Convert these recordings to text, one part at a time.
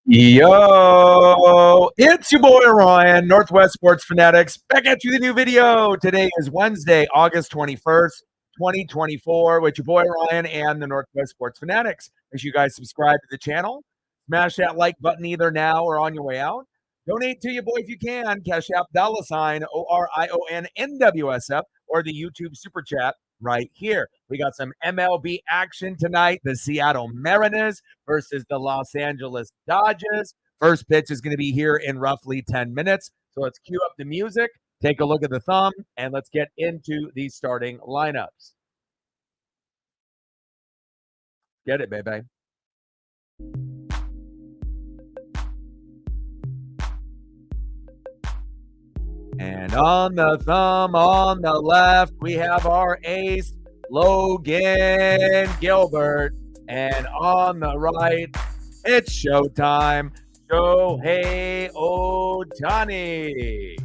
Yo, it's your boy Ryan, Northwest Sports Fanatics, back at you with a new video. Today is Wednesday, August 21st, 2024, with your boy Ryan and the Northwest Sports Fanatics. Make sure you guys subscribe to the channel, smash that like button either now or on your way out. Donate to your boy if you can, Cash App $ ORIONNWSF, or the YouTube Super Chat right here. We got some MLB action tonight. The Seattle Mariners versus the Los Angeles Dodgers. First pitch is going to be here in roughly 10 minutes. So let's cue up the music, take a look at the thumb, and let's get into the starting lineups. Get it, baby. And on the thumb on the left, we have our ace, Logan Gilbert. And on the right, it's showtime, Shohei Ohtani.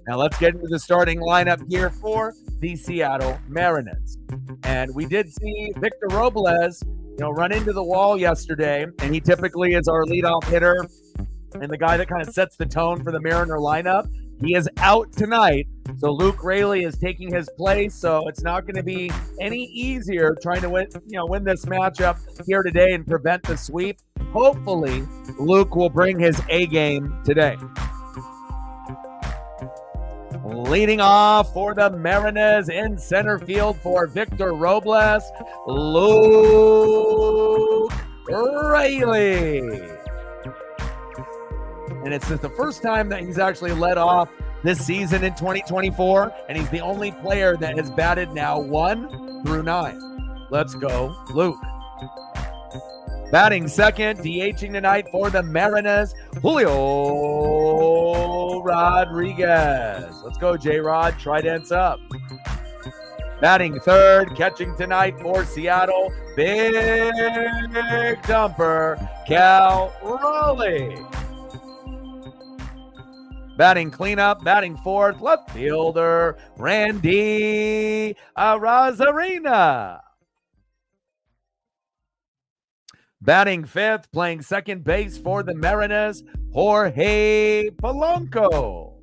Now let's get into the starting lineup here for the Seattle Mariners. And we did see Victor Robles, run into the wall yesterday, and he typically is our leadoff hitter and the guy that kind of sets the tone for the Mariner lineup. He is out tonight, so Luke Raley is taking his place. So it's not going to be any easier trying to win this matchup here today and prevent the sweep. Hopefully, Luke will bring his A game today. Leading off for the Mariners in center field for Victor Robles, Luke Raley. And it's the first time that he's actually led off this season in 2024, and he's the only player that has batted now 1 through 9. Let's go, Luke. Batting second, DHing tonight for the Mariners, Julio Rodriguez. Let's go, J-Rod. Trident's up. Batting third, catching tonight for Seattle, big dumper, Cal Raleigh. Batting cleanup, batting fourth, left fielder, Randy Arozarena. Batting fifth, playing second base for the Mariners, Jorge Polanco.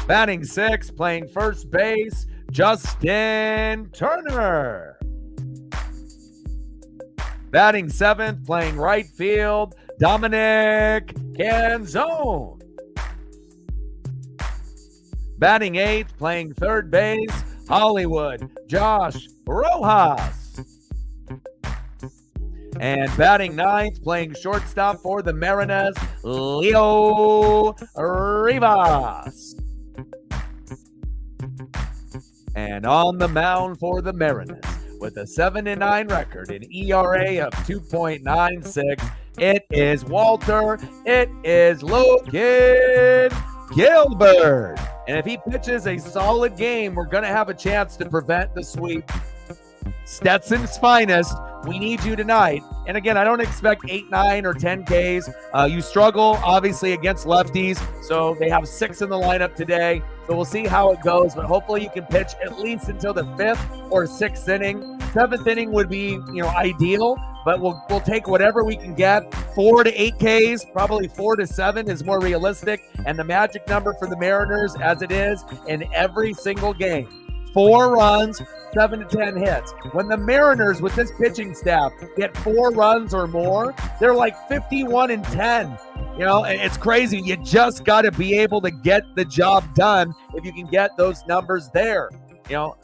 Batting sixth, playing first base, Justin Turner. Batting seventh, playing right field, Dominic Canzone. Batting eighth, playing third base, Hollywood, Josh Rojas. And batting ninth, playing shortstop for the Mariners, Leo Rivas. And on the mound for the Mariners, with a 7-9 record, an ERA of 2.96, it is Walter. It is Logan Gilbert. And if he pitches a solid game, we're going to have a chance to prevent the sweep. Stetson's finest, we need you tonight. And again, I don't expect 8, 9, or 10 Ks. You struggle, obviously, against lefties. So they have 6 in the lineup today. So we'll see how it goes. But hopefully you can pitch at least until the 5th or 6th inning. 7th inning would be, ideal. But we'll take whatever we can get. 4 to 8 Ks, probably 4 to 7 is more realistic. And the magic number for the Mariners, as it is in every single game, 4 runs, 7 to 10 hits. When the Mariners with this pitching staff get 4 runs or more, they're like 51-10. It's crazy. You just got to be able to get the job done if you can get those numbers there.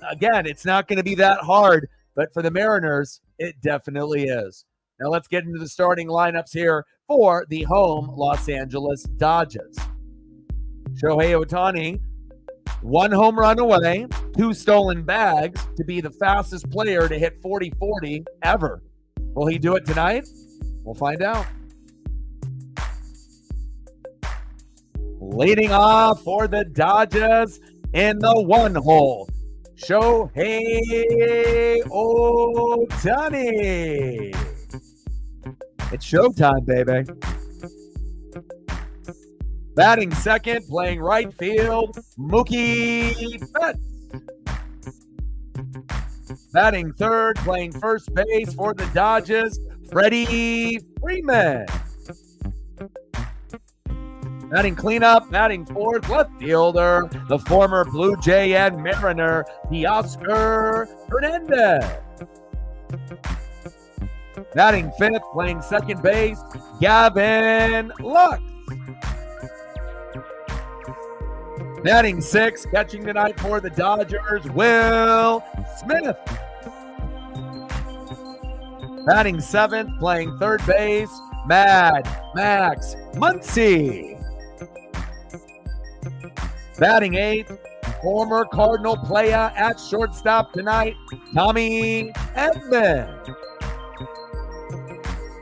Again, it's not going to be that hard, but for the Mariners, it definitely is. Now let's get into the starting lineups here for the home Los Angeles Dodgers. Shohei Ohtani, 1 home run away, 2 stolen bags to be the fastest player to hit 40-40 ever. Will he do it tonight? We'll find out. Leading off for the Dodgers in the 1 hole, Shohei Ohtani. It's showtime, baby. Batting second, playing right field, Mookie Betts. Batting third, playing first base for the Dodgers, Freddie Freeman. Batting cleanup, batting fourth, left fielder, the former Blue Jay and Mariner, Teoscar Hernandez. Batting fifth, playing second base, Gavin Lux. Batting sixth, catching tonight for the Dodgers, Will Smith. Batting seventh, playing third base, Mad Max Muncy. Batting eighth, former Cardinal player at shortstop tonight, Tommy Edman.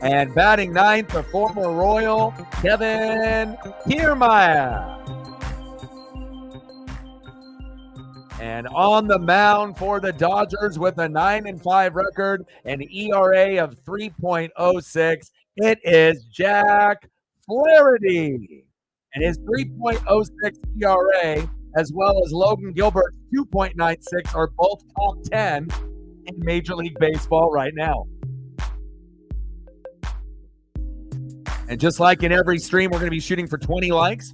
And batting ninth, the former Royal, Kevin Kiermaier. And on the mound for the Dodgers with a 9-5 record, an ERA of 3.06, it is Jack Flaherty. And his 3.06 ERA, as well as Logan Gilbert's 2.96, are both top 10 in Major League Baseball right now. And just like in every stream, we're going to be shooting for 20 likes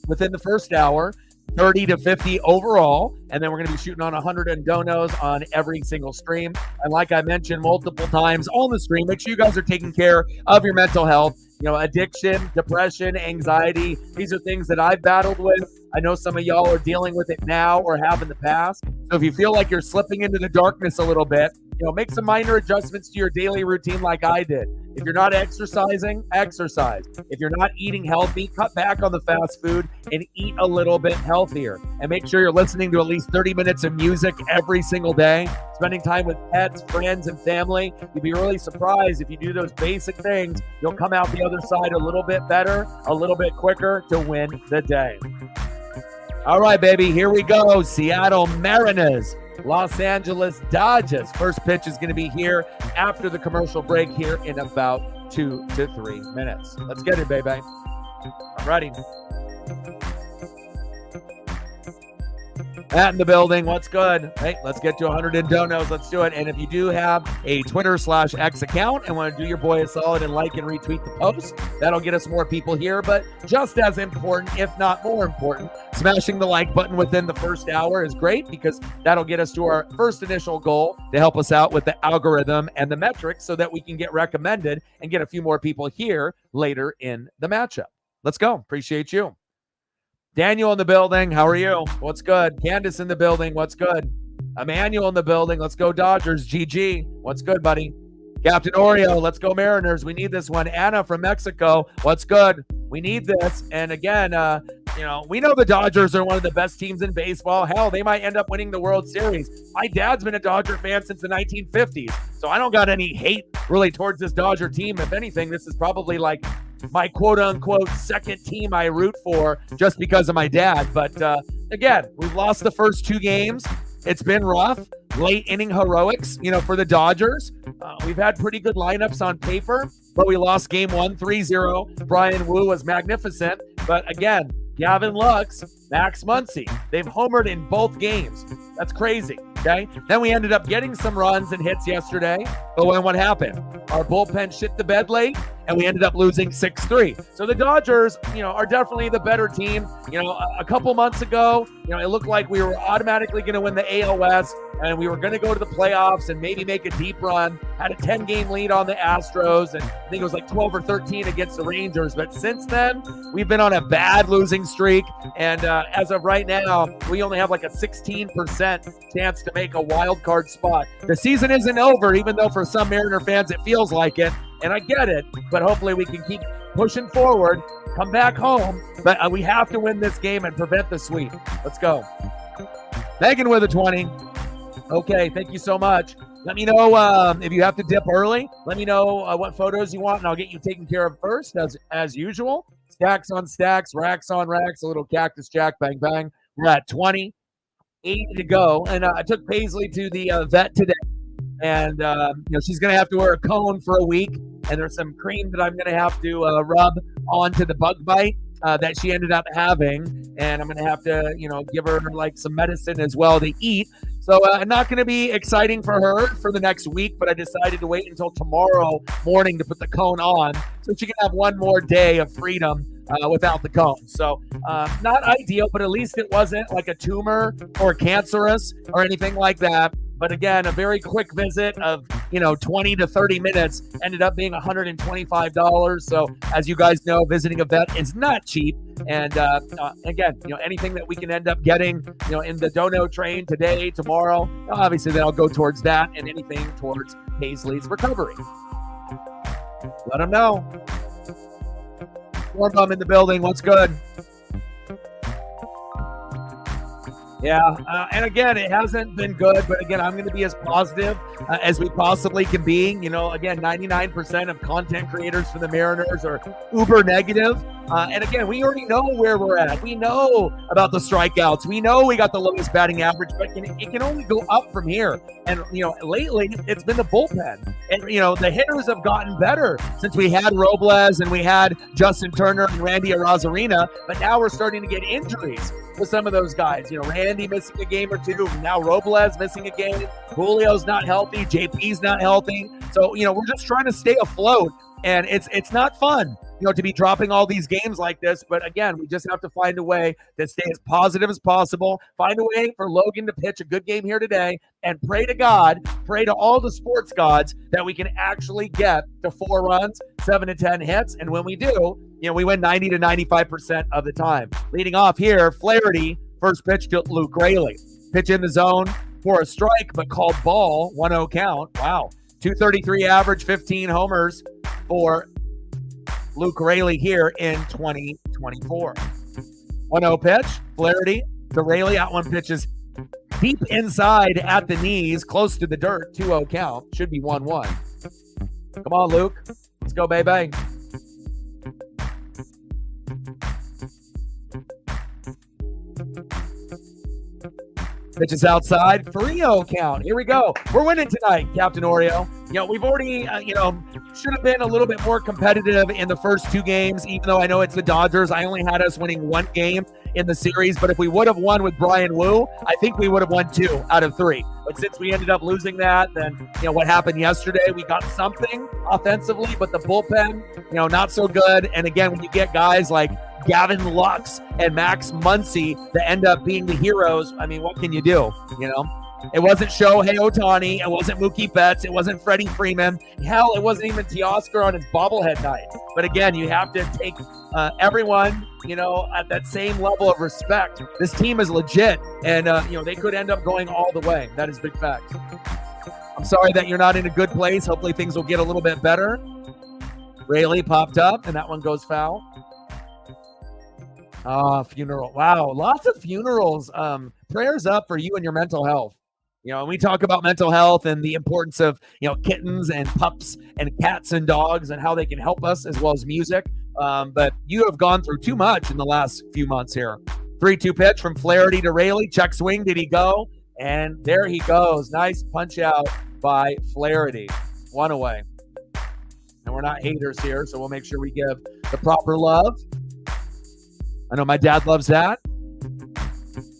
within the first hour, 30 to 50 overall, and then we're going to be shooting on 100 and donos on every single stream. And like I mentioned multiple times on the stream, make sure you guys are taking care of your mental health. You know, addiction, depression, anxiety, these are things that I've battled with. I know some of y'all are dealing with it now or have in the past. So if you feel like you're slipping into the darkness a little bit, you know, make some minor adjustments to your daily routine like I did. If you're not exercising, exercise. If you're not eating healthy, cut back on the fast food and eat a little bit healthier. And make sure you're listening to at least 30 minutes of music every single day. Spending time with pets, friends, and family. You'd be really surprised if you do those basic things. You'll come out the other side a little bit better, a little bit quicker to win the day. All right, baby, here we go. Seattle Mariners, Los Angeles Dodgers. First pitch is going to be here after the commercial break here in about 2 to 3 minutes. Let's get it, baby. I'm ready. Matt in the building. What's good? Hey, let's get to 100 in donos. Let's do it. And if you do have a Twitter/X account and want to do your boy a solid and like and retweet the post, that'll get us more people here. But just as important, if not more important, smashing the like button within the first hour is great because that'll get us to our first initial goal to help us out with the algorithm and the metrics so that we can get recommended and get a few more people here later in the matchup. Let's go. Appreciate you. Daniel in the building. How are you? What's good? Candace in the building. What's good? Emmanuel in the building. Let's go Dodgers. GG. What's good, buddy? Captain Oreo. Let's go Mariners. We need this one. Anna from Mexico. What's good? We need this. And again, we know the Dodgers are one of the best teams in baseball. Hell, they might end up winning the World Series. My dad's been a Dodger fan since the 1950s, so I don't got any hate really towards this Dodger team. If anything, this is probably like my quote-unquote second team I root for just because of my dad. But again, we've lost the first 2 games. It's been rough. Late inning heroics, for the Dodgers. We've had pretty good lineups on paper, but we lost game 1, 3-0. Brian Wu was magnificent. But again, Gavin Lux, Max Muncy, they've homered in both games. That's crazy, okay? Then we ended up getting some runs and hits yesterday. But what happened? Our bullpen shit the bed late, and we ended up losing 6-3. So the Dodgers, are definitely the better team. A couple months ago, it looked like we were automatically going to win the AL West, and we were going to go to the playoffs and maybe make a deep run. Had a 10-game lead on the Astros, and I think it was like 12 or 13 against the Rangers. But since then, we've been on a bad losing streak, and as of right now, we only have like a 16% chance to make a wild card spot. The season isn't over, even though for some Mariner fans it feels like it, and I get it, but hopefully we can keep pushing forward, come back home, but we have to win this game and prevent the sweep. Let's go. Megan with a 20. Okay, thank you so much. Let me know if you have to dip early. Let me know what photos you want, and I'll get you taken care of first, as usual. Stacks on stacks, racks on racks, a little cactus jack, bang, bang. We're at 20, 80 to go. And I took Paisley to the vet today. And, she's going to have to wear a cone for a week. And there's some cream that I'm going to have to rub onto the bug bite that she ended up having. And I'm going to have to, give her like some medicine as well to eat. So not going to be exciting for her for the next week, but I decided to wait until tomorrow morning to put the cone on so she can have one more day of freedom without the cone. So not ideal, but at least it wasn't like a tumor or cancerous or anything like that. But again, a very quick visit of, 20 to 30 minutes ended up being $125. So as you guys know, visiting a vet is not cheap. And again, anything that we can end up getting, in the dono train today, tomorrow, obviously that'll go towards that and anything towards Paisley's recovery. Let them know. Warm bum in the building. What's good? Yeah, and again, it hasn't been good, but again, I'm going to be as positive as we possibly can be. Again, 99% of content creators for the Mariners are uber negative. And again, we already know where we're at. We know about the strikeouts. We know we got the lowest batting average, but it can only go up from here. And, lately it's been the bullpen. And, the hitters have gotten better since we had Robles and we had Justin Turner and Randy Arozarena, but now we're starting to get injuries with some of those guys. Randy missing a game or two. Now Robles missing a game. Julio's not healthy. JP's not healthy. So, we're just trying to stay afloat. And it's not fun, to be dropping all these games like this. But again, we just have to find a way to stay as positive as possible. Find a way for Logan to pitch a good game here today and pray to God, pray to all the sports gods that we can actually get to 4 runs, 7 to 10 hits. And when we do, we win 90 to 95% of the time. Leading off here, Flaherty, first pitch to Luke Raley. Pitch in the zone for a strike, but called ball, 1-0 count. Wow. 233 average, 15 homers for Luke Raley here in 2024. 1-0 pitch, Flaherty to Raley. That one pitches deep inside at the knees, close to the dirt, 2-0 count. Should be 1-1. Come on, Luke. Let's go, baby. Pitches outside, 3-0 count. Here we go. We're winning tonight, Captain Oreo. We've already, should have been a little bit more competitive in the first 2 games, even though I know it's the Dodgers. I only had us winning 1 game in the series, but if we would have won with Brian Wu, I think we would have won 2 out of 3. But since we ended up losing that, then, what happened yesterday, we got something offensively, but the bullpen, not so good. And again, when you get guys like Gavin Lux and Max Muncy that end up being the heroes, I mean, what can you do, It wasn't Shohei Ohtani. It wasn't Mookie Betts. It wasn't Freddie Freeman. Hell, it wasn't even Teoscar on his bobblehead night. But again, you have to take everyone, at that same level of respect. This team is legit, and, they could end up going all the way. That is big fact. I'm sorry that you're not in a good place. Hopefully things will get a little bit better. Raley popped up, and that one goes foul. Funeral. Wow, lots of funerals. Prayers up for you and your mental health. And we talk about mental health and the importance of, kittens and pups and cats and dogs and how they can help us as well as music. But you have gone through too much in the last few months here. 3-2 pitch from Flaherty to Raley. Check swing. Did he go? And there he goes. Nice punch out by Flaherty. 1 away. And we're not haters here, so we'll make sure we give the proper love. I know my dad loves that.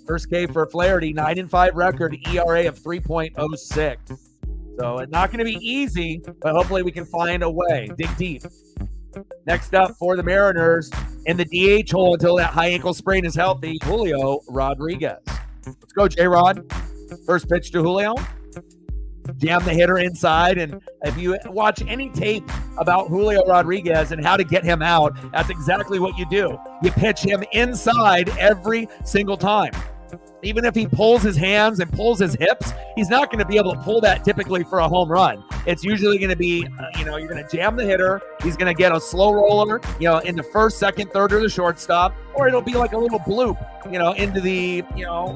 First K for Flaherty, 9-5 record, ERA of 3.06. So it's not going to be easy, but hopefully we can find a way. Dig deep. Next up for the Mariners, in the DH hole until that high ankle sprain is healthy, Julio Rodriguez. Let's go, J-Rod. First pitch to Julio. Jam the hitter inside, and if you watch any tape about Julio Rodriguez and how to get him out, that's exactly what you do. You pitch him inside every single time. Even if he pulls his hands and pulls his hips, he's not going to be able to pull that typically for a home run. It's usually going to be, you're going to jam the hitter. He's going to get a slow roller, in the first, second, third, or the shortstop, or it'll be like a little bloop, into the,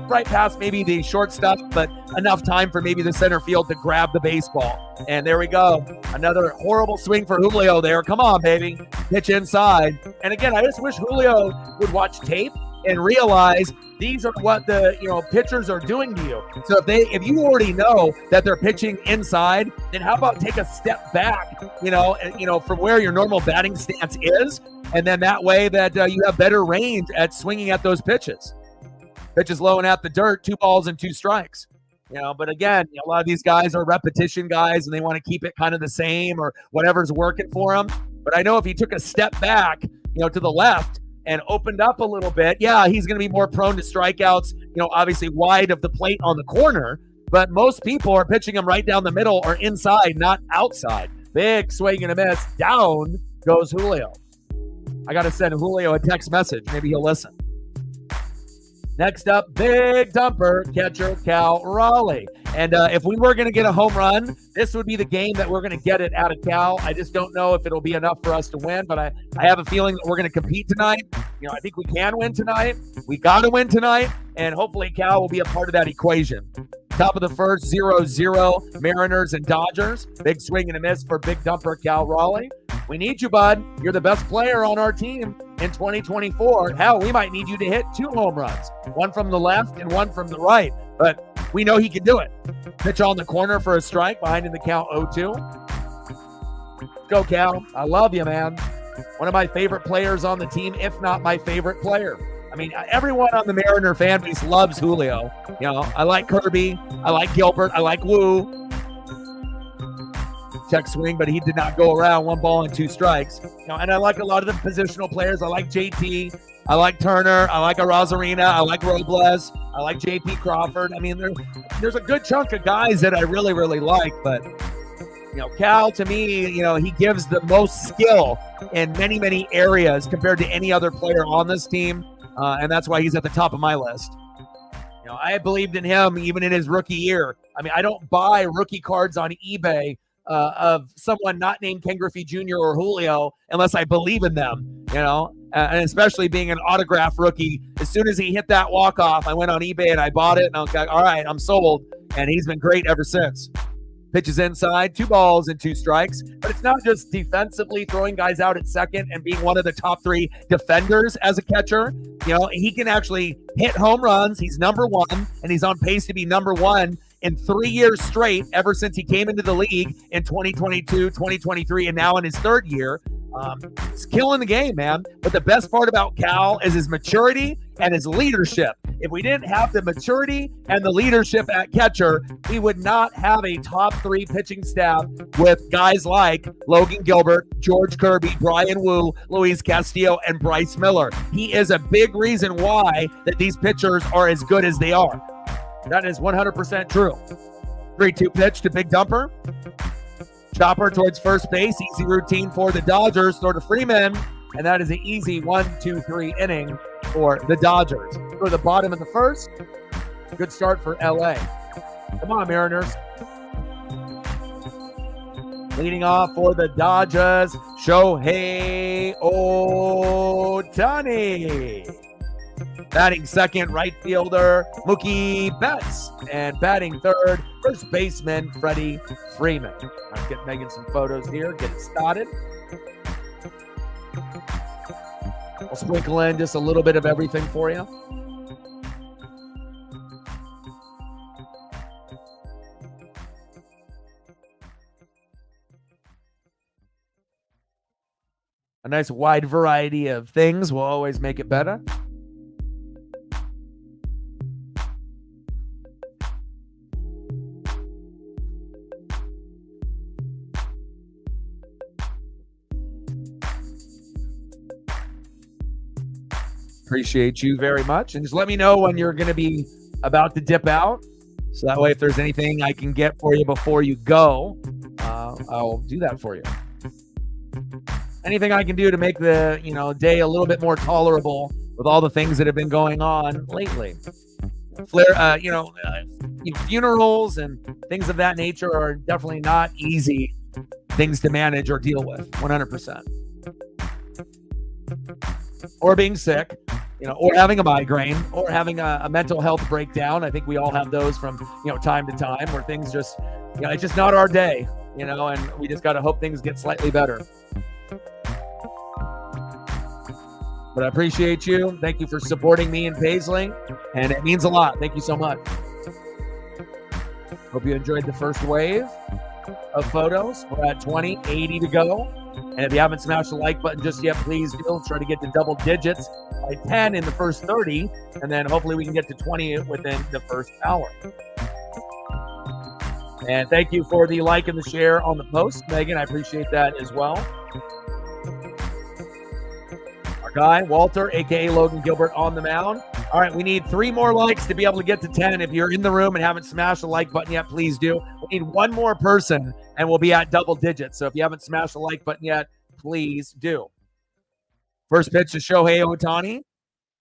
right past maybe the shortstop, but enough time for maybe the center field to grab the baseball. And there we go. Another horrible swing for Julio there. Come on, baby. Pitch inside. And again, I just wish Julio would watch tape and realize these are what the pitchers are doing to you. So if you already know that they're pitching inside, then how about take a step back, from where your normal batting stance is, and then that way that you have better range at swinging at those pitches. Pitches low and at the dirt, 2 balls and 2 strikes. But again, a lot of these guys are repetition guys and they want to keep it kind of the same or whatever's working for them. But I know if he took a step back, to the left and opened up a little bit, yeah, he's going to be more prone to strikeouts, obviously wide of the plate on the corner. But most people are pitching him right down the middle or inside, not outside. Big swing and a miss. Down goes Julio. I got to send Julio a text message. Maybe he'll listen. Next up, big dumper, catcher Cal Raleigh. And if we were going to get a home run, this would be the game that we're going to get it out of Cal. I just don't know if it'll be enough for us to win, but I have a feeling that we're going to compete tonight. I think we can win tonight. We got to win tonight, and hopefully Cal will be a part of that equation. Top of the first, 0-0, Mariners and Dodgers. Big swing and a miss for big dumper Cal Raleigh. We need you, bud. You're the best player on our team in 2024. Hell, we might need you to hit 2 home runs, one from the left and one from the right. But we know he can do it. Pitch on the corner for a strike, behind in the count 0-2. Go, Cal. I love you, man. One of my favorite players on the team, if not my favorite player. I mean, everyone on the Mariner fan base loves Julio. I like Kirby. I like Gilbert. I like Woo. Check swing, but he did not go around. 1 ball and 2 strikes. And I like a lot of the positional players. I like JT. I like Turner. I like Arozarena. I like Robles. I like JP Crawford. I mean, there's a good chunk of guys that I really, really like. But, Cal, to me, he gives the most skill in many, many areas compared to any other player on this team. And that's why he's at the top of my list. I believed in him even in his rookie year. I mean, I don't buy rookie cards on eBay of someone not named Ken Griffey Jr. or Julio unless I believe in them, and especially being an autograph rookie. As soon as he hit that walk-off, I went on eBay and I bought it, and I was like, all right, I'm sold, and he's been great ever since. Pitches inside, 2 balls and 2 strikes. But it's not just defensively throwing guys out at second and being one of the top 3 defenders as a catcher. He can actually hit home runs. He's number 1, and he's on pace to be number 1 in 3 years straight ever since he came into the league in 2022, 2023, and now in his 3rd year. He's killing the game, man. But the best part about Cal is his maturity and his leadership. If we didn't have the maturity and the leadership at catcher, we would not have a top 3 pitching staff with guys like Logan Gilbert, George Kirby, Brian Wu, Luis Castillo, and Bryce Miller. He is a big reason why that these pitchers are as good as they are. That is 100% true. 3-2 pitch to big dumper. Chopper towards first base. Easy routine for the Dodgers. Throw to Freeman. And that is an easy 1-2-3 inning for the Dodgers. Go to the bottom of the first. Good start for LA. Come on, Mariners. Leading off for the Dodgers, Shohei Ohtani. Batting second, right fielder Mookie Betts. And batting third, first baseman Freddie Freeman. I'll get Megan some photos here, get it started. I'll sprinkle in just a little bit of everything for you. A nice wide variety of things will always make it better. Appreciate you very much. And just let me know when you're going to be about to dip out. So that way, if there's anything I can get for you before you go, I'll do that for you. Anything I can do to make the day a little bit more tolerable with all the things that have been going on lately. Funerals and things of that nature are definitely not easy things to manage or deal with. 100%. Or being sick, or having a migraine, or having a mental health breakdown. I think we all have those from, time to time where things just, it's just not our day, and we just got to hope things get slightly better. But I appreciate you. Thank you for supporting me in Paisley, and it means a lot. Thank you so much. Hope you enjoyed the first wave of photos. We're at 20, 80 to go. And if you haven't smashed the like button just yet, please do. Let's try to get to double digits by 10 in the first 30, and then hopefully we can get to 20 within the first hour. And thank you for the like and the share on the post, Megan. I appreciate that as well. Our guy, Walter, a.k.a. Logan Gilbert, on the mound. All right, we need 3 more likes to be able to get to 10. If you're in the room and haven't smashed the like button yet, please do. We need 1 more person, and we'll be at double digits. So if you haven't smashed the like button yet, please do. First pitch to Shohei Ohtani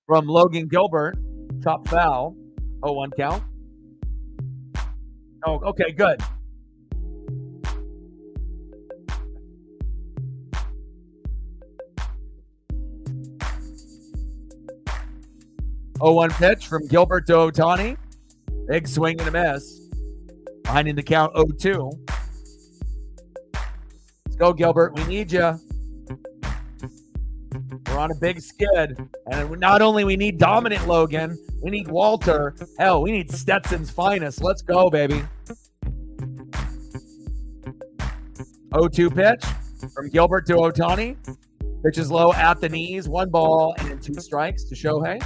from Logan Gilbert. Chop foul. 0-1 count. Oh, okay, good. Oh, 1 pitch from Gilbert to Ohtani. Big swing and a miss. Behind in the count 0-2. Let's go, Gilbert. We need you. We're on a big skid. And not only we need dominant Logan, we need Walter. Hell, we need Stetson's finest. Let's go, baby. 0-2 pitch from Gilbert to Ohtani. Pitch is low at the knees. 1 ball and 2 strikes to Shohei.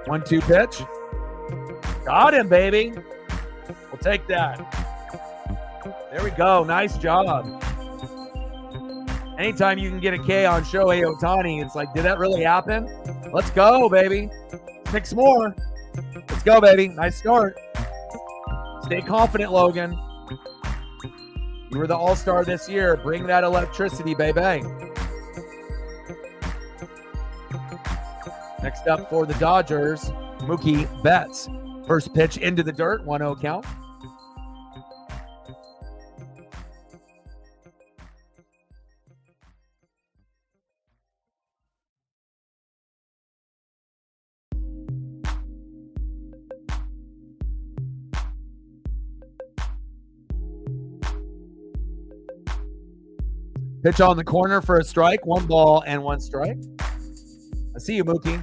One-two pitch. Got him, baby. We'll take that. There we go. Nice job. Anytime you can get a K on Shohei Ohtani, it's like, did that really happen? Let's go, baby. 6 more. Let's go, baby. Nice start. Stay confident, Logan. You were the all-star this year. Bring that electricity, baby. Next up for the Dodgers, Mookie Betts. First pitch into the dirt, 1-0 count. Pitch on the corner for a strike, 1 ball and 1 strike. I see you, Mookie.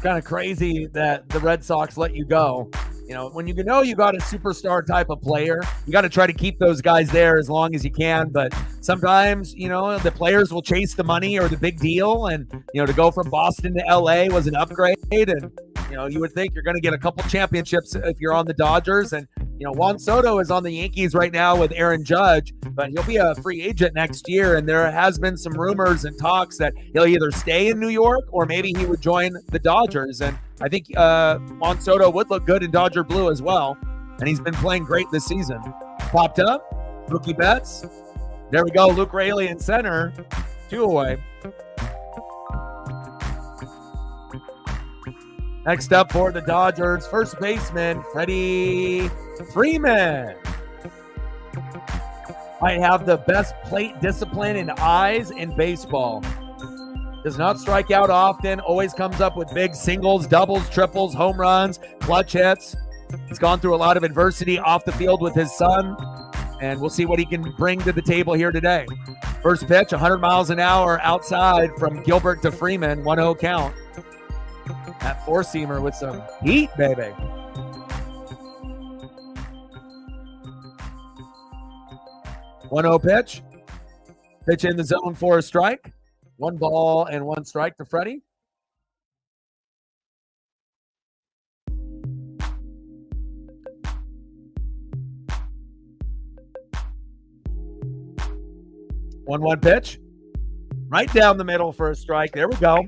Kind of crazy that the Red Sox let you go. You know, when you know you got a superstar type of player, you got to try to keep those guys there as long as you can. But sometimes, you know, the players will chase the money or the big deal. And, you know, to go from Boston to LA was an upgrade. And, you know, you would think you're going to get a couple championships if you're on the Dodgers. And, you know, Juan Soto is on the Yankees right now with Aaron Judge, but he'll be a free agent next year. And there has been some rumors and talks that he'll either stay in New York or maybe he would join the Dodgers. And I think Juan Soto would look good in Dodger blue as well. And he's been playing great this season. Popped up, Mookie Betts. There we go, Luke Raley in center. 2 away. Next up for the Dodgers, first baseman, Freddie Freeman. Might have the best plate discipline and eyes in baseball. Does not strike out often, always comes up with big singles, doubles, triples, home runs, clutch hits. He's gone through a lot of adversity off the field with his son, and we'll see what he can bring to the table here today. First pitch, 100 miles an hour outside from Gilbert to Freeman, 1-0 count. That 4-seamer with some heat, baby. One 0 pitch. Pitch in the zone for a strike. 1 ball and 1 strike to Freddie. One pitch. Right down the middle for a strike. There we go.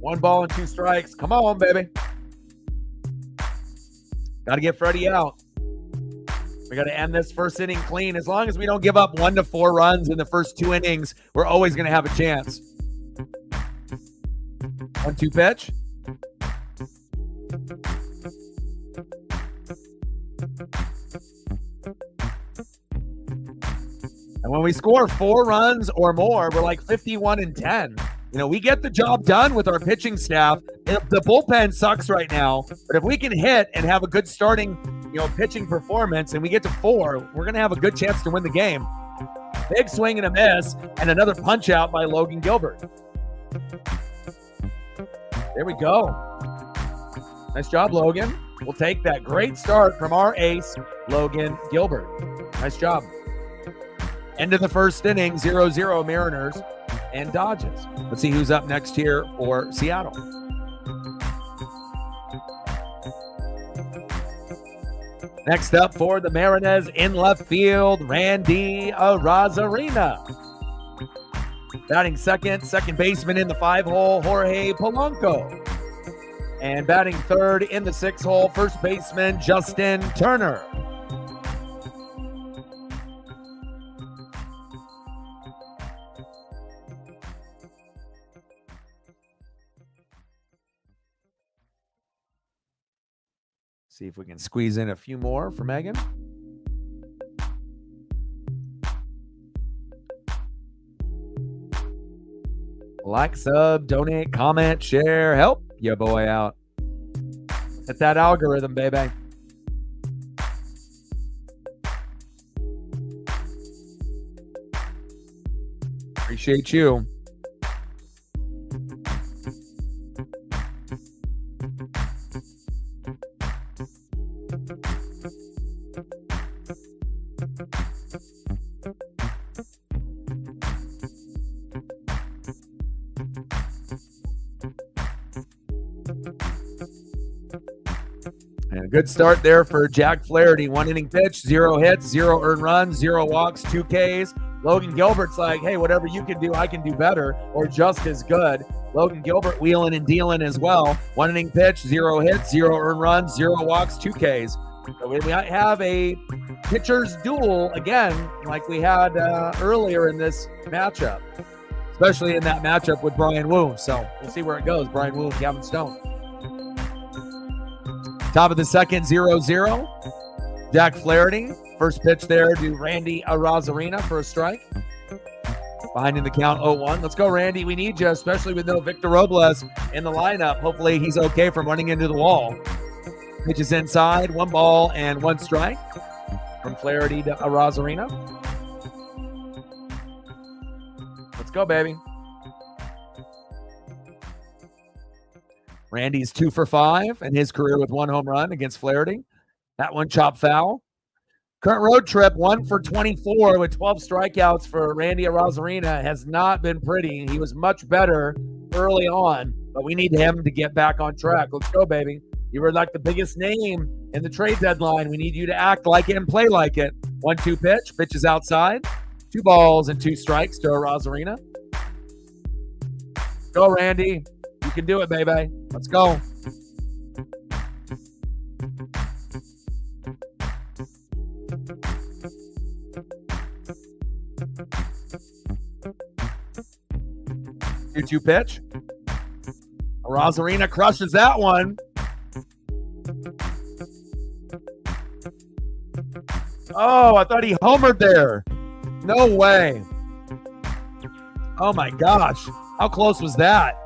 1 ball and 2 strikes. Come on, baby. Got to get Freddie out. We got to end this first inning clean. As long as we don't give up 1 to 4 runs in the first 2 innings, we're always going to have a chance. 1-2 pitch. And when we score 4 runs or more, we're like 51-10. You know, we get the job done with our pitching staff. The bullpen sucks right now, but if we can hit and have a good starting, pitching performance and we get to 4, we're going to have a good chance to win the game. Big swing and a miss, and another punch out by Logan Gilbert. There we go. Nice job, Logan. We'll take that great start from our ace, Logan Gilbert. Nice job. End of the first inning, 0-0 Mariners and Dodgers. Let's see who's up next here for Seattle. Next up for the Mariners in left field, Randy Arozarena. Batting second baseman in the 5-hole, Jorge Polanco. And batting third in the 6-hole, first baseman, Justin Turner. See if we can squeeze in a few more for Megan. Like, sub, donate, comment, share, help your boy out. Hit that algorithm, baby. Appreciate you. And a good start there for Jack Flaherty. 1 inning pitch, 0 hits, 0 earned runs, 0 walks, 2 Ks. Logan Gilbert's like, hey, whatever you can do, I can do better or just as good. Logan Gilbert wheeling and dealing as well. 1 inning pitch, 0 hits, 0 earned runs, 0 walks, 2 Ks. So we have a pitcher's duel again, like we had earlier in this matchup, especially in that matchup with Brian Wu. So we'll see where it goes. Brian Wu and Gavin Stone. Top of the second, 0-0. Jack Flaherty. First pitch there to Randy Arozarena for a strike. Finding the count 0-1. Let's go, Randy. We need you, especially with no Victor Robles in the lineup. Hopefully he's okay from running into the wall. Pitches inside, 1 ball and 1 strike from Flaherty to Arozarena. Let's go, baby. Randy's 2 for 5 in his career with 1 home run against Flaherty. That one chopped foul. Current road trip, 1 for 24 with 12 strikeouts for Randy Arozarena has not been pretty. He was much better early on, but we need him to get back on track. Let's go, baby. You were like the biggest name in the trade deadline. We need you to act like it and play like it. 1-2 pitch. Pitch is outside. 2 balls and 2 strikes to Arozarena. Go, Randy. You can do it, baby. Let's go. Two pitch. Arozarena crushes that one. Oh, I thought he homered there. No way. Oh my gosh. How close was that?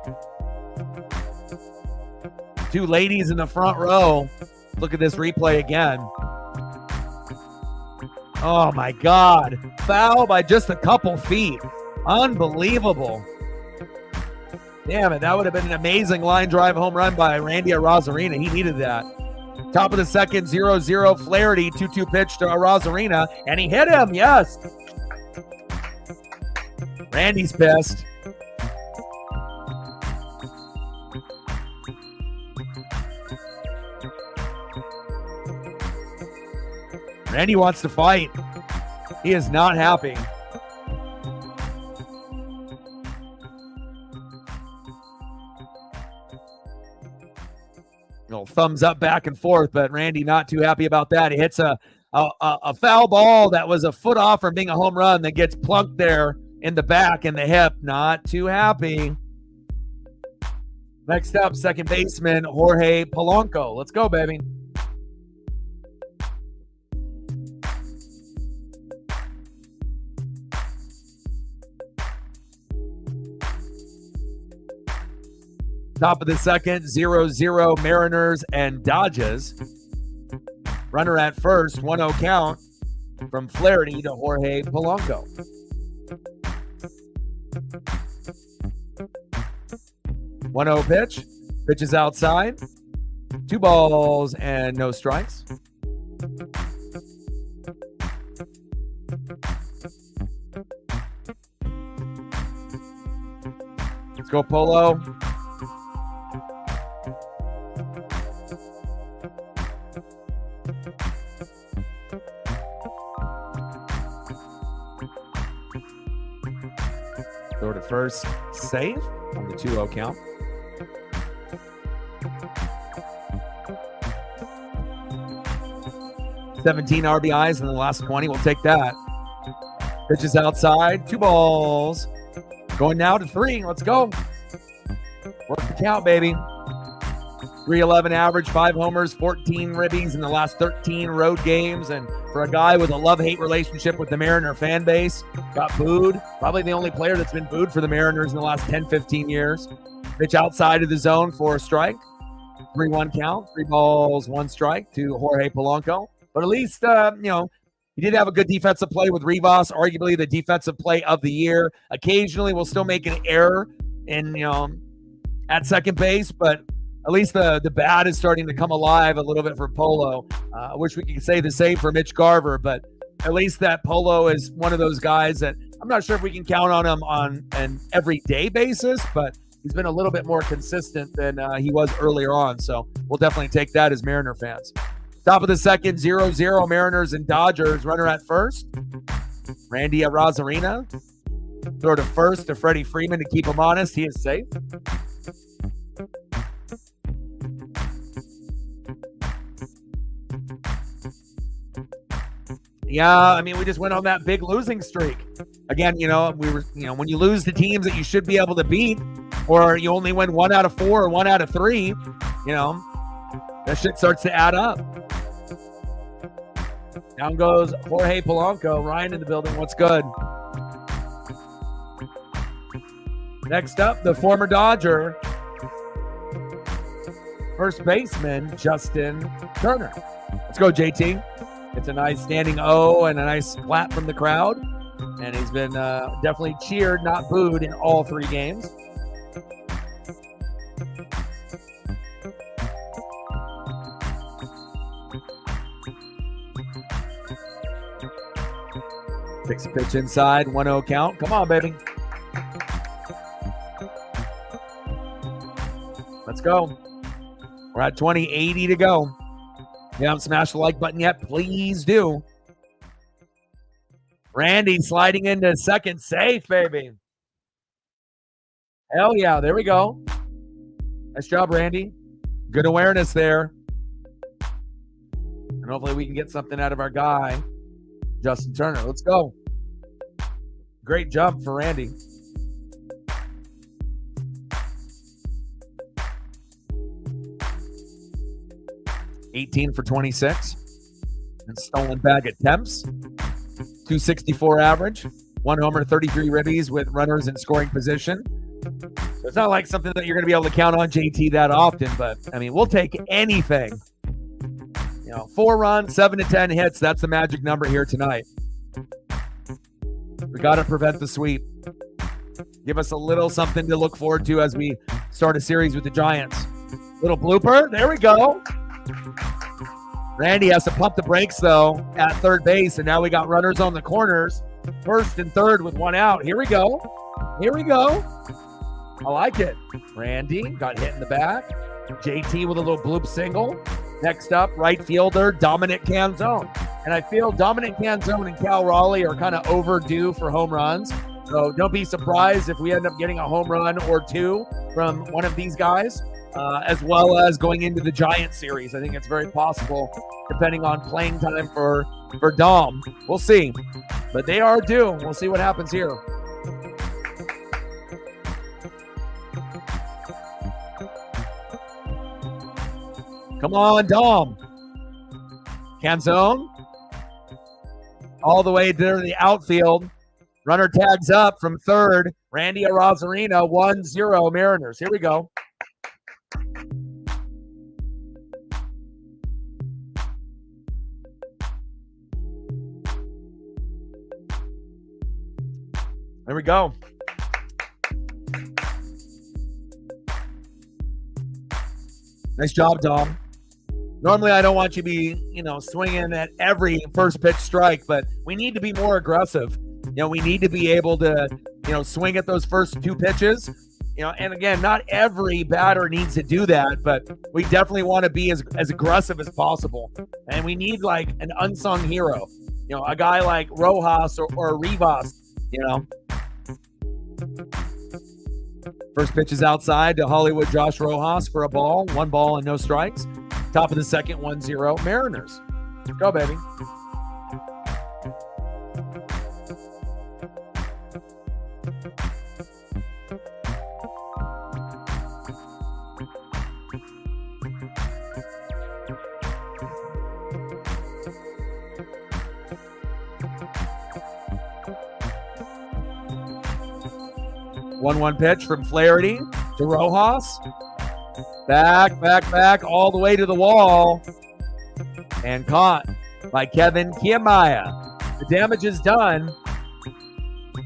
2 ladies in the front row. Look at this replay again. Oh my God. Foul by just a couple feet. Unbelievable. Damn it. That would have been an amazing line drive home run by Randy Arozarena. He needed that. Top of the second, 0-0 Flaherty, 2-2 pitch to Arozarena, and he hit him. Yes. Randy's pissed. Randy wants to fight. He is not happy. Thumbs up back and forth, but Randy not too happy about that. He hits a foul ball that was a foot off from being a home run that gets plunked there in the back and the hip. Not too happy. Next up, second baseman Jorge Polanco. Let's go, baby. Top of the second, 0-0 Mariners and Dodgers. Runner at first, 1-0 count from Flaherty to Jorge Polanco. One-0 pitch. Pitch is outside. 2 balls and no strikes. Let's go, Polo. Throw to first, safe on the 2-0 count. $17 RBIs in the last 20. We'll take that. Pitches outside. 2 balls. Going now to 3. Let's go. Work the count, baby. 311 average, 5 homers, 14 ribbies in the last 13 road games. And for a guy with a love-hate relationship with the Mariner fan base, got booed. Probably the only player that's been booed for the Mariners in the last 10, 15 years. Pitch outside of the zone for a strike. 3-1 count. 3 balls, 1 strike to Jorge Polanco. But at least, he did have a good defensive play with Rivas, arguably the defensive play of the year. Occasionally, we'll still make an error at second base, but at least the bat is starting to come alive a little bit for Polo. I wish we could say the same for Mitch Garver, but at least that Polo is one of those guys that I'm not sure if we can count on him on an everyday basis, but he's been a little bit more consistent than he was earlier on. So we'll definitely take that as Mariner fans. Top of the second, 0-0 Mariners and Dodgers. Runner at first. Randy Arozarena. Throw to first to Freddie Freeman to keep him honest. He is safe. Yeah, we just went on that big losing streak. Again, when you lose the teams that you should be able to beat, or you only win 1 out of 4 or 1 out of 3, that shit starts to add up. Down goes Jorge Polanco. Ryan in the building. What's good? Next up, the former Dodger, first baseman, Justin Turner. Let's go, JT. It's a nice standing O and a nice clap from the crowd. And he's been definitely cheered, not booed, in all 3 games. Takes a pitch inside, 1-0 count. Come on, baby. Let's go. We're at 20:80 to go. If you haven't smashed the like button yet, please do. Randy sliding into second, safe, baby. Hell yeah, there we go. Nice job, Randy. Good awareness there. And hopefully we can get something out of our guy, Justin Turner. Let's go. Great jump for Randy. $18 for 26. And stolen bag attempts. 264 average. 1 homer, 33 ribbies with runners in scoring position. So it's not like something that you're going to be able to count on JT that often, but we'll take anything. 4 runs, 7 to 10 hits. That's the magic number here tonight. We got to prevent the sweep. Give us a little something to look forward to as we start a series with the Giants. Little blooper. There we go. Randy has to pump the brakes, though, at third base, and now we got runners on the corners. First and third with 1 out. Here we go. Here we go. I like it. Randy got hit in the back. JT with a little bloop single. Next up, right fielder, Dominic Canzone. And I feel Dominic Canzone and Cal Raleigh are kind of overdue for home runs. So don't be surprised if we end up getting a home run or 2 from one of these guys, as well as going into the Giants series. I think it's very possible, depending on playing time for Dom. We'll see. But they are due. We'll see what happens here. Come on, Dom. Canzone. All the way to the outfield. Runner tags up from third. Randy Arozarena, 1-0 Mariners. Here we go. There we go. Nice job, Dom. Normally, I don't want you to be, swinging at every first pitch strike, but we need to be more aggressive. We need to be able to, swing at those first two pitches. And again, not every batter needs to do that, but we definitely want to be as aggressive as possible. And we need like an unsung hero, a guy like Rojas or Rivas, First pitch is outside to Hollywood Josh Rojas for a ball. 1 ball and no strikes. Top of the second, 1-0 Mariners. Go, baby. One pitch from Flaherty to Rojas. Back, all the way to the wall. And caught by Kevin Kiermaier. The damage is done.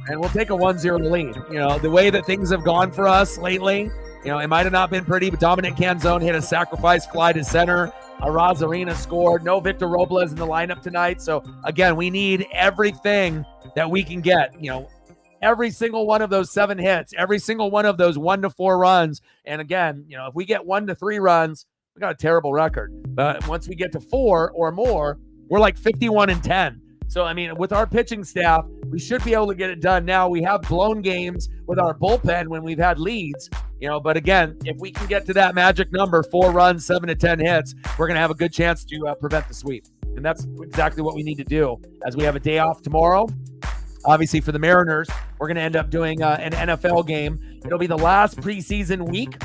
And we'll take a 1-0 lead. The way that things have gone for us lately, it might have not been pretty, but Dominic Canzone hit a sacrifice fly to center. Arozarena scored. No Victor Robles in the lineup tonight. So, again, we need everything that we can get. Every single one of those 7 hits, every single one of those 1 to 4 runs. And again, if we get 1 to 3 runs, we got a terrible record. But once we get to 4 or more, we're like 51-10. So, with our pitching staff, we should be able to get it done. Now, we have blown games with our bullpen when we've had leads, but again, if we can get to that magic number, 4 runs, 7 to 10 hits, we're going to have a good chance to prevent the sweep. And that's exactly what we need to do as we have a day off tomorrow. Obviously, for the Mariners, we're going to end up doing an NFL game. It'll be the last preseason week,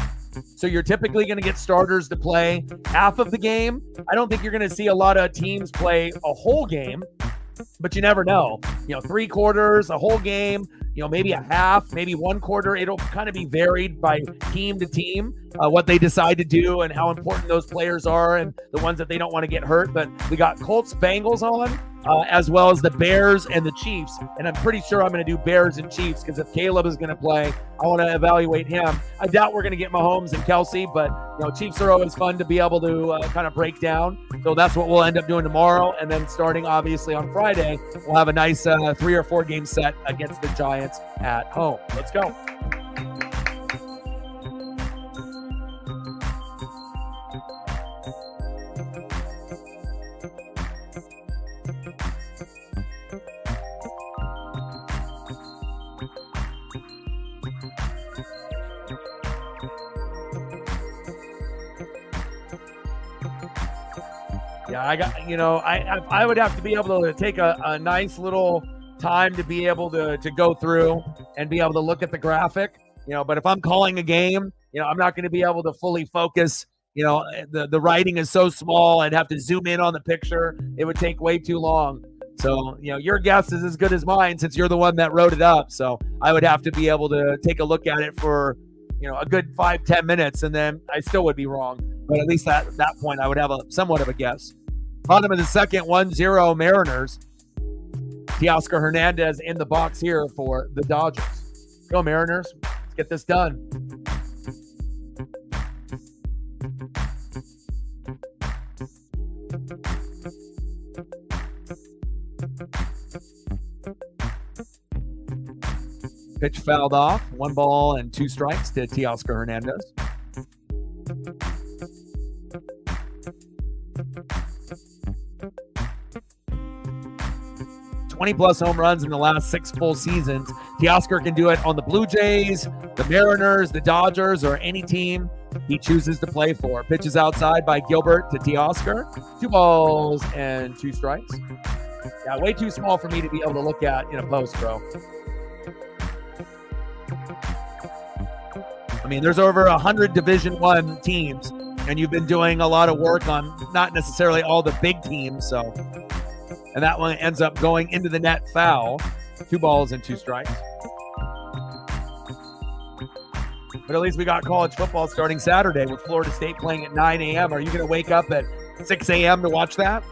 so you're typically going to get starters to play half of the game. I don't think you're going to see a lot of teams play a whole game, but you never know. 3 quarters, a whole game, maybe a half, maybe 1 quarter. It'll kind of be varied by team to team, what they decide to do and how important those players are and the ones that they don't want to get hurt. But we got Colts, Bengals on, as well as the Bears and the Chiefs. And I'm pretty sure I'm going to do Bears and Chiefs because if Caleb is going to play, I want to evaluate him. I doubt we're going to get Mahomes and Kelsey, but Chiefs are always fun to be able to kind of break down. So that's what we'll end up doing tomorrow. And then starting obviously on Friday, we'll have a nice 3 or 4 game set against the Giants at home. Let's go. Yeah, I would have to be able to take a nice little time to be able to go through and be able to look at the graphic, but if I'm calling a game, I'm not going to be able to fully focus. The writing is so small, I'd have to zoom in on the picture. It would take way too long. So, your guess is as good as mine since you're the one that wrote it up. So I would have to be able to take a look at it for, a good 5-10 minutes, and then I still would be wrong. But at least at that point, I would have somewhat of a guess. Bottom of the second, 1-0 Mariners. Teoscar Hernandez in the box here for the Dodgers. Go Mariners. Let's get this done. Pitch fouled off. 1 ball and 2 strikes to Teoscar Hernandez. +20 home runs in the last 6 full seasons. Teoscar can do it on the Blue Jays, the Mariners, the Dodgers, or any team he chooses to play for. Pitch is outside by Gilbert to Teoscar. 2 balls and 2 strikes. Yeah, way too small for me to be able to look at in a post, bro. There's over 100 Division I teams, and you've been doing a lot of work on not necessarily all the big teams, so... And that one ends up going into the net foul. 2 balls and 2 strikes. But at least we got college football starting Saturday with Florida State playing at 9 a.m. Are you going to wake up at 6 a.m. to watch that?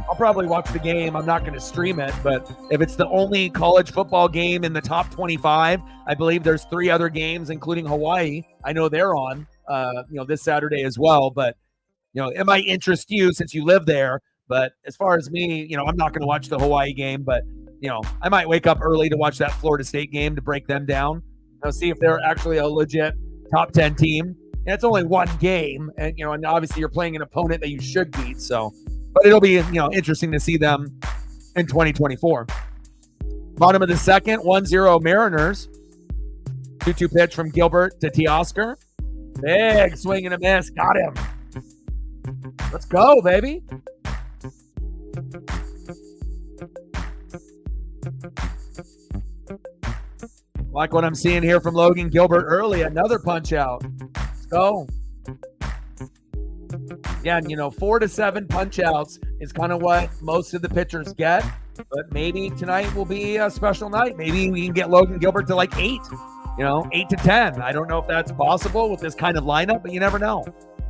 I'll probably watch the game. I'm not going to stream it. But if it's the only college football game in the top 25, I believe there's 3 other games, including Hawaii. I know they're on, this Saturday as well. But it might interest you since you live there. But as far as me, I'm not going to watch the Hawaii game, but I might wake up early to watch that Florida State game to break them down. See if they're actually a legit top 10 team. And it's only one game, and and obviously you're playing an opponent that you should beat. So, but it'll be interesting to see them in 2024. Bottom of the second, 1-0 Mariners. 2-2 pitch from Gilbert to Teoscar. Big swing and a miss. Got him. Let's go, baby. Like what I'm seeing here from Logan Gilbert early. Another punch out. Let's go. Again, 4 to 7 punch outs is kind of what most of the pitchers get. But maybe tonight will be a special night. Maybe we can get Logan Gilbert to like 8. 8 to 10. I don't know if that's possible with this kind of lineup, but you never know.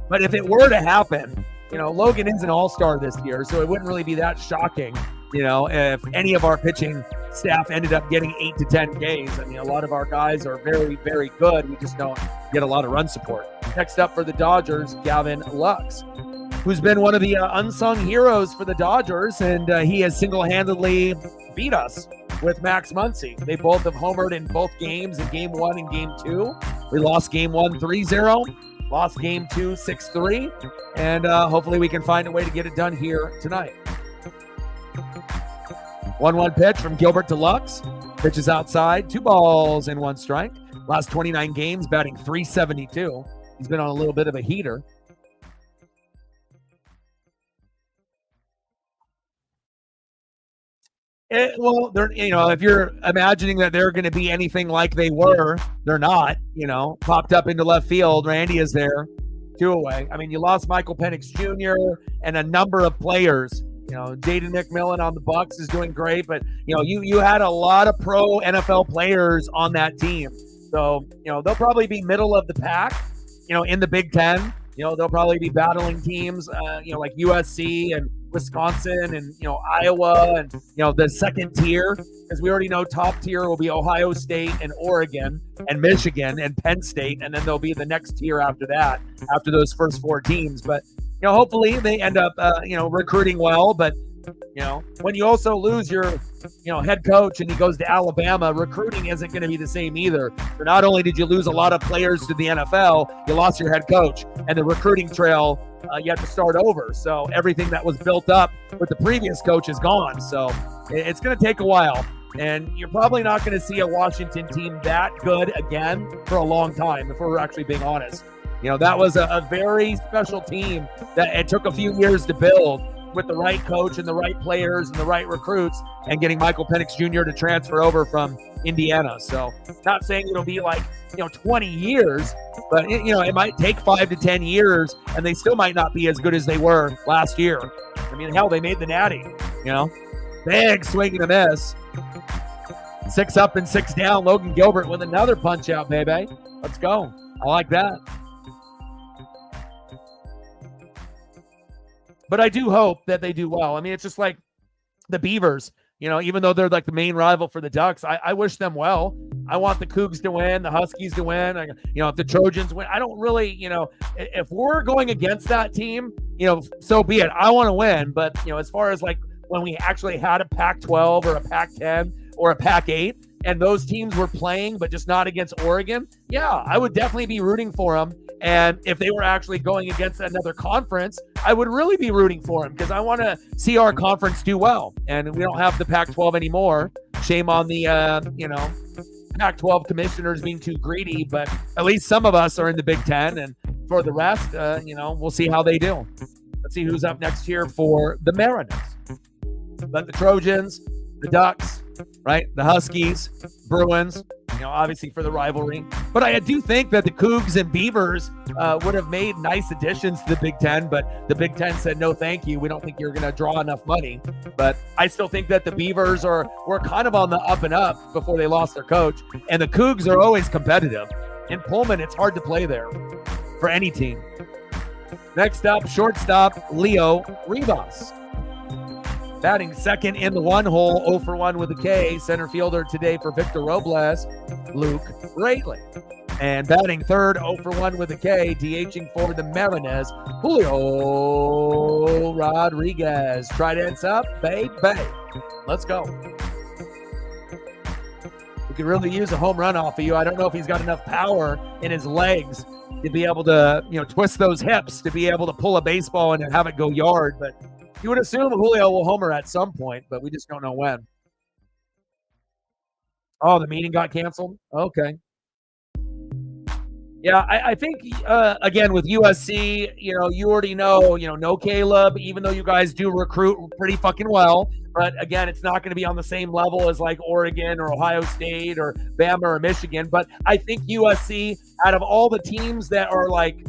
But if it were to happen, Logan is an all-star this year, so it wouldn't really be that shocking, if any of our pitching staff ended up getting 8 to 10 Ks. I mean, a lot of our guys are very, very good. We just don't get a lot of run support. Next up for the Dodgers, Gavin Lux, who's been one of the unsung heroes for the Dodgers, and he has single-handedly beat us with Max Muncy. They both have homered in both games, in Game 1 and Game 2. We lost Game 1 3-0, lost Game 2 6-3, and hopefully we can find a way to get it done here tonight. 1-1 pitch from Gilbert to Lux. Pitch is outside, 2 balls and 1 strike. Last 29 games, batting .372. He's been on a little bit of a heater. If you're imagining that they're going to be anything like they were, they're not. Popped up into left field. Randy is there, 2 away. I mean, you lost Michael Penix Jr. and a number of players. Jaden McMillan on the Bucks is doing great, but you had a lot of pro NFL players on that team. So they'll probably be middle of the pack. In the Big Ten. They'll probably be battling teams, like USC and Wisconsin and, Iowa and, the second tier, because we already know top tier will be Ohio State and Oregon and Michigan and Penn State. And then there'll be the next tier after that, after those first 4 teams. But, hopefully they end up, recruiting well. But, when you also lose your, head coach and he goes to Alabama, recruiting isn't going to be the same either. So not only did you lose a lot of players to the NFL, you lost your head coach, and the recruiting trail, you have to start over. So everything that was built up with the previous coach is gone. So it's going to take a while, and you're probably not going to see a Washington team that good again for a long time, if we're actually being honest. That was a very special team that it took a few years to build, with the right coach and the right players and the right recruits, and getting Michael Penix Jr. to transfer over from Indiana. So not saying it'll be like, 20 years, but it might take 5 to 10 years, and they still might not be as good as they were last year. I mean, hell, they made the Natty, big swing and a miss. 6 up and 6 down. Logan Gilbert with another punch out, baby. Let's go. I like that. But I do hope that they do well. I mean, it's just like the Beavers, even though they're like the main rival for the Ducks, I wish them well. I want the Cougs to win, the Huskies to win. If the Trojans win, I don't really, if we're going against that team, so be it. I want to win. But, as far as like when we actually had a Pac-12 or a Pac-10 or a Pac-8, and those teams were playing, but just not against Oregon, yeah, I would definitely be rooting for them. And if they were actually going against another conference, I would really be rooting for them, because I want to see our conference do well. And we don't have the Pac-12 anymore. Shame on the, Pac-12 commissioners being too greedy, but at least some of us are in the Big Ten. And for the rest, we'll see how they do. Let's see who's up next here for the Mariners. But the Trojans, the Ducks, right? The Huskies, Bruins, obviously for the rivalry. But I do think that the Cougs and Beavers would have made nice additions to the Big Ten, but the Big Ten said, no, thank you. We don't think you're going to draw enough money. But I still think that the Beavers were kind of on the up and up before they lost their coach. And the Cougs are always competitive. In Pullman, it's hard to play there for any team. Next up, shortstop, Leo Rivas. Batting second in the 1 hole, 0 for 1 with a K. Center fielder today for Victor Robles, Luke Rayleigh. And batting third, 0 for 1 with a K, DHing for the Mariners, Julio Rodriguez. Tridents up, baby. Let's go. We could really use a home run off of you. I don't know if he's got enough power in his legs to be able to, twist those hips to be able to pull a baseball and have it go yard. But you would assume Julio will homer at some point, but we just don't know when. Oh, the meeting got canceled? Okay. Yeah, I think, again, with USC, you already know, no Caleb, even though you guys do recruit pretty fucking well. But, again, it's not going to be on the same level as, like, Oregon or Ohio State or Bama or Michigan. But I think USC, out of all the teams that are, like,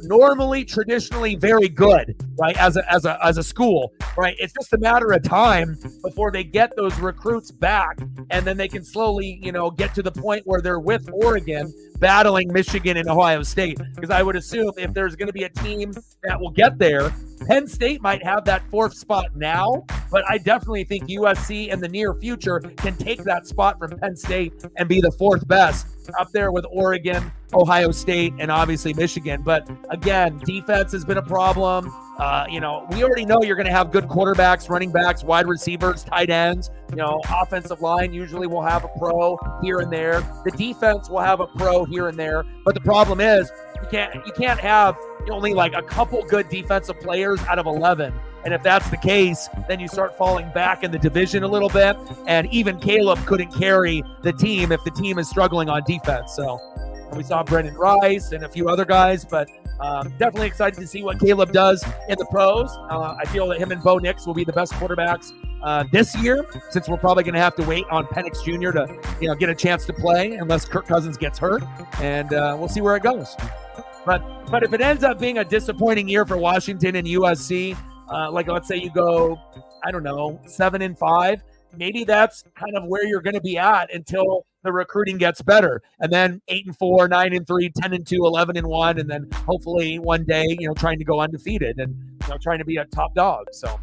normally, traditionally very good, right, as a school, right? It's just a matter of time before they get those recruits back, and then they can slowly, get to the point where they're with Oregon battling Michigan and Ohio State. Because I would assume if there's going to be a team that will get there, Penn State might have that fourth spot now, but I definitely think USC in the near future can take that spot from Penn State and be the fourth best up there with Oregon, Ohio State, and obviously Michigan. But again, defense has been a problem. We already know you're going to have good quarterbacks, running backs, wide receivers, tight ends. Offensive line usually will have a pro here and there. The defense will have a pro here and there. But the problem is you can't have only like a couple good defensive players out of 11. And if that's the case, then you start falling back in the division a little bit. And even Caleb couldn't carry the team if the team is struggling on defense. So we saw Brendan Rice and a few other guys, but definitely excited to see what Caleb does in the pros. I feel that him and Bo Nix will be the best quarterbacks this year, since we're probably going to have to wait on Penix Jr. to get a chance to play unless Kirk Cousins gets hurt, and we'll see where it goes. But if it ends up being a disappointing year for Washington and USC, like let's say you go, 7-5, maybe that's kind of where you're going to be at until the recruiting gets better. And then 8-4, 9-3, 10-2, 11-1, and then hopefully one day, trying to go undefeated and trying to be a top dog. So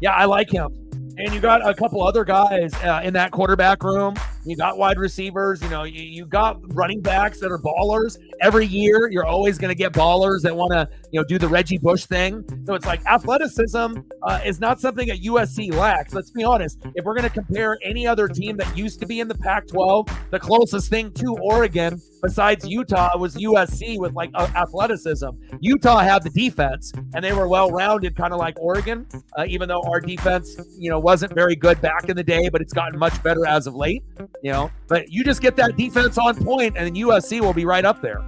yeah, I like him. And you got a couple other guys in that quarterback room. You got wide receivers. You got running backs that are ballers. Every year, you're always going to get ballers that want to, do the Reggie Bush thing. So it's like athleticism is not something that USC lacks. Let's be honest. If we're going to compare any other team that used to be in the Pac-12, the closest thing to Oregon besides Utah was USC with like athleticism. Utah had the defense, and they were well-rounded, kind of like Oregon, even though our defense, wasn't very good back in the day, but it's gotten much better as of late. But you just get that defense on point, and then USC will be right up there.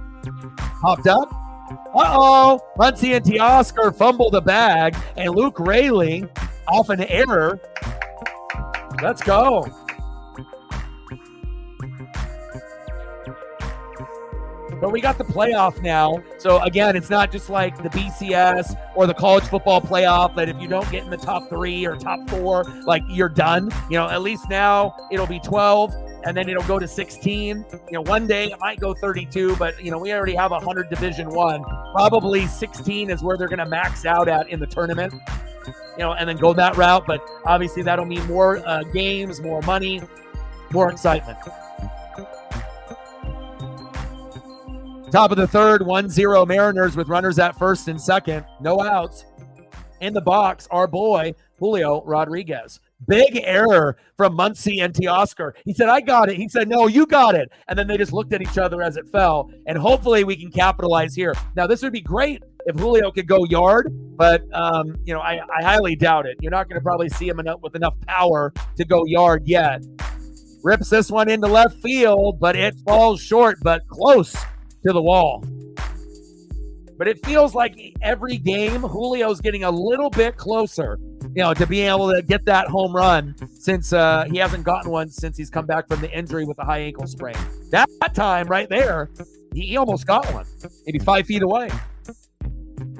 Popped up. Muncie and Teoscar fumbled the bag, and Luke Rayleigh off an error. Let's go. But we got the playoff now. So, again, it's not just like the BCS or the college football playoff that if you don't get in the top 3 or top 4, like you're done. At least now it'll be 12 and then it'll go to 16. One day it might go 32, but, we already have 100 Division I. Probably 16 is where they're going to max out at in the tournament, and then go that route. But obviously that'll mean more games, more money, more excitement. Top of the third, 1-0 Mariners with runners at first and second. No outs. In the box, our boy, Julio Rodriguez. Big error from Muncie and Teoscar. He said, I got it. He said, no, you got it. And then they just looked at each other as it fell. And hopefully we can capitalize here. Now, this would be great if Julio could go yard, but, I highly doubt it. You're not going to probably see him with enough power to go yard yet. Rips this one into left field, but it falls short, but close to the wall. But it feels like every game, Julio's getting a little bit closer, to being able to get that home run since he hasn't gotten one since he's come back from the injury with a high ankle sprain. That time right there, he almost got one, maybe 5 feet away.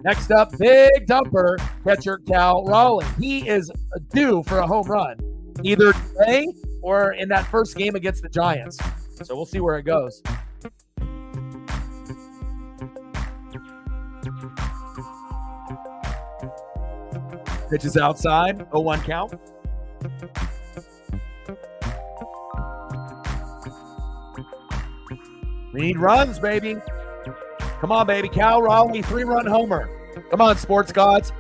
Next up, big dumper, catcher Cal Raleigh. He is due for a home run, either today or in that first game against the Giants. So we'll see where it goes. Pitches outside, 0-1 count. We need runs, baby. Come on, baby. Cal Raleigh, 3-run homer. Come on, sports gods.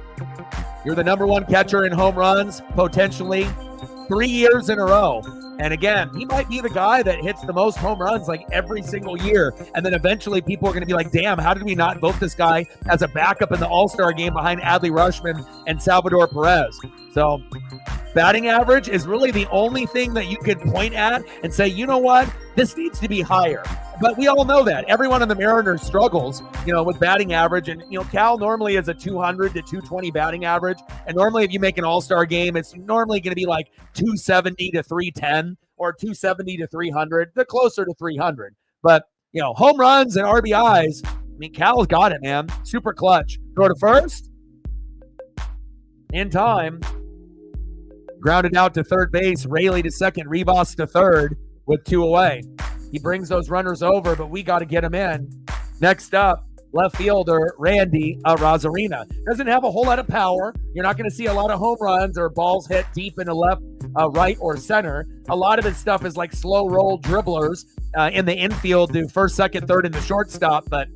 You're the number 1 catcher in home runs, potentially 3 years in a row. And again, he might be the guy that hits the most home runs like every single year. And then eventually people are going to be like, damn, how did we not vote this guy as a backup in the All-Star game behind Adley Rutschman and Salvador Perez? So batting average is really the only thing that you could point at and say, you know what, this needs to be higher. But we all know that. Everyone in the Mariners struggles, with batting average. And, Cal normally is a 200 to 220 batting average. And normally if you make an all-star game, it's normally going to be like 270 to 310 or 270 to 300. They're closer to 300. But, home runs and RBIs, Cal's got it, man. Super clutch. Throw to first. In time. Grounded out to third base. Raley to second. Rivas to third with 2 away. He brings those runners over, but we got to get him in. Next up, left fielder Randy Arozarena. Doesn't have a whole lot of power. You're not going to see a lot of home runs or balls hit deep into left, right, or center. A lot of his stuff is like slow roll dribblers in the infield, do first, second, third, and the shortstop, but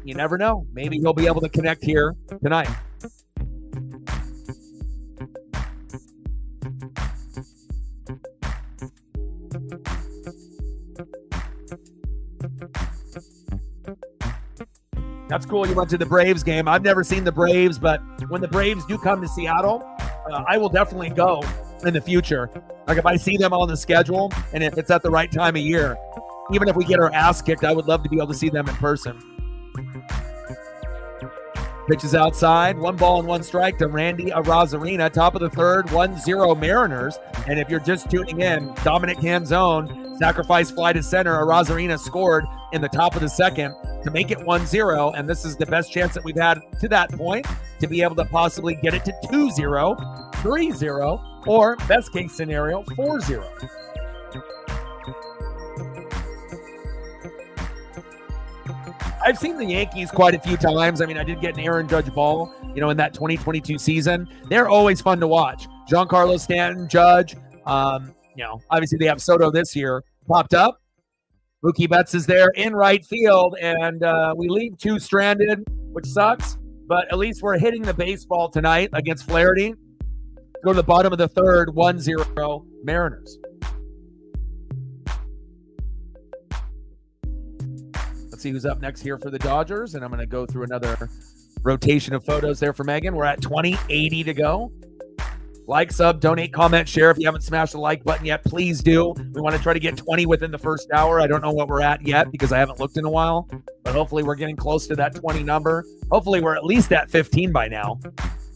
you never know. Maybe he'll be able to connect here tonight. That's cool. You went to the Braves game. I've never seen the Braves, but when the Braves do come to Seattle, I will definitely go in the future. Like if I see them on the schedule and if it's at the right time of year, even if we get our ass kicked, I would love to be able to see them in person. Pitches outside, 1 ball and 1 strike to Randy Arozarena. Top of the third, 1-0 Mariners. And if you're just tuning in, Dominic Canzone, sacrifice fly to center. Arozarena scored in the top of the second to make it 1-0. And this is the best chance that we've had to that point to be able to possibly get it to 2-0, 3-0, or best case scenario, 4-0. I've seen the Yankees quite a few times. I mean, I did get an Aaron Judge ball, in that 2022 season. They're always fun to watch. Giancarlo Stanton, Judge, obviously they have Soto this year popped up. Mookie Betts is there in right field, and we leave 2 stranded, which sucks, but at least we're hitting the baseball tonight against Flaherty. Go to the bottom of the third, 1-0 Mariners. Let's see who's up next here for the Dodgers, and I'm going to go through another rotation of photos there for Megan. We're at 20:80 to go. Like, sub, donate, comment, share. If you haven't smashed the like button yet, please do. We want to try to get 20 within the first hour. I don't know what we're at yet because I haven't looked in a while, but hopefully we're getting close to that 20 number. Hopefully we're at least at 15 by now.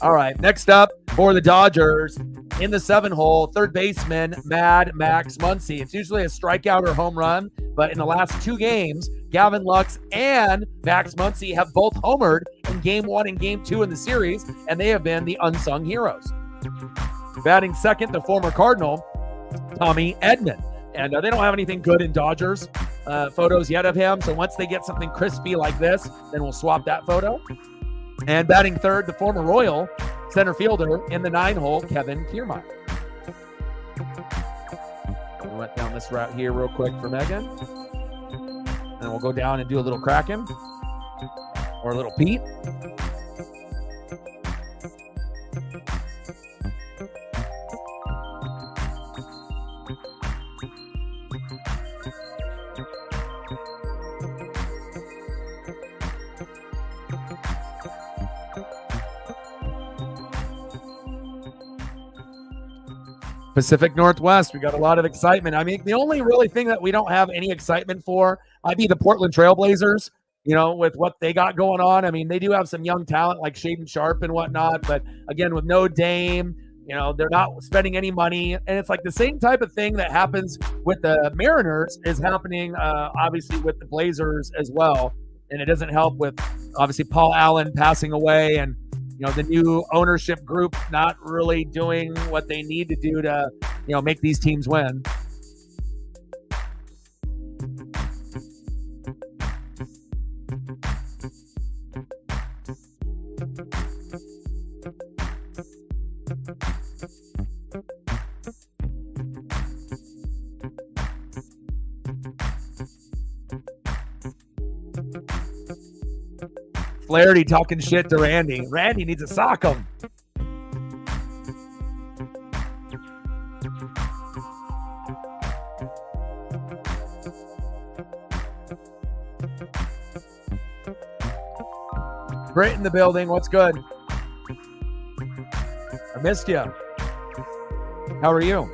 All right, next up for the Dodgers in the 7-hole, third baseman Mad Max Muncy. It's usually a strikeout or home run, but in the last 2 games, Gavin Lux and Max Muncy have both homered in Game 1 and Game 2 in the series, and they have been the unsung heroes. Batting second, the former Cardinal, Tommy Edman. And they don't have anything good in Dodgers photos yet of him, so once they get something crispy like this, then we'll swap that photo. And batting third, the former Royal center fielder in the 9-hole, Kevin Kiermaier. We went down this route here real quick for Megan. And we'll go down and do a little Kraken or a little Pete. Pacific Northwest, we got a lot of excitement. I mean, the only really thing that we don't have any excitement for might be the Portland Trailblazers, with what they got going on. I mean, they do have some young talent like Shaden Sharp and whatnot, but again, with no Dame, they're not spending any money. And it's like the same type of thing that happens with the Mariners is happening, obviously, with the Blazers as well. And it doesn't help with, obviously, Paul Allen passing away and the new ownership group not really doing what they need to do to, make these teams win. Flaherty talking shit to Randy. Randy needs to sock him. Britt in the building. What's good? I missed you. How are you?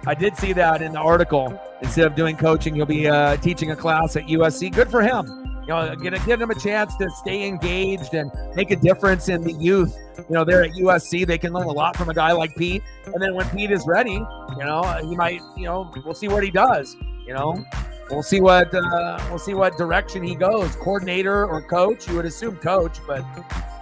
I did see that in the article. Instead of doing coaching, he'll be teaching a class at USC. Good for him. You know, give him a chance to stay engaged and make a difference in the youth. You know, they're at USC. They can learn a lot from a guy like Pete. And then when Pete is ready, you know, he might, you know, we'll see what he does. You know, we'll see what direction he goes. Coordinator or coach? You would assume coach, but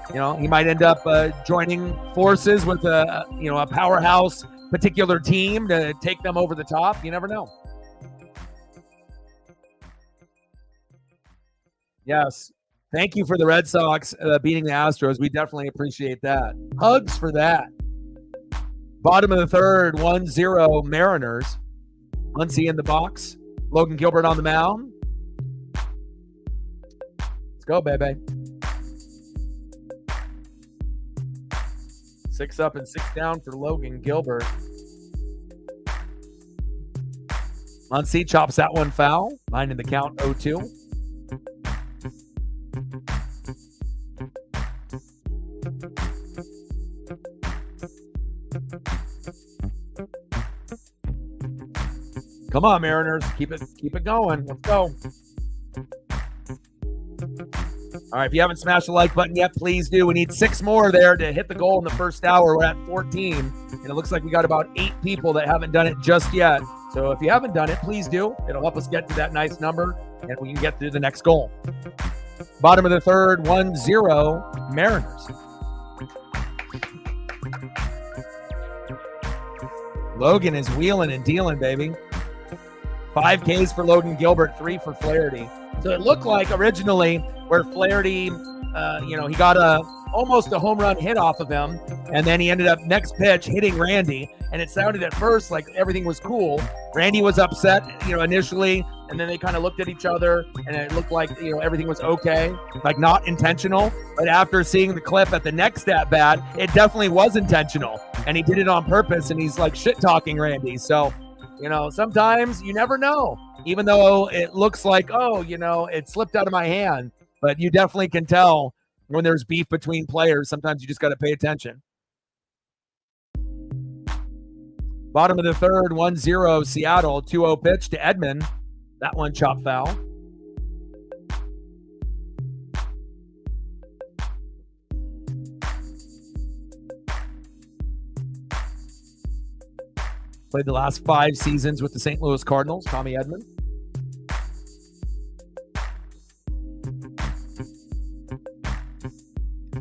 you know, he might end up joining forces with a powerhouse particular team to take them over the top. You never know. Yes. Thank you for the Red Sox beating the Astros. We definitely appreciate that. Hugs for that. Bottom of the third, 1-0 Mariners. Muncy in the box. Logan Gilbert on the mound. Let's go, baby. 6 up and 6 down for Logan Gilbert. Muncy chops that one foul. Line in the count, 0-2. Come on, Mariners. Keep it going. Let's go. All right, if you haven't smashed the like button yet, please do. We need 6 more there to hit the goal in the first hour. We're at 14, and it looks like we got about 8 people that haven't done it just yet. So if you haven't done it, please do. It'll help us get to that nice number, and we can get through the next goal. Bottom of the third, 1-0 Mariners. Logan is wheeling and dealing, baby. 5 Ks for Logan Gilbert, 3 for Flaherty. So it looked like originally where Flaherty, he got almost a home run hit off of him, and then he ended up next pitch hitting Randy, and it sounded at first like everything was cool. Randy was upset, initially, and then they kind of looked at each other, and it looked like, everything was okay, like not intentional. But after seeing the clip at the next at-bat, it definitely was intentional, and he did it on purpose, and he's like shit-talking Randy. So, sometimes you never know, even though it looks like, it slipped out of my hand, but you definitely can tell when there's beef between players. Sometimes you just got to pay attention. Bottom of the third, 1-0 Seattle, 2-0 pitch to Edman. That one chop foul. Played the last 5 seasons with the St. Louis Cardinals, Tommy Edman.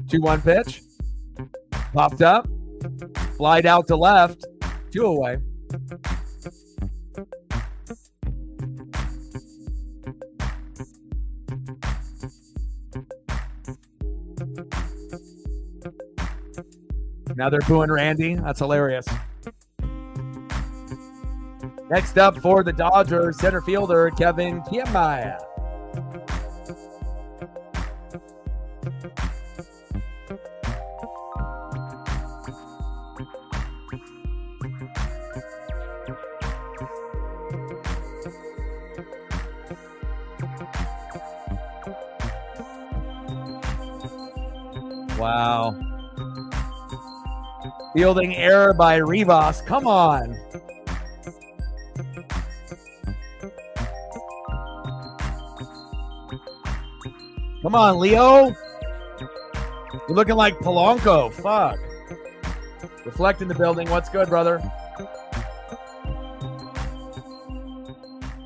Two-one pitch. Popped up. Flied out to left. 2 away. Now they're booing Randy. That's hilarious. Next up for the Dodgers, center fielder Kevin Kiermaier. Wow. Fielding error by Rivas. Come on. Come on, Leo. You're looking like Polanco. Fuck. Reflect in the building. What's good, brother?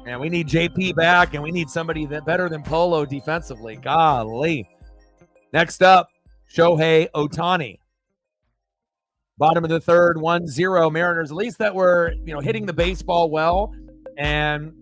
Man, we need JP back, and we need somebody that better than Polo defensively. Golly. Next up, Shohei Ohtani. Bottom of the third, 1-0 Mariners. At least that we're, hitting the baseball well. And,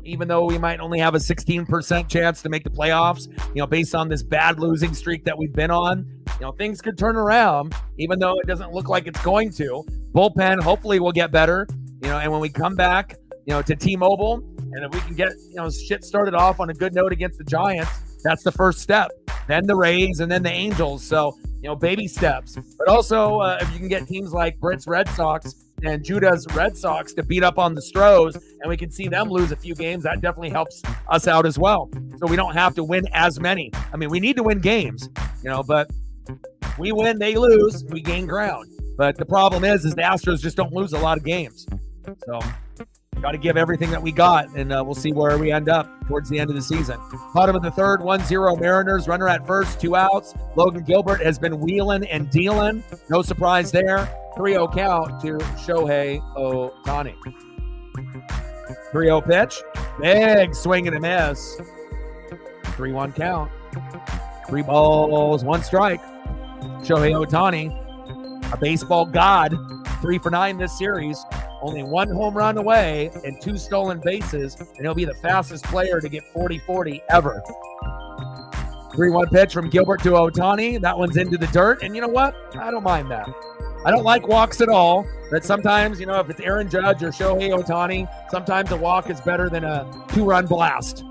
even though we might only have a 16% chance to make the playoffs, based on this bad losing streak that we've been on, things could turn around, even though it doesn't look like it's going to. Bullpen hopefully will get better, and when we come back, to T-Mobile, and if we can get, shit started off on a good note against the Giants, That's the first step. Then the Rays and then the Angels. So, baby steps. But also, if you can get teams like Britt's Red Sox and Judah's Red Sox to beat up on the Stros, and we can see them lose a few games, that definitely helps us out as well. So we don't have to win as many. I mean, we need to win games, but we win, they lose, we gain ground. But the problem is the Astros just don't lose a lot of games. So got to give everything that we got, and we'll see where we end up towards the end of the season. Bottom of the third, 1-0 Mariners. Runner at first, 2 outs. Logan Gilbert has been wheeling and dealing. No surprise there. 3-0 count to Shohei Ohtani. 3-0 pitch. Big swing and a miss. 3-1 count. 3 balls, 1 strike. Shohei Ohtani, a baseball god, 3 for 9 this series. Only 1 home run away and 2 stolen bases, and he'll be the fastest player to get 40-40 ever. 3-1 pitch from Gilbert to Ohtani. That one's into the dirt, and you know what? I don't mind that. I don't like walks at all, but sometimes, if it's Aaron Judge or Shohei Ohtani, sometimes a walk is better than a 2-run blast.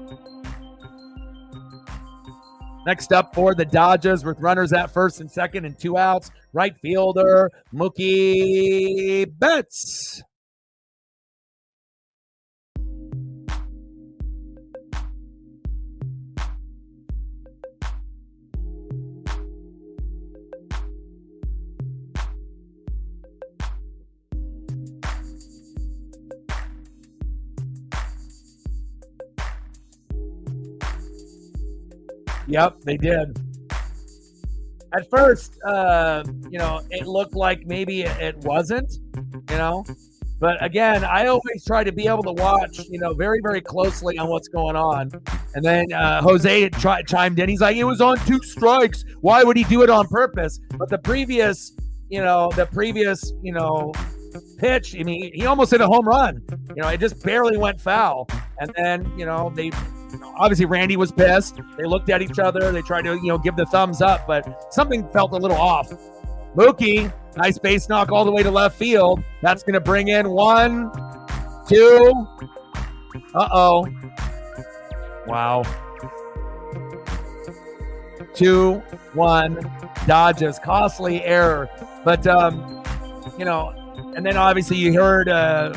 Next up for the Dodgers with runners at first and second and 2 outs, right fielder Mookie Betts. Yep, they did. At first, it looked like maybe it wasn't, But again, I always try to be able to watch, very, very closely on what's going on. And then Jose chimed in. He's like, it was on 2 strikes. Why would he do it on purpose? But the previous pitch, I mean, he almost hit a home run. It just barely went foul. And then, they obviously Randy was pissed. They looked at each other. They tried to, give the thumbs up, but something felt a little off. Mookie, nice base knock all the way to left field. That's going to bring in 1, 2. Uh-oh. Wow. 2-1 Dodgers. Costly error. But, and then obviously you heard, the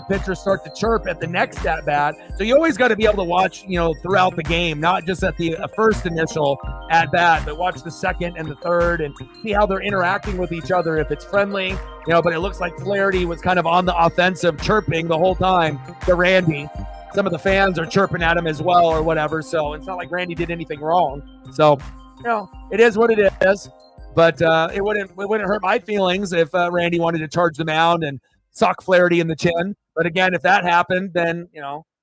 pitcher start to chirp at the next at bat. So you always got to be able to watch, throughout the game, not just at the first initial at bat, but watch the second and the third and see how they're interacting with each other. If it's friendly, but it looks like Flaherty was kind of on the offensive, chirping the whole time to Randy. Some of the fans are chirping at him as well or whatever. So it's not like Randy did anything wrong. So, it is what it is. But it wouldn't hurt my feelings if Randy wanted to charge the mound and sock Flaherty in the chin. But again, if that happened, then,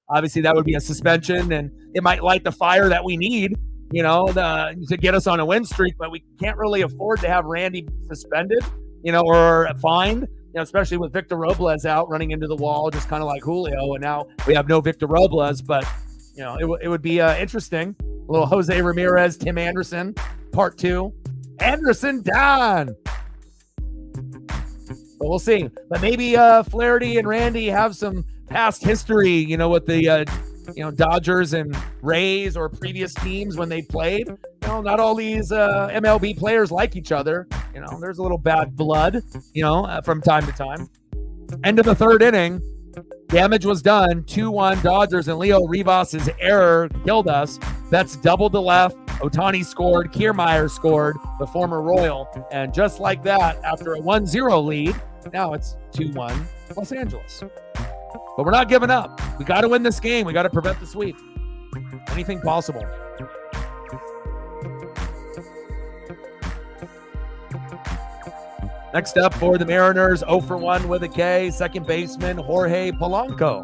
obviously that would be a suspension, and it might light the fire that we need, to get us on a win streak. But we can't really afford to have Randy suspended, or fined, especially with Victor Robles out running into the wall, just kind of like Julio. And now we have no Victor Robles, but, it would be interesting. A little Jose Ramirez, Tim Anderson, part 2. Anderson down. But we'll see. But maybe Flaherty and Randy have some past history, with the Dodgers and Rays or previous teams when they played. Not all these MLB players like each other. There's a little bad blood, from time to time. End of the third inning. Damage was done. 2-1 Dodgers, and Leo Rivas' error killed us. Betts doubled to left. Ohtani scored. Kiermaier scored, the former Royal. And just like that, after a 1-0 lead, now it's 2-1 Los Angeles. But we're not giving up. We got to win this game. We got to prevent the sweep. Anything possible. Next up for the Mariners, 0 for 1 with a K, second baseman Jorge Polanco.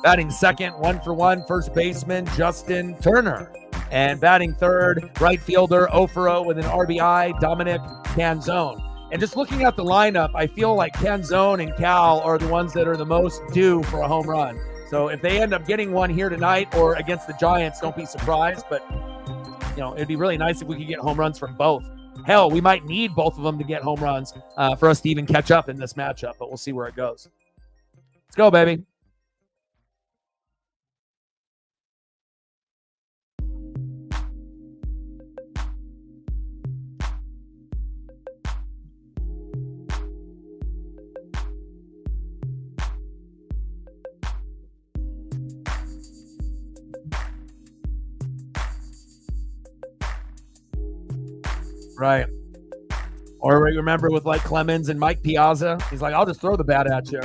Batting second, 1 for 1, first baseman Justin Turner. And batting third, right fielder, 0 for 0 with an RBI, Dominic Canzone. And just looking at the lineup, I feel like Canzone and Cal are the ones that are the most due for a home run. So if they end up getting one here tonight or against the Giants, don't be surprised. But, it'd be really nice if we could get home runs from both. Hell, we might need both of them to get home runs for us to even catch up in this matchup, but we'll see where it goes. Let's go, baby. Right. Or remember with like Clemens and Mike Piazza, he's like, I'll just throw the bat at you.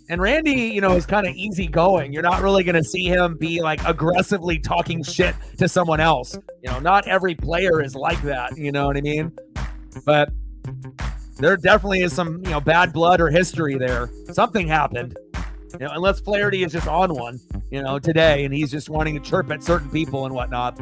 And Randy, is kind of easygoing. You're not really going to see him be like aggressively talking shit to someone else. Not every player is like that. You know what I mean? But there definitely is some, bad blood or history there. Something happened. Unless Flaherty is just on one, today, and he's just wanting to chirp at certain people and whatnot.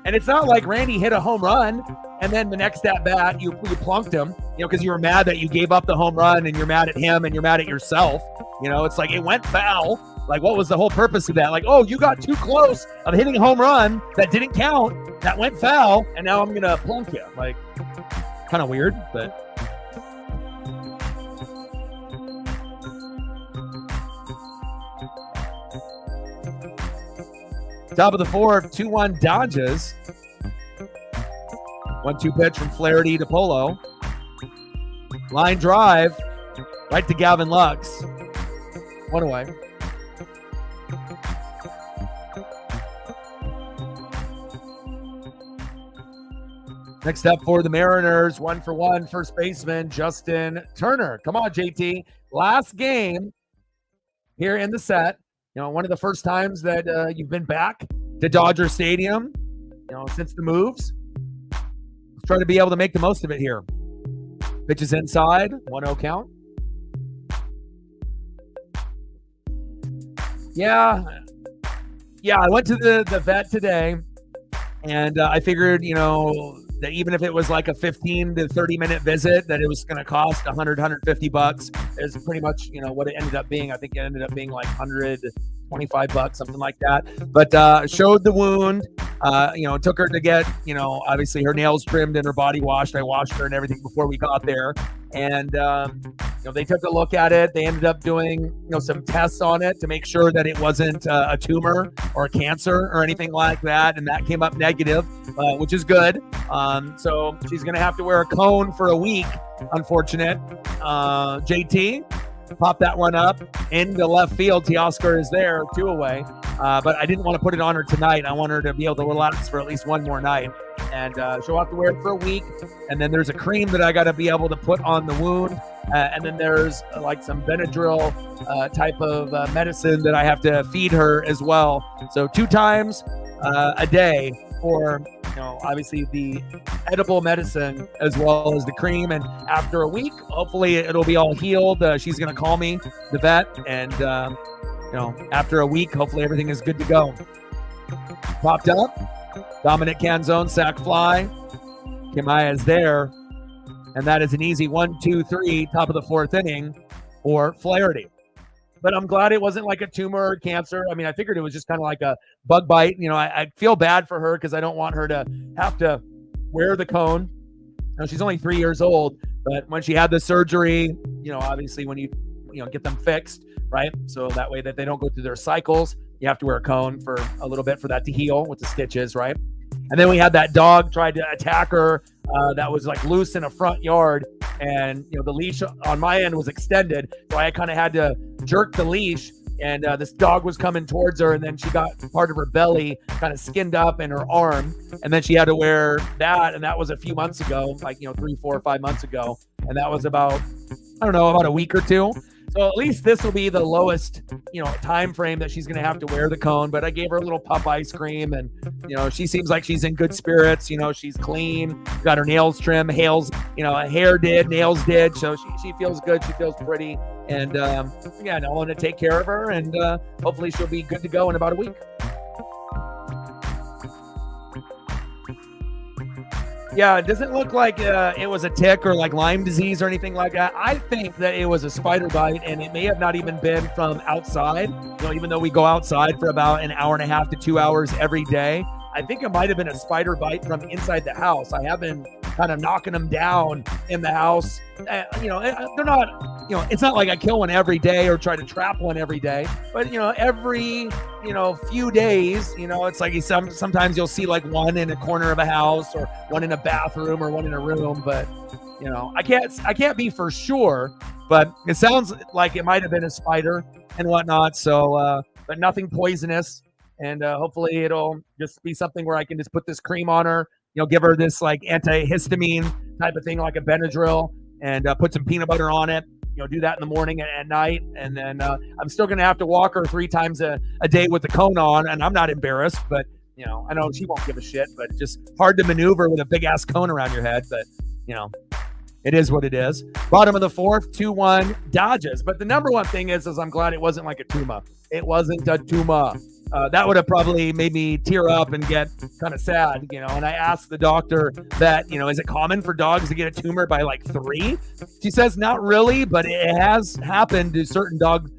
And it's not like Randy hit a home run and then the next at bat you plunked him, because you were mad that you gave up the home run and you're mad at him and you're mad at yourself. It's like it went foul. Like, what was the whole purpose of that? Like, oh, you got too close of hitting a home run that didn't count, that went foul, and now I'm going to plunk you. Like, kind of weird, but... Top of the fourth, 2-1 Dodgers. 1-2 pitch from Flaherty to Polo. Line drive right to Gavin Lux. One away. Next up for the Mariners, 1-for-1, first baseman Justin Turner. Come on, JT. Last game here in the set. One of the first times that you've been back to Dodger Stadium, since the moves. Let's try to be able to make the most of it here. Pitch is inside, 1-0 count. Yeah, I went to the vet today, and I figured, that even if it was like a 15 to 30 minute visit, that it was going to cost $150 is pretty much, what it ended up being. I think it ended up being like $125, something like that. But showed the wound, took her to get, obviously her nails trimmed and her body washed. I washed her and everything before we got there. And, they took a look at it. They ended up doing, some tests on it to make sure that it wasn't a tumor or a cancer or anything like that. And that came up negative, which is good. So she's going to have to wear a cone for a week, unfortunate. JT, pop that one up into left field. Teoscar is there, 2 away. But I didn't want to put it on her tonight. I want her to be able to relax for at least one more night. And she'll have to wear it for a week. And then there's a cream that I got to be able to put on the wound. And then there's like some Benadryl type of medicine that I have to feed her as well. So 2 times a day for, obviously the edible medicine as well as the cream. And after a week, hopefully it'll be all healed. She's going to call me, the vet. And, after a week, hopefully everything is good to go. Popped up. Dominic Canzone, sac fly. Kimaya is there. And that is an easy 1-2-3, top of the 4th inning for Flaherty. But I'm glad it wasn't like a tumor or cancer. I mean, I figured it was just kind of like a bug bite. I feel bad for her because I don't want her to have to wear the cone. She's only 3 years old, but when she had the surgery, obviously when you get them fixed, right? So that way that they don't go through their cycles, you have to wear a cone for a little bit for that to heal with the stitches, right? And then we had that dog tried to attack her that was like loose in a front yard. And, the leash on my end was extended. So I kind of had to jerk the leash. And this dog was coming towards her. And then she got part of her belly kind of skinned up in her arm. And then she had to wear that. And that was a few months ago, like, 3, 4, 5 months ago. And that was about a week or 2. So at least this will be the lowest, time frame that she's going to have to wear the cone. But I gave her a little pup ice cream, and, she seems like she's in good spirits. She's clean, got her nails trimmed, hair did, nails did. So she feels good. She feels pretty. And, I want to take care of her, and hopefully she'll be good to go in about a week. Yeah, it doesn't look like it was a tick or like Lyme disease or anything like that. I think that it was a spider bite, and it may have not even been from outside. Even though we go outside for about an hour and a half to 2 hours every day, I think it might have been a spider bite from inside the house. I have been kind of knocking them down in the house. They're not, it's not like I kill one every day or try to trap one every day, but, every, few days, it's like sometimes you'll see like one in a corner of a house or one in a bathroom or one in a room, but, I can't be for sure, but it sounds like it might have been a spider and whatnot. So, but nothing poisonous. and hopefully it'll just be something where I can just put this cream on her, give her this like antihistamine type of thing, like a Benadryl, and put some peanut butter on it. Do that in the morning and at night, and then I'm still going to have to walk her 3 times a day with the cone on, and I'm not embarrassed, but I know she won't give a shit, but just hard to maneuver with a big ass cone around your head, but it is what it is. Bottom of the 4th, 2-1 Dodgers. But the number one thing is I'm glad it wasn't like a tumor. It wasn't a tumor. That would have probably made me tear up and get kind of sad, And I asked the doctor that, is it common for dogs to get a tumor by like 3? She says not really, but it has happened to certain dog,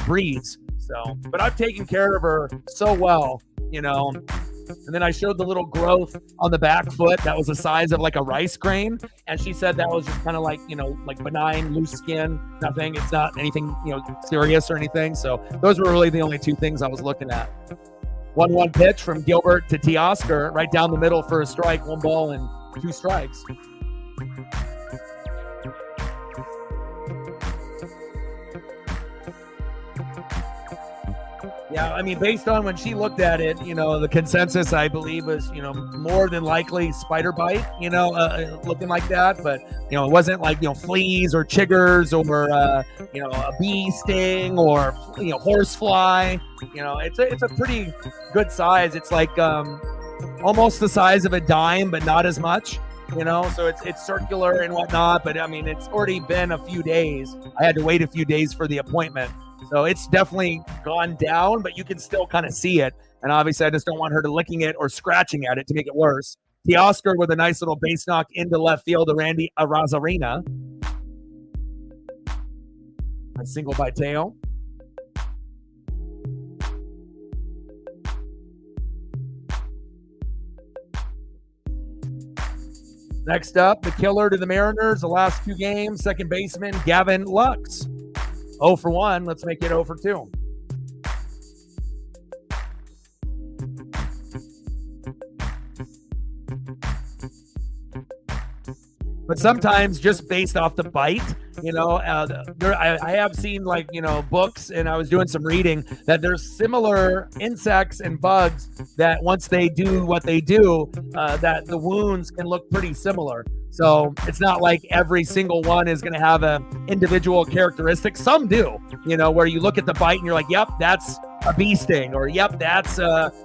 breeds. So, but I've taken care of her so well, And then I showed the little growth on the back foot that was the size of like a rice grain. And she said that was just kind of like, like benign, loose skin, nothing. It's not anything, serious or anything. So those were really the only 2 things I was looking at. 1-1 pitch from Gilbert to Teoscar, right down the middle for a strike, 1 ball and 2 strikes. Yeah, I mean, based on when she looked at it, the consensus, I believe, was, more than likely spider bite, looking like that. But, it wasn't like, fleas or chiggers or, a bee sting or, horse fly. It's a pretty good size. It's like almost the size of a dime, but not as much. So it's circular and whatnot. But, I mean, it's already been a few days. I had to wait a few days for the appointment. So it's definitely gone down, but you can still kind of see it. And obviously, I just don't want her to licking it or scratching at it to make it worse. Teoscar with a nice little base knock into left field to Randy Arozarena. A single by Teo. Next up, the killer to the Mariners, the last 2 games, second baseman Gavin Lux. 0 for 1. Let's make it 0 for 2. But sometimes just based off the bite, I have seen books, and I was doing some reading that there's similar insects and bugs that once they do what they do, that the wounds can look pretty similar. So it's not like every single one is going to have an individual characteristic. Some do, where you look at the bite and you're like, yep, that's a bee sting, or yep, that's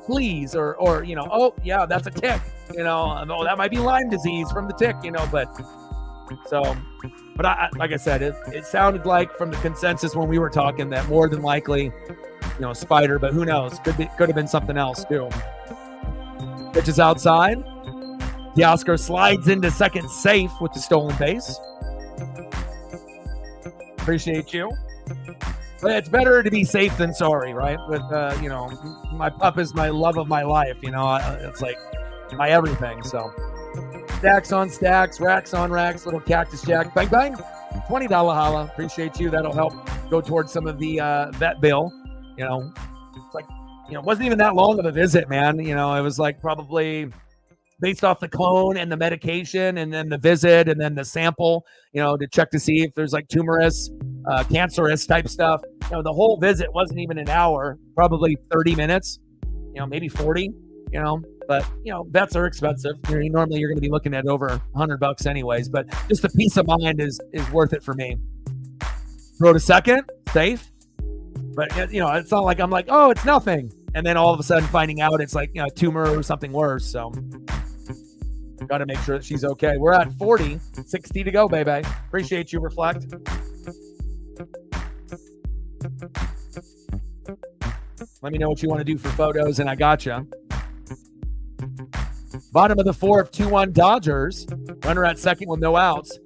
fleas, or oh yeah, that's a tick, oh, that might be Lyme disease from the tick, but I like I said, it sounded like from the consensus when we were talking that more than likely, spider, but who knows? Could have been something else too. Pitch is outside. Teoscar slides into second safe with the stolen base. Appreciate you. But it's better to be safe than sorry, right? With, my pup is my love of my life. It's like my everything. So stacks on stacks, racks on racks, little cactus jack. Bang, bang. $20 holla. Appreciate you. That'll help go towards some of the vet bill. It's like, it wasn't even that long of a visit, man. It was like probably based off the cone and the medication and then the visit and then the sample, to check to see if there's like tumorous, cancerous type stuff. The whole visit wasn't even an hour, probably 30 minutes, maybe 40, but, vets are expensive. Normally you're going to be looking at over $100 anyways, but just the peace of mind is worth it for me. Throw to second, safe. But, it's not like I'm like, oh, it's nothing. And then all of a sudden finding out it's like, a tumor or something worse. So got to make sure that she's okay. We're at 40, 60 to go, baby. Appreciate you, Reflect. Let me know what you want to do for photos, and I gotcha. Bottom of the 4th, 2-1 Dodgers. Runner at second with no outs.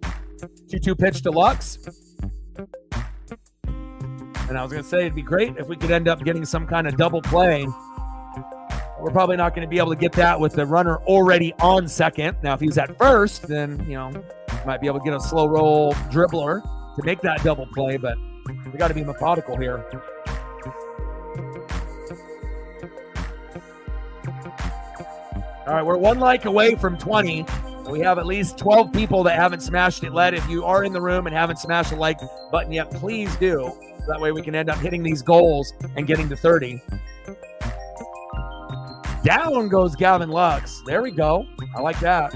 2-2 pitch to Lux. And I was going to say it'd be great if we could end up getting some kind of double play. We're probably not going to be able to get that with the runner already on second. Now, if he was at first, then, might be able to get a slow roll dribbler to make that double play, but we got to be methodical here. All right, we're 1 like away from 20. We have at least 12 people that haven't smashed it. If you are in the room and haven't smashed the like button yet, please do. That way we can end up hitting these goals and getting to 30. Down goes Gavin Lux. There we go. I like that.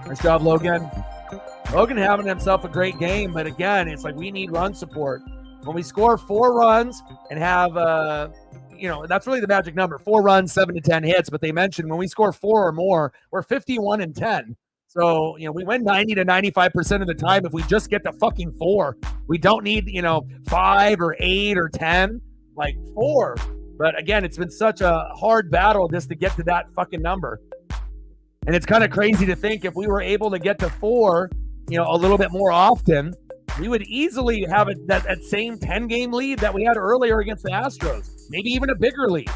Nice job, Logan. Logan having himself a great game, but again, it's like we need run support. When we score 4 runs and have, that's really the magic number, 4 runs, 7 to 10 hits. But they mentioned when we score 4 or more, we're 51-10. So, we win 90 to 95% of the time if we just get to fucking 4. We don't need, 5 or 8 or 10, like 4. But again, it's been such a hard battle just to get to that fucking number. And it's kind of crazy to think if we were able to get to 4, a little bit more often, we would easily have that same 10-game lead that we had earlier against the Astros. Maybe even a bigger lead.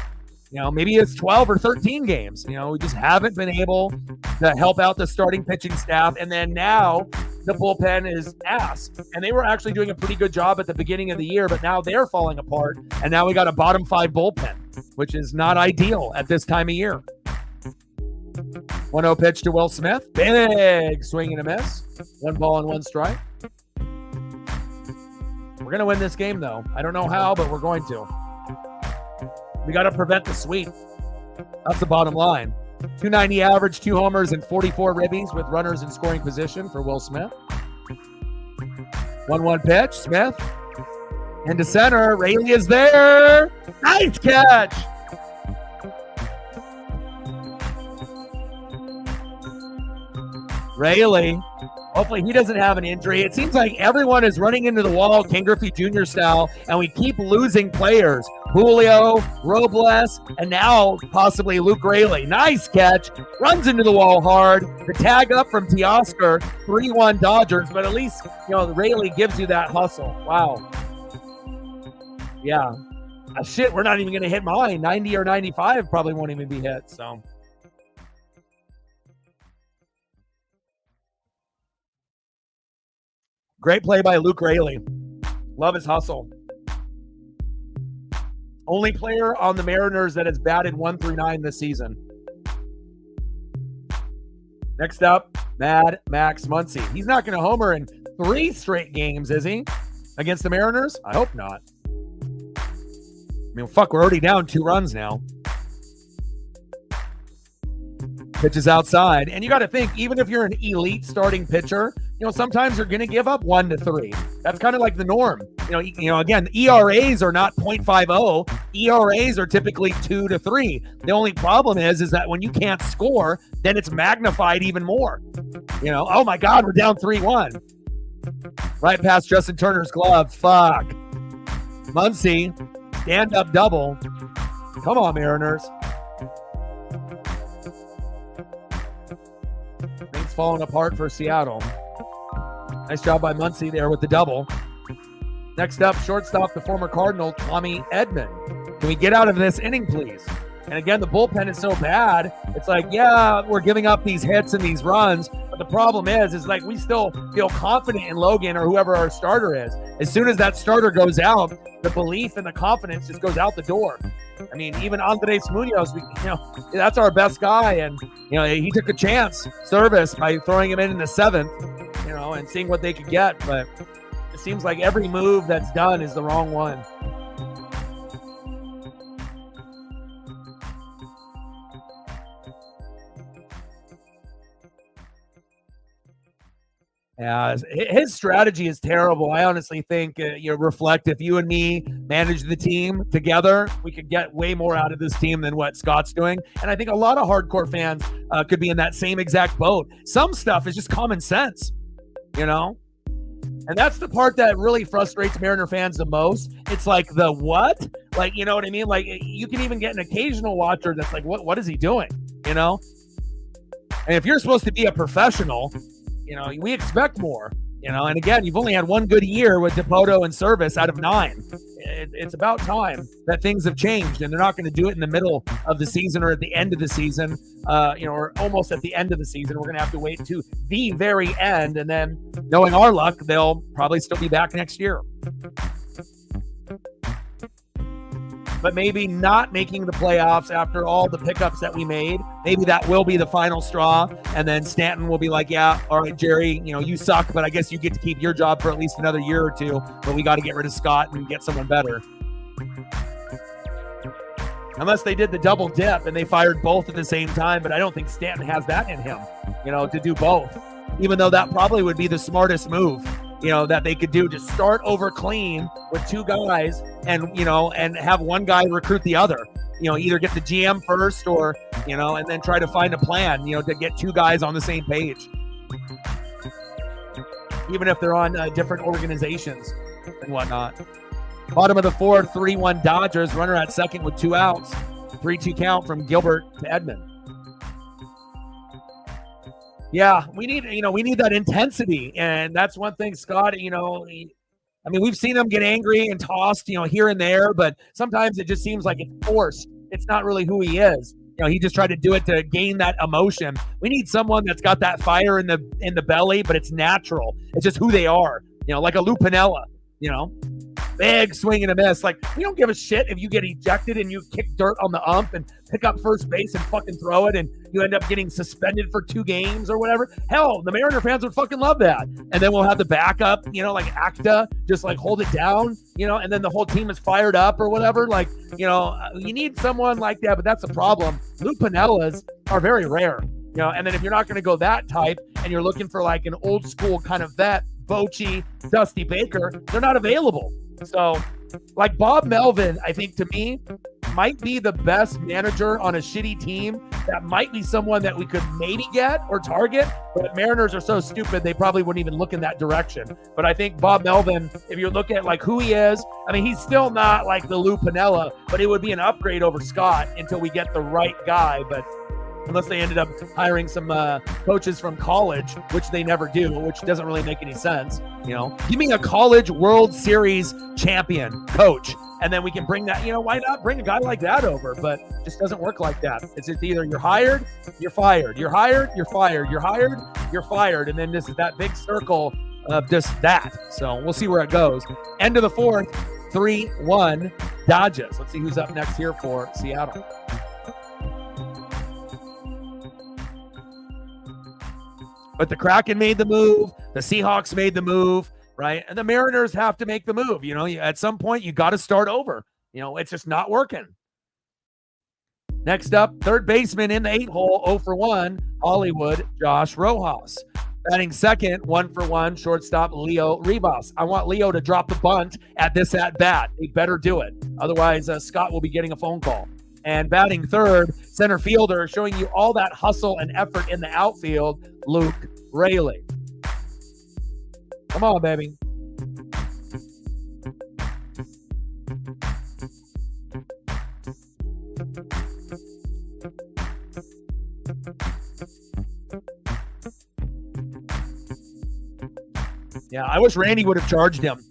Maybe it's 12 or 13 games. We just haven't been able to help out the starting pitching staff. And then now the bullpen is ass. And they were actually doing a pretty good job at the beginning of the year, but now they're falling apart. And now we got a bottom 5 bullpen, which is not ideal at this time of year. 1-0 pitch to Will Smith. Big swing and a miss. 1 ball and 1 strike. We're going to win this game, though. I don't know how, but we're going to. We got to prevent the sweep. That's the bottom line. 290 average, 2 homers, and 44 ribbies with runners in scoring position for Will Smith. 1-1 pitch. Smith. Into center. Rayleigh is there. Nice catch. Rayleigh, hopefully he doesn't have an injury. It seems like everyone is running into the wall, Ken Griffey Jr. style, and we keep losing players. Julio, Robles, and now possibly Luke Rayleigh. Nice catch. Runs into the wall hard. The tag up from Teoscar, 3-1 Dodgers, but at least, Rayleigh gives you that hustle. Wow. Yeah. Shit, we're not even going to hit mine. 90 or 95 probably won't even be hit, so. Great play by Luke Rayleigh. Love his hustle. Only player on the Mariners that has batted 1 through 9 this season. Next up, Mad Max Muncy. He's not going to homer in 3 straight games, is he? Against the Mariners? I hope not. We're already down 2 runs now. Pitches outside. And you got to think, even if you're an elite starting pitcher, sometimes you're going to give up 1 to 3. That's kind of like the norm. Again, ERAs are not 0.50. ERAs are typically 2 to 3. The only problem is that when you can't score, then it's magnified even more. Oh my God, we're down 3-1. Right past Justin Turner's glove. Fuck. Muncy, stand-up double. Come on, Mariners. Things falling apart for Seattle. Nice job by Muncy there with the double. Next up, shortstop, the former Cardinal, Tommy Edman. Can we get out of this inning, please? And again, the bullpen is so bad. It's like, yeah, we're giving up these hits and these runs. But the problem is like we still feel confident in Logan or whoever our starter is. As soon as that starter goes out, the belief and the confidence just goes out the door. I mean, even Andres Munoz, that's our best guy. And, he took a chance, Service, by throwing him in the 7th. And seeing what they could get, but it seems like every move that's done is the wrong one. Yeah, his strategy is terrible. I honestly think, reflect if you and me manage the team together, we could get way more out of this team than what Scott's doing. And I think a lot of hardcore fans could be in that same exact boat. Some stuff is just common sense. And that's the part that really frustrates Mariner fans the most. It's like the what? Like, you know what I mean? Like, you can even get an occasional watcher that's like, what is he doing? And if you're supposed to be a professional, we expect more, and again, you've only had 1 good year with Dipoto and Service out of 9. It's about time that things have changed, and they're not going to do it in the middle of the season or at the end of the season, or almost at the end of the season. We're going to have to wait to the very end, and then knowing our luck, they'll probably still be back next year. But maybe not making the playoffs after all the pickups that we made. Maybe that will be the final straw. And then Stanton will be like, yeah, all right, Jerry, you suck, but I guess you get to keep your job for at least another year or 2. But we got to get rid of Scott and get someone better. Unless they did the double dip and they fired both at the same time, but I don't think Stanton has that in him, to do both. Even though that probably would be the smartest move, that they could do, to start over clean with two guys and, and have one guy recruit the other. Either get the GM first or, and then try to find a plan, to get two guys on the same page. Even if they're on different organizations and whatnot. Bottom of the fourth, 3-1 Dodgers. Runner at second with 2 outs. 3-2 count from Gilbert to Edman. Yeah, we need that intensity, and that's one thing, Scott. We've seen him get angry and tossed, here and there, but sometimes it just seems like it's forced. It's not really who he is. He just tried to do it to gain that emotion. We need someone that's got that fire in the belly, but it's natural. It's just who they are. Like a Lou Piniella. Big swing and a miss. Like, we don't give a shit if you get ejected and you kick dirt on the ump and pick up first base and fucking throw it and you end up getting suspended for 2 games or whatever. Hell, the Mariner fans would fucking love that. And then we'll have the backup, like Acta, just like hold it down, and then the whole team is fired up or whatever. Like, you need someone like that, but that's the problem. Lou Pinellas are very rare, and then if you're not going to go that type and you're looking for like an old school kind of vet, Bochy, Dusty Baker, they're not available. So, like Bob Melvin, I think to me, might be the best manager on a shitty team. That might be someone that we could maybe get or target, but Mariners are so stupid, they probably wouldn't even look in that direction. But I think Bob Melvin, if you look at like who he is, he's still not like the Lou Piniella, but it would be an upgrade over Scott until we get the right guy. But unless they ended up hiring some coaches from college, which they never do, which doesn't really make any sense. Give me a college World Series champion coach, and then we can bring that, why not bring a guy like that over? But it just doesn't work like that. It's just either you're hired, you're fired, you're hired, you're fired, you're hired, you're fired, and then this is that big circle of just that. So we'll see where it goes. End of the fourth, 3-1 Dodgers. Let's see who's up next here for Seattle. But the Kraken made the move. The Seahawks made the move, right? And the Mariners have to make the move. At some point, you got to start over. It's just not working. Next up, third baseman in the 8-hole, 0 for 1, Hollywood, Josh Rojas. Batting second, 1 for 1, shortstop Leo Rivas. I want Leo to drop the bunt at this at-bat. He better do it. Otherwise, Scott will be getting a phone call. And batting third, center fielder, showing you all that hustle and effort in the outfield, Luke Raley. Come on, baby. Yeah, I wish Randy would have charged him.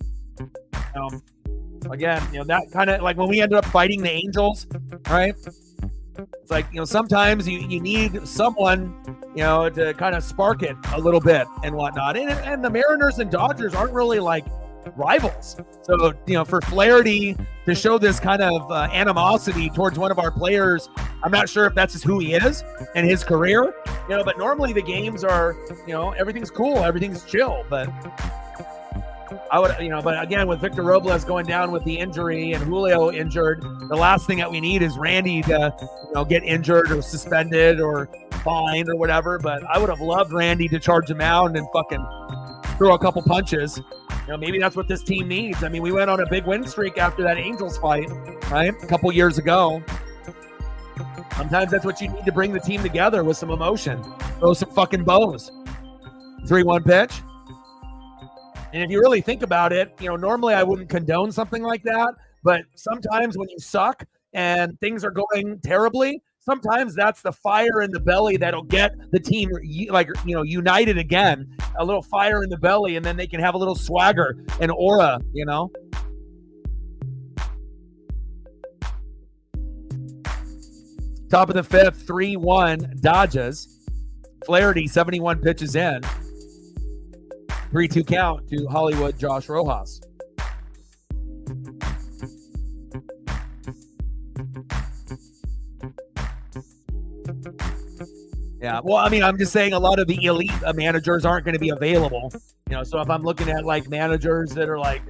Again, that kind of like when we ended up fighting the Angels, right? It's like, sometimes you need someone, to kind of spark it a little bit and whatnot. And the Mariners and Dodgers aren't really like rivals. So, for Flaherty to show this kind of animosity towards one of our players, I'm not sure if that's just who he is in his career, but normally the games are, everything's cool, everything's chill, but I would, but again, with Victor Robles going down with the injury and Julio injured, the last thing that we need is Randy to, get injured or suspended or fined or whatever. But I would have loved Randy to charge him out and fucking throw a couple punches. Maybe that's what this team needs. We went on a big win streak after that Angels fight, right? A couple years ago. Sometimes that's what you need to bring the team together with some emotion. Throw some fucking bows. 3-1 pitch. And if you really think about it, normally I wouldn't condone something like that, but sometimes when you suck and things are going terribly, sometimes that's the fire in the belly that'll get the team united again, a little fire in the belly, and then they can have a little swagger and aura, Top of the fifth, 3-1 Dodgers. Flaherty, 71 pitches in. 3-2 count to Hollywood, Josh Rojas. Yeah, well, I'm just saying a lot of the elite managers aren't going to be available. So if I'm looking at like managers that are like,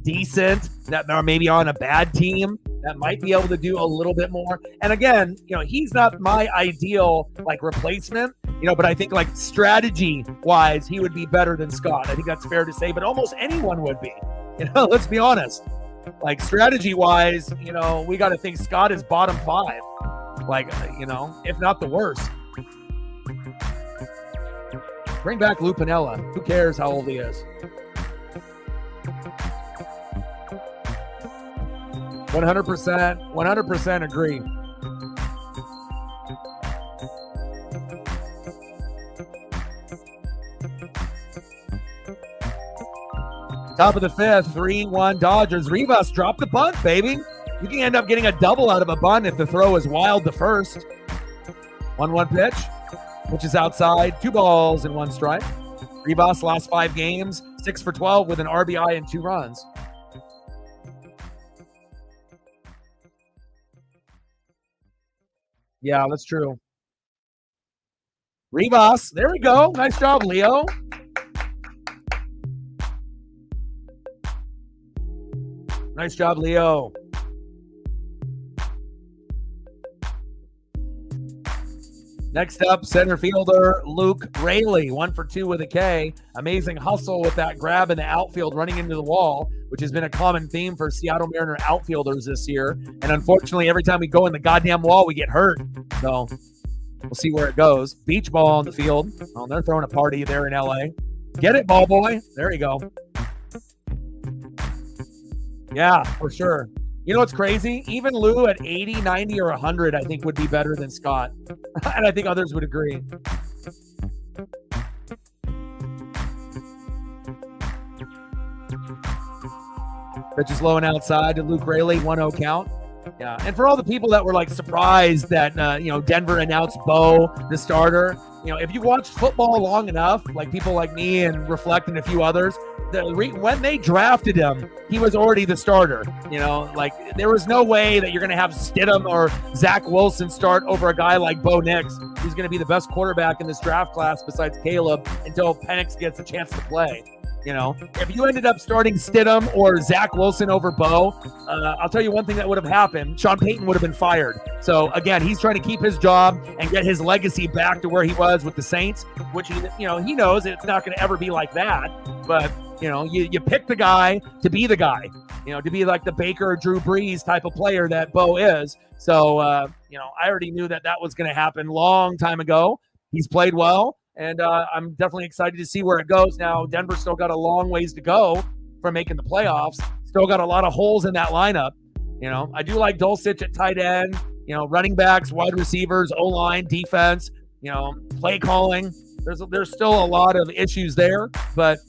decent, that are maybe on a bad team that might be able to do a little bit more. And again, he's not my ideal replacement, but I think strategy wise, he would be better than Scott. I think that's fair to say, but almost anyone would be, let's be honest. Strategy wise, we got to think Scott is bottom 5, if not the worst. Bring back Lou Piniella. Who cares how old he is? 100% agree. Top of the 5th, 3-1 Dodgers. Rivas dropped the bunt, baby. You can end up getting a double out of a bunt if the throw is wild the first. 1-1 pitch, which is outside. 2 balls and 1 strike. Rivas last 5 games, 6 for 12 with an RBI and 2 runs. Yeah, that's true. Rivas, there we go. Nice job, Leo. Nice job, Leo. Next up, center fielder Luke Raley, 1 for 2 with a K. Amazing hustle with that grab in the outfield running into the wall, which has been a common theme for Seattle Mariner outfielders this year. And unfortunately, every time we go in the goddamn wall, we get hurt. So we'll see where it goes. Beach ball on the field. Oh, they're throwing a party there in LA. Get it, ball boy. There you go. Yeah, for sure. You know what's crazy? Even Lou at 80, 90, or 100, I think would be better than Scott. And I think others would agree. Pitch is low and outside to Luke Raley, 1-0 count. Yeah, and for all the people that were surprised that Denver announced Bo the starter, if you watched football long enough, people like me and Reflect and a few others, when they drafted him, he was already the starter. There was no way that you're going to have Stidham or Zach Wilson start over a guy like Bo Nix, who's going to be the best quarterback in this draft class besides Caleb until Penix gets a chance to play. If you ended up starting Stidham or Zach Wilson over Bo, I'll tell you one thing that would have happened. Sean Payton would have been fired. So, again, he's trying to keep his job and get his legacy back to where he was with the Saints, which, he knows it's not going to ever be like that. But, you pick the guy to be the guy, to be like the Baker or Drew Brees type of player that Bo is. So, I already knew that was going to happen long time ago. He's played well. And I'm definitely excited to see where it goes. Now, Denver's still got a long ways to go from making the playoffs. Still got a lot of holes in that lineup. I do like Dulcich at tight end, running backs, wide receivers, O-line, defense, play calling. There's still a lot of issues there, but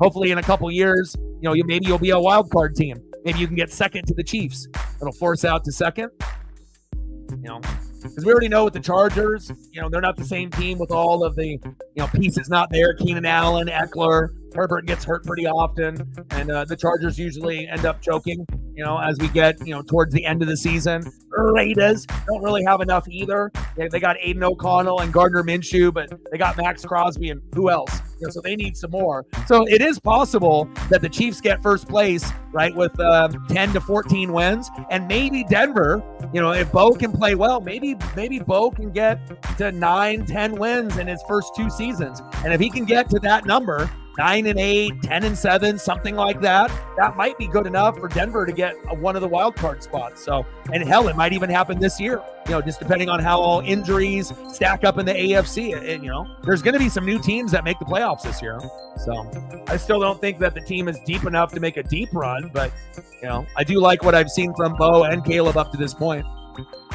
hopefully in a couple years, maybe you'll be a wild card team. Maybe you can get second to the Chiefs. It'll force out to second. Because we already know with the Chargers, they're not the same team with all of the, pieces not there. Keenan Allen, Eckler, Herbert gets hurt pretty often, and the Chargers usually end up choking, as we get, towards the end of the season. Raiders don't really have enough either. They got Aiden O'Connell and Gardner Minshew, but they got Max Crosby and who else? So they need some more. So it is possible that the Chiefs get first place, right, with 10 to 14 wins, and maybe Denver, if Bo can play well, maybe Bo can get to 9, 10 wins in his first 2 seasons. And if he can get to that number, 9-8, 10-7, something like that, that might be good enough for Denver to get one of the wild card spots. So, and hell, it might even happen this year, just depending on how all injuries stack up in the AFC. And, there's going to be some new teams that make the playoffs this year. So I still don't think that the team is deep enough to make a deep run, but, I do like what I've seen from Bo and Caleb up to this point.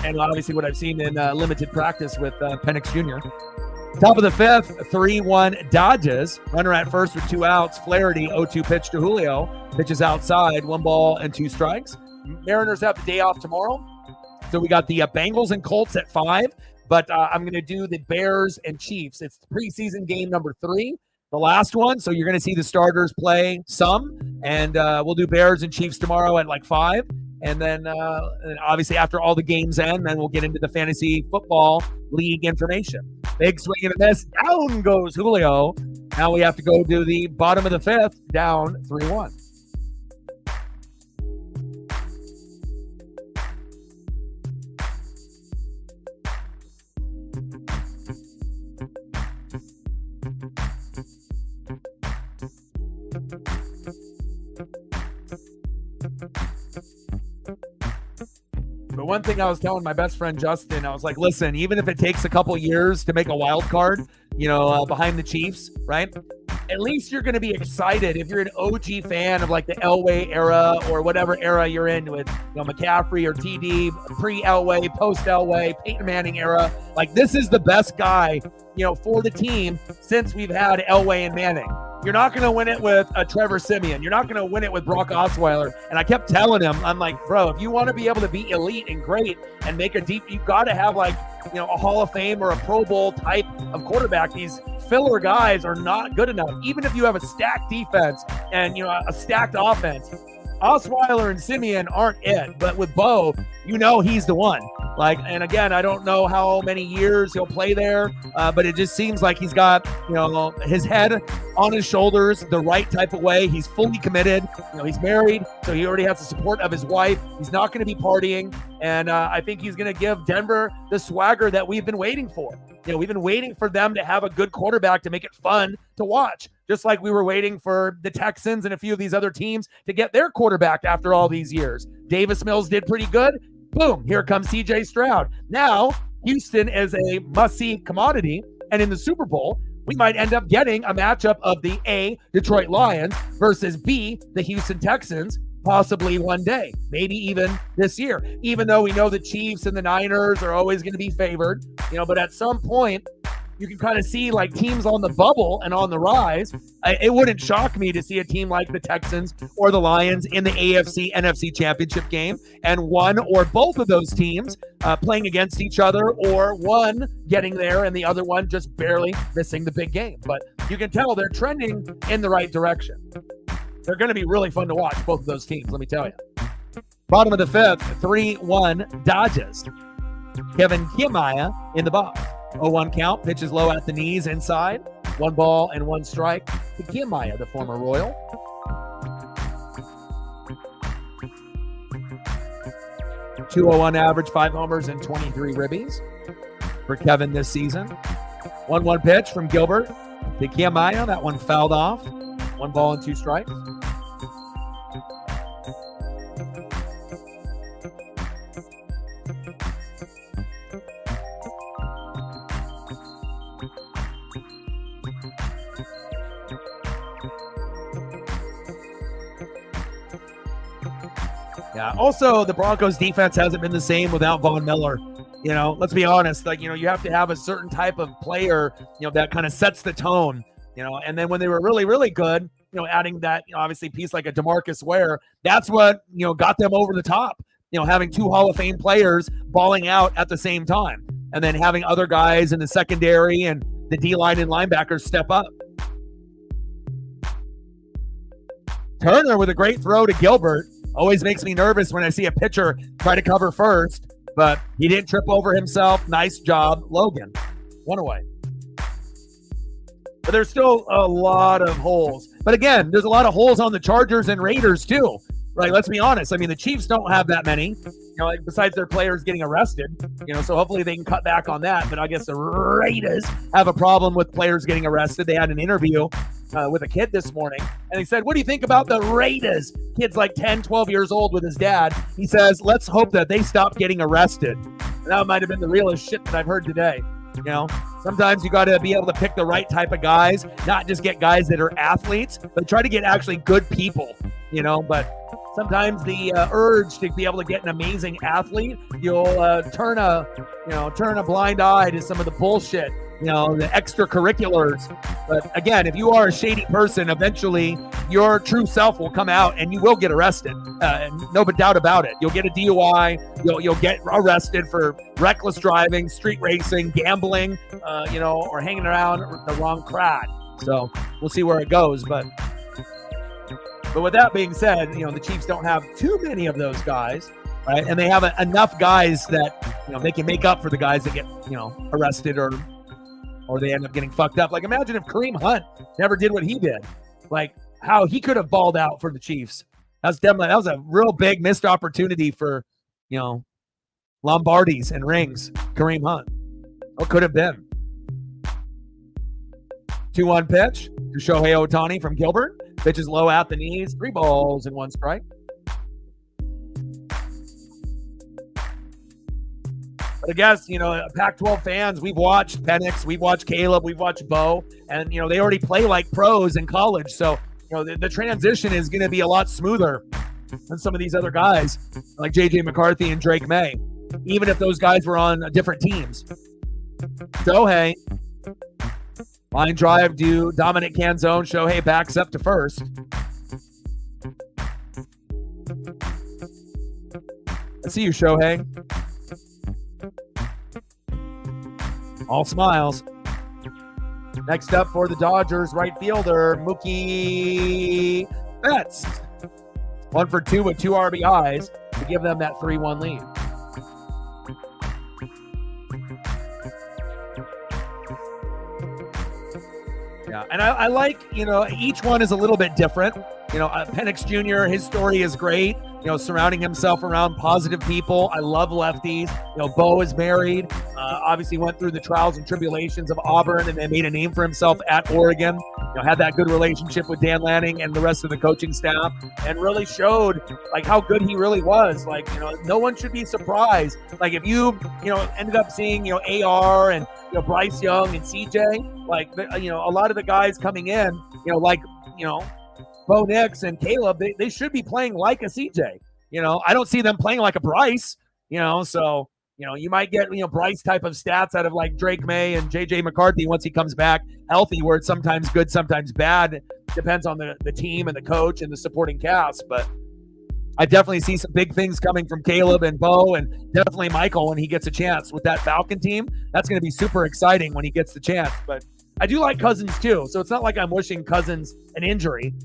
And obviously what I've seen in limited practice with Penix Jr. Top of the 5th, 3-1 Dodgers. Runner at first with 2 outs. Flaherty, 0-2 pitch to Julio. Pitches outside, 1 ball and 2 strikes. Mariners have the day off tomorrow. So we got the Bengals and Colts at 5. But I'm going to do the Bears and Chiefs. It's preseason game number 3, the last one. So you're going to see the starters play some. And we'll do Bears and Chiefs tomorrow at 5. And then obviously after all the games end, then we'll get into the fantasy football league information. Big swing and a miss. Down goes Julio. Now we have to go to the bottom of the 5th, down 3-1. but one thing I was telling my best friend Justin, I was like, listen, even if it takes a couple years to make a wild card, behind the Chiefs, right? At least you're going to be excited if you're an OG fan of like the Elway era or whatever era you're in with, McCaffrey or TD, pre-Elway, post-Elway, Peyton Manning era. Like, this is the best guy, for the team since we've had Elway and Manning. You're not going to win it with a Trevor Siemian. You're not going to win it with Brock Osweiler. And I kept telling him, I'm like, bro, if you want to be able to be elite and great and make a deep, you've got to have like, a Hall of Fame or a Pro Bowl type of quarterback. These filler guys are not good enough. Even if you have a stacked defense and, a stacked offense, Osweiler and Siemian aren't it. But with Bo, he's the one. And again, I don't know how many years he'll play there, but it just seems like he's got, his head on his shoulders the right type of way. He's fully committed. He's married, so he already has the support of his wife. He's not going to be partying, and I think he's going to give Denver the swagger that we've been waiting for. We've been waiting for them to have a good quarterback to make it fun to watch, just like we were waiting for the Texans and a few of these other teams to get their quarterback after all these years. Davis Mills did pretty good. Boom, here comes CJ Stroud. Now, Houston is a must-see commodity, and in the Super Bowl, we might end up getting a matchup of the A, Detroit Lions, versus B, the Houston Texans, possibly one day, maybe even this year, even though we know the Chiefs and the Niners are always going to be favored, but at some point, you can kind of see like teams on the bubble and on the rise. It wouldn't shock me to see a team like the Texans or the Lions in the AFC NFC championship game, and one or both of those teams playing against each other, or one getting there and the other one just barely missing the big game. But you can tell they're trending in the right direction. They're going to be really fun to watch, both of those teams, let me tell you. Bottom of the fifth, 3-1 Dodgers. Kevin Kiermaier in the box. 0-1 count, pitches low at the knees inside. 1 ball and 1 strike to Kiermaier, the former Royal. .201 average, 5 homers and 23 ribbies for Kevin this season. 1-1 pitch from Gilbert to Kiermaier. That one fouled off. 1 ball and 2 strikes. Yeah. Also, the Broncos defense hasn't been the same without Von Miller. Let's be honest. You have to have a certain type of player, that kind of sets the tone. And then when they were really, really good, adding that, obviously piece like a DeMarcus Ware, that's what, got them over the top. Having 2 Hall of Fame players balling out at the same time, and then having other guys in the secondary and the D-line and linebackers step up. Turner with a great throw to Gilbert. Always makes me nervous when I see a pitcher try to cover first, but he didn't trip over himself. Nice job, Logan. 1 away. But there's still a lot of holes. But again, there's a lot of holes on the Chargers and Raiders too. Right? Let's be honest. I mean, the Chiefs don't have that many, besides their players getting arrested, so hopefully they can cut back on that. But I guess the Raiders have a problem with players getting arrested. They had an interview with a kid this morning, and he said, what do you think about the Raiders? Kid's like 10, 12 years old with his dad. He says, let's hope that they stop getting arrested. And that might have been the realest shit that I've heard today. Sometimes you got to be able to pick the right type of guys, not just get guys that are athletes, but try to get actually good people, but sometimes the urge to be able to get an amazing athlete, you'll turn a blind eye to some of the bullshit, the extracurriculars. But again, if you are a shady person, eventually your true self will come out and you will get arrested. No doubt about it. You'll get a DUI. You'll get arrested for reckless driving, street racing, gambling, or hanging around the wrong crowd. So we'll see where it goes. But with that being said, the Chiefs don't have too many of those guys, right? And they have enough guys that, they can make up for the guys that get, arrested or they end up getting fucked up. Like, imagine if Kareem Hunt never did what he did. Like, how he could have balled out for the Chiefs. That was a real big missed opportunity for, Lombardis and rings. Kareem Hunt. What could have been? 2-1 pitch to Shohei Ohtani from Gilbert. Pitch is low at the knees. 3 balls and 1 strike. But I guess, Pac-12 fans, we've watched Penix, we've watched Caleb, we've watched Bo, and, they already play like pros in college. So, the transition is going to be a lot smoother than some of these other guys like J.J. McCarthy and Drake May, even if those guys were on different teams. Shohei, line drive to Dominic Canzone. Shohei backs up to first. I see you, Shohei. All smiles. Next up for the Dodgers, right fielder, Mookie Betts. 1 for 2 with 2 RBIs to give them that 3-1 lead. Yeah, and I like, each one is a little bit different. Penix Jr., his story is great. Surrounding himself around positive people. I love lefties. Bo is married. Obviously went through the trials and tribulations of Auburn and then made a name for himself at Oregon. Had that good relationship with Dan Lanning and the rest of the coaching staff, and really showed how good he really was. No one should be surprised. If you ended up seeing AR and Bryce Young and CJ, a lot of the guys coming in, Bo Nix and Caleb, they should be playing like a CJ. I don't see them playing like a Bryce, so, you might get, Bryce type of stats out of Drake May and J.J. McCarthy once he comes back healthy, where it's sometimes good, sometimes bad. It depends on the team and the coach and the supporting cast. But I definitely see some big things coming from Caleb and Bo, and definitely Michael when he gets a chance with that Falcon team. That's going to be super exciting when he gets the chance. But I do like Cousins too, so it's not like I'm wishing Cousins an injury.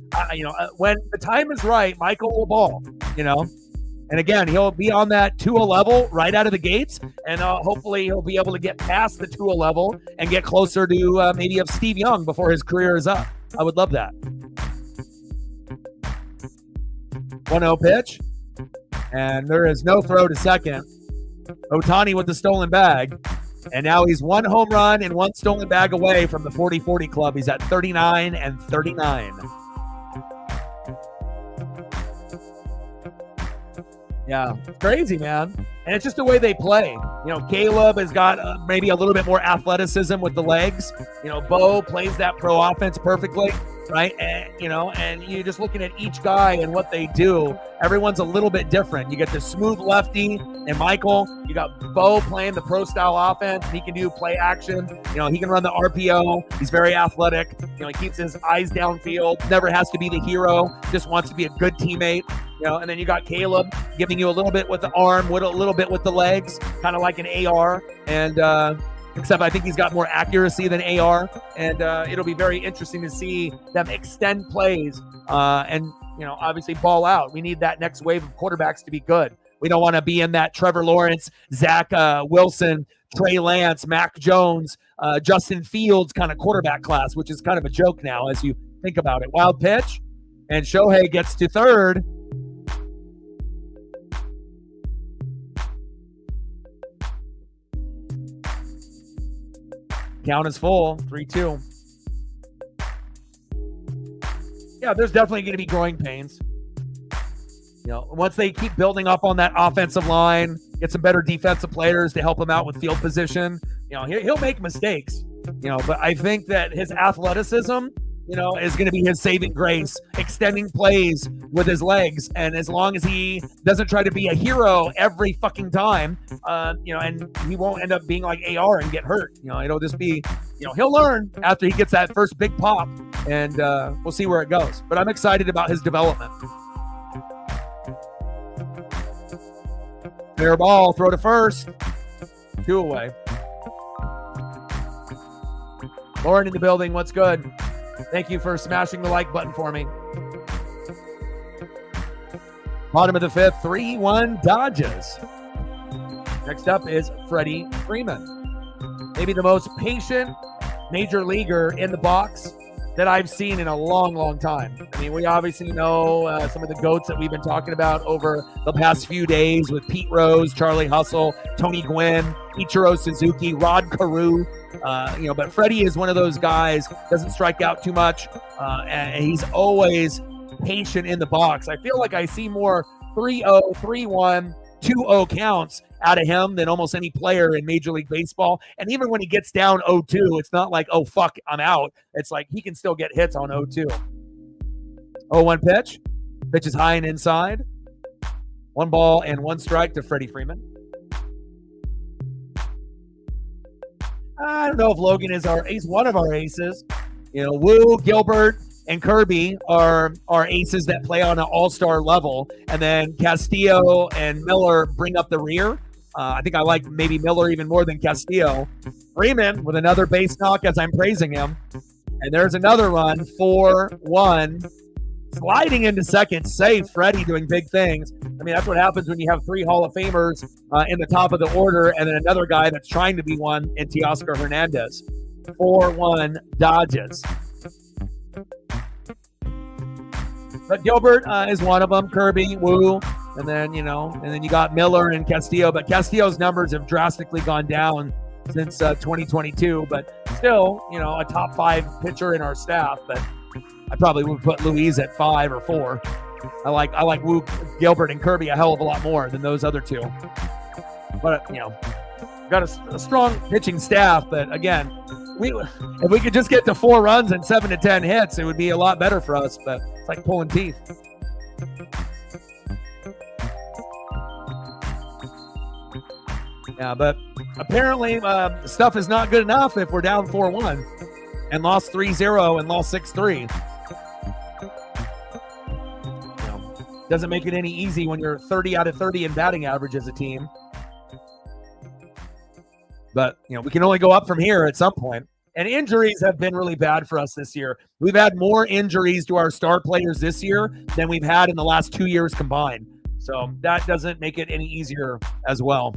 When the time is right, Michael will ball, And again, he'll be on that Tua level right out of the gates, and hopefully he'll be able to get past the Tua level and get closer to maybe of Steve Young before his career is up. I would love that. 1-0 pitch, and there is no throw to second. Ohtani with the stolen bag. And now he's 1 home run and 1 stolen bag away from the 40-40 club. He's at 39-39. Yeah, it's crazy, man. And it's just the way they play. Caleb has got maybe a little bit more athleticism with the legs. Bo plays that pro offense perfectly, right? And, and you're just looking at each guy and what they do. Everyone's a little bit different. You get the smooth lefty and Michael. You got Bo playing the pro style offense. He can do play action. He can run the RPO. He's very athletic. He keeps his eyes downfield. Never has to be the hero. Just wants to be a good teammate. And then you got Caleb giving you a little bit with the arm, with a little bit with the legs, kind of like an AR. And except I think he's got more accuracy than AR. And it'll be very interesting to see them extend plays and, obviously ball out. We need that next wave of quarterbacks to be good. We don't want to be in that Trevor Lawrence, Zach Wilson, Trey Lance, Mac Jones, Justin Fields kind of quarterback class, which is kind of a joke now as you think about it. Wild pitch, and Shohei gets to third. Count is full, 3-2. Yeah, there's definitely going to be growing pains. Once they keep building up on that offensive line, get some better defensive players to help him out with field position, he'll make mistakes, but I think that his athleticism, is going to be his saving grace, extending plays with his legs. And as long as he doesn't try to be a hero every fucking time, and he won't end up being like AR and get hurt. It'll just be, he'll learn after he gets that first big pop, and we'll see where it goes. But I'm excited about his development. Fair ball, throw to first. 2 away. Lauren in the building, what's good? Thank you for smashing the like button for me. Bottom of the 5th, 3-1 Dodgers. Next up is Freddie Freeman. Maybe the most patient major leaguer in the box that I've seen in a long, long time. I mean, we obviously know some of the GOATs that we've been talking about over the past few days with Pete Rose, Charlie Hustle, Tony Gwynn, Ichiro Suzuki, Rod Carew. But Freddie is one of those guys, doesn't strike out too much, and he's always patient in the box. I feel like I see more 3-0, 3-1, 2-0 counts out of him than almost any player in Major League Baseball. And even when he gets down 0-2, it's not like, oh, fuck, I'm out. It's like he can still get hits on 0-2. 0-1 pitch. Pitch is high and inside. 1 ball and 1 strike to Freddie Freeman. I don't know if Logan is he's one of our aces. You know, Wu, Gilbert, and Kirby are aces that play on an all-star level. And then Castillo and Miller bring up the rear. I think I like maybe Miller even more than Castillo. Freeman with another base knock as I'm praising him. And there's another run, 4-1. Sliding into second, safe. Freddie doing big things. I mean, that's what happens when you have 3 Hall of Famers in the top of the order and then another guy that's trying to be one in Teoscar Hernandez. 4-1 Dodgers. But Gilbert is one of them. Kirby, Wu, and then you got Miller and Castillo. But Castillo's numbers have drastically gone down since 2022. But still, a top 5 pitcher in our staff. But I probably would put Luis at 5 or 4. I like Wu, Gilbert, and Kirby a hell of a lot more than those other 2. But got a strong pitching staff. But again, if we could just get to 4 runs and 7 to 10 hits, it would be a lot better for us. But it's like pulling teeth. Yeah, but apparently stuff is not good enough if we're down 4-1 and lost 3-0 and lost 6-3. Doesn't make it any easy when you're 30 out of 30 in batting average as a team. But, we can only go up from here at some point. And injuries have been really bad for us this year. We've had more injuries to our star players this year than we've had in the last 2 years combined. So that doesn't make it any easier as well.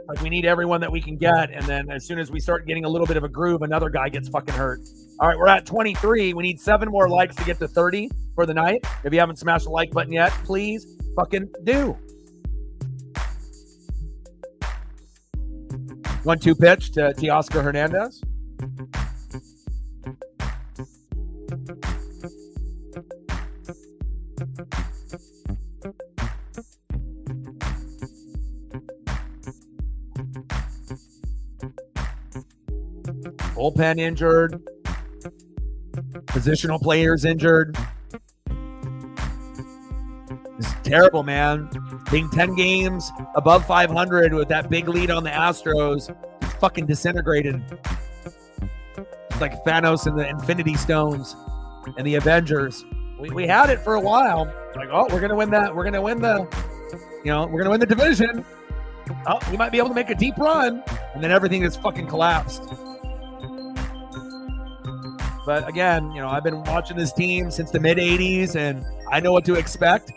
Like, we need everyone that we can get, and then as soon as we start getting a little bit of a groove, another guy gets fucking hurt. All right, we're at 23. We need 7 more likes to get to 30 for the night. If you haven't smashed the like button yet, please fucking do. 1-2 pitch to Teoscar Hernandez. Bullpen injured. Positional players injured. This is terrible, man. Being 10 games above 500 with that big lead on the Astros, fucking disintegrated. It's like Thanos and the Infinity Stones and the Avengers. We had it for a while. Like, oh, we're gonna win that. We're gonna win the division. Oh, we might be able to make a deep run, and then everything just fucking collapsed. But again, I've been watching this team since the mid-'80s, and I know what to expect,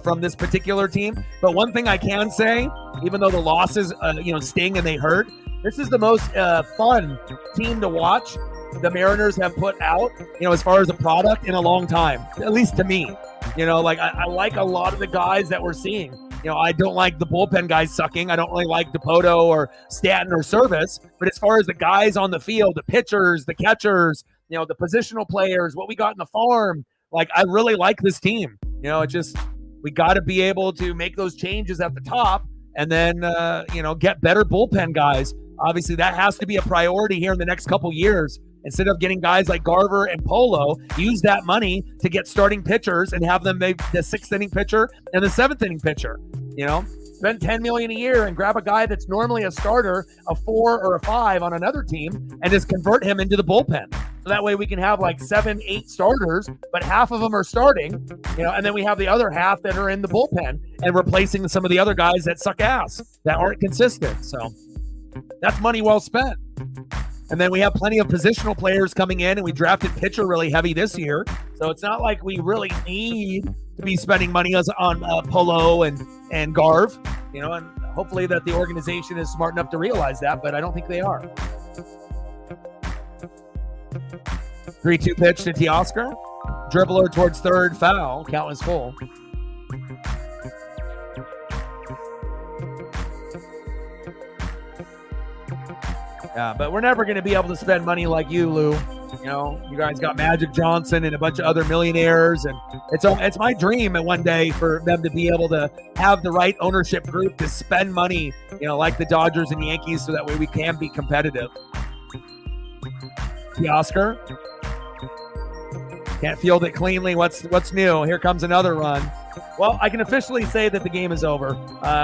from this particular team. But one thing I can say, even though the losses, sting and they hurt, this is the most fun team to watch the Mariners have put out, as far as a product in a long time, at least to me. I like a lot of the guys that we're seeing. I don't like the bullpen guys sucking. I don't really like DePoto or Stanton or Service. But as far as the guys on the field, the pitchers, the catchers, the positional players, what we got in the farm, I really like this team. It's just, we got to be able to make those changes at the top and then, get better bullpen guys. Obviously, that has to be a priority here in the next couple years. Instead of getting guys like Garver and Polo, use that money to get starting pitchers and have them make the 6th inning pitcher and the 7th inning pitcher. Spend $10 million a year and grab a guy that's normally a starter, a 4 or a 5 on another team, and just convert him into the bullpen. So that way we can have 7, 8 starters, but half of them are starting, and then we have the other half that are in the bullpen and replacing some of the other guys that suck ass, that aren't consistent. So that's money well spent. And then we have plenty of positional players coming in, and we drafted pitcher really heavy this year. So it's not like we really need to be spending money on Polo and Garv, and hopefully that the organization is smart enough to realize that, but I don't think they are. 3-2 pitch to Teoscar. Dribbler towards third, foul. Count is full. Yeah, but we're never going to be able to spend money like you, Lou. You know, you guys got Magic Johnson and a bunch of other millionaires, and it's my dream one day for them to be able to have the right ownership group to spend money, you know, like the Dodgers and Yankees, so that way we can be competitive. Teoscar can't field it cleanly. What's new? Here comes another run. Well, I can officially say that the game is over.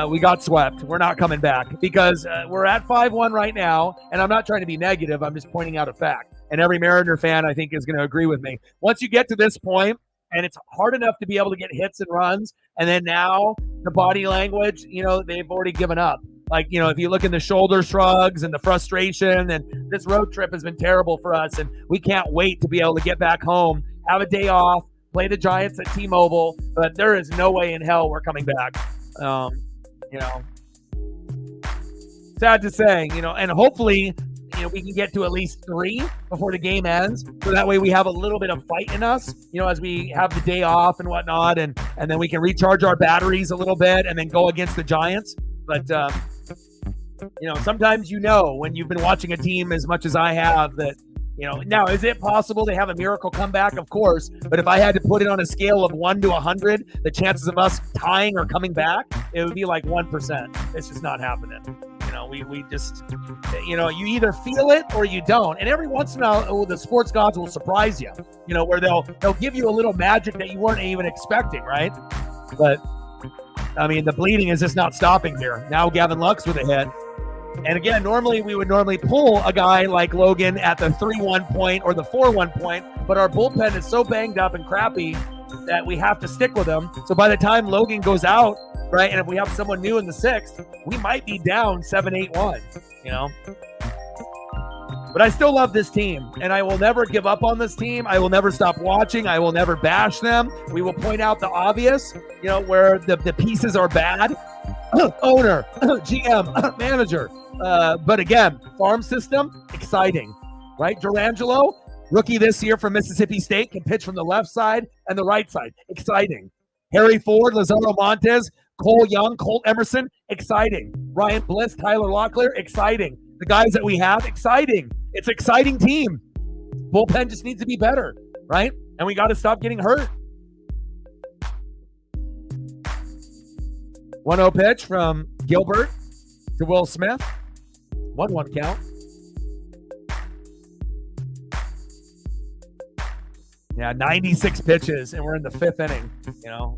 We got swept. We're not coming back because we're at 5-1 right now, and I'm not trying to be negative. I'm just pointing out a fact. And every Mariner fan, I think, is going to agree with me. Once you get to this point, and it's hard enough to be able to get hits and runs, and then now the body language, you know, they've already given up. Like, you know, if you look in the shoulder shrugs and the frustration, and this road trip has been terrible for us, and we can't wait to be able to get back home, have a day off, play the Giants at T-Mobile, but there is no way in hell we're coming back. You know, sad to say, you know, and hopefully, you know, we can get to at least 3 before the game ends, so that way we have a little bit of fight in us, you know, as we have the day off and whatnot, and then we can recharge our batteries a little bit and then go against the Giants. But, you know, sometimes, you know, when you've been watching a team as much as I have, that, you know, now, is it possible to have a miracle comeback? Of course. But if I had to put it on a scale of 1 to 100, the chances of us tying or coming back, it would be like 1%. It's just not happening. You know, we just, you know, you either feel it or you don't. And every once in a while, the sports gods will surprise you, you know, where they'll give you a little magic that you weren't even expecting, right? But, I mean, the bleeding is just not stopping here. Now Gavin Lux with a hit. And again, normally we would pull a guy like Logan at the 3-1 point or the 4-1 point, but our bullpen is so banged up and crappy that we have to stick with him. So by the time Logan goes out, right, and if we have someone new in the 6th, we might be down 7-8-1, you know. But I still love this team, and I will never give up on this team. I will never stop watching. I will never bash them. We will point out the obvious, you know, where the pieces are bad. Owner, GM, manager. But again, farm system, exciting, right? Durangelo, rookie this year from Mississippi State, can pitch from the left side and the right side. Exciting. Harry Ford, Lazaro Montes, Cole Young, Colt Emerson, exciting. Ryan Bliss, Tyler Locklear, exciting. The guys that we have, exciting. It's an exciting team. Bullpen just needs to be better, right? And we got to stop getting hurt. 1-0 pitch from Gilbert to Will Smith. 1-1 count. Yeah, 96 pitches, and we're in the 5th inning, you know.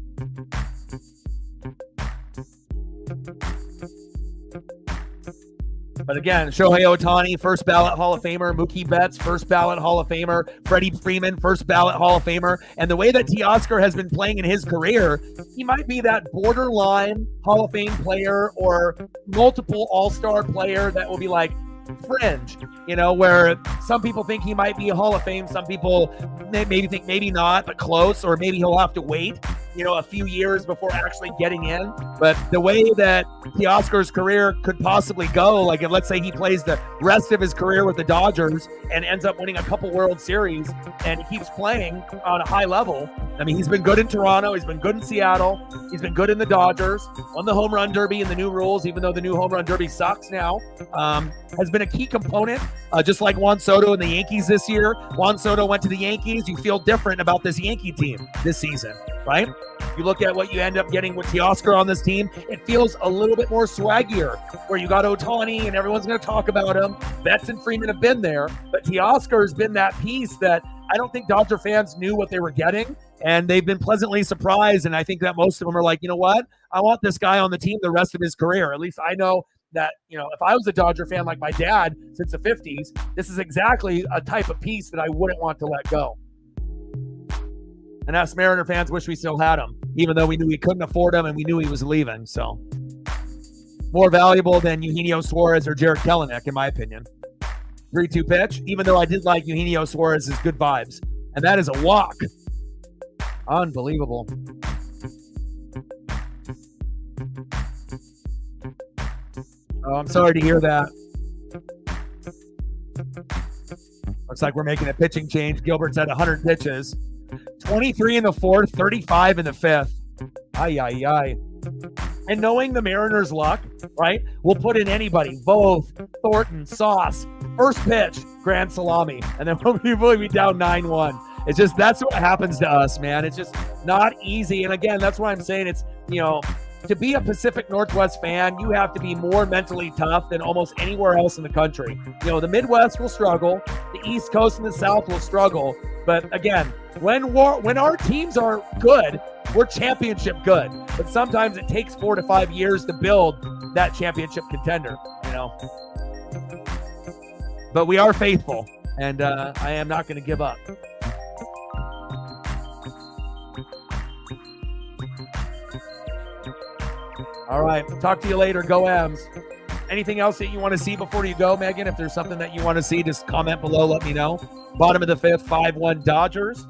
But again, Shohei Ohtani, first ballot Hall of Famer. Mookie Betts, first ballot Hall of Famer. Freddie Freeman, first ballot Hall of Famer. And the way that Teoscar has been playing in his career, he might be that borderline Hall of Fame player or multiple all-star player that will be like fringe, you know, where some people think he might be a Hall of Fame. Some people maybe think maybe not, but close, or maybe he'll have to wait, you know, a few years before actually getting in. But the way that Teoscar's career could possibly go, like if let's say he plays the rest of his career with the Dodgers and ends up winning a couple World Series and he keeps playing on a high level. I mean, he's been good in Toronto. He's been good in Seattle. He's been good in the Dodgers. Won the home run derby in the new rules, even though the new home run derby sucks now. Has been a key component, just like Juan Soto and the Yankees this year. Juan Soto went to the Yankees. You feel different about this Yankee team this season, right? You look at what you end up getting with Teoscar on this team, it feels a little bit more swaggier, where you got Ohtani and everyone's going to talk about him. Betts and Freeman have been there, but Teoscar has been that piece that I don't think Dodger fans knew what they were getting, and they've been pleasantly surprised, and I think that most of them are like, you know what? I want this guy on the team the rest of his career. At least I know that, you know, if I was a Dodger fan like my dad since the 50s, this is exactly a type of piece that I wouldn't want to let go. And us Mariner fans wish we still had him, even though we knew we couldn't afford him and we knew he was leaving. So more valuable than Eugenio Suarez or Jared Kelenic, in my opinion. 3-2 pitch, even though I did like Eugenio Suarez's good vibes. And that is a walk. Unbelievable. Oh, I'm sorry to hear that. Looks like we're making a pitching change. Gilbert's at 100 pitches. 23 in the 4th, 35 in the 5th. Ay, ay, ay. And knowing the Mariners' luck, right, we'll put in anybody. Voth, Thornton, Sauce. First pitch, grand salami, and then we'll be down 9-1. It's just, that's what happens to us, man. It's just not easy. And again, that's why I'm saying it's, to be a Pacific Northwest fan, you have to be more mentally tough than almost anywhere else in the country. The Midwest will struggle. The East Coast and the South will struggle. But again, when our teams are good, we're championship good. But sometimes it takes 4 to 5 years to build that championship contender, But we are faithful, and I am not going to give up. All right. Talk to you later. Go Avs. Anything else that you want to see before you go, Megan? If there's something that you want to see, just comment below. Let me know. Bottom of the 5th, 5-1 Dodgers.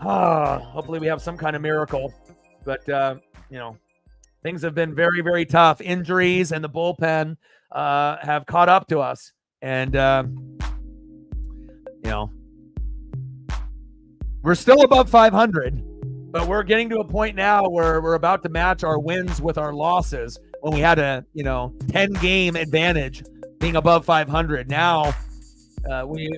Hopefully we have some kind of miracle. But, things have been very, very tough. Injuries and the bullpen have caught up to us. And, we're still above 500. But we're getting to a point now where we're about to match our wins with our losses when we had a, 10-game advantage being above 500. Now, we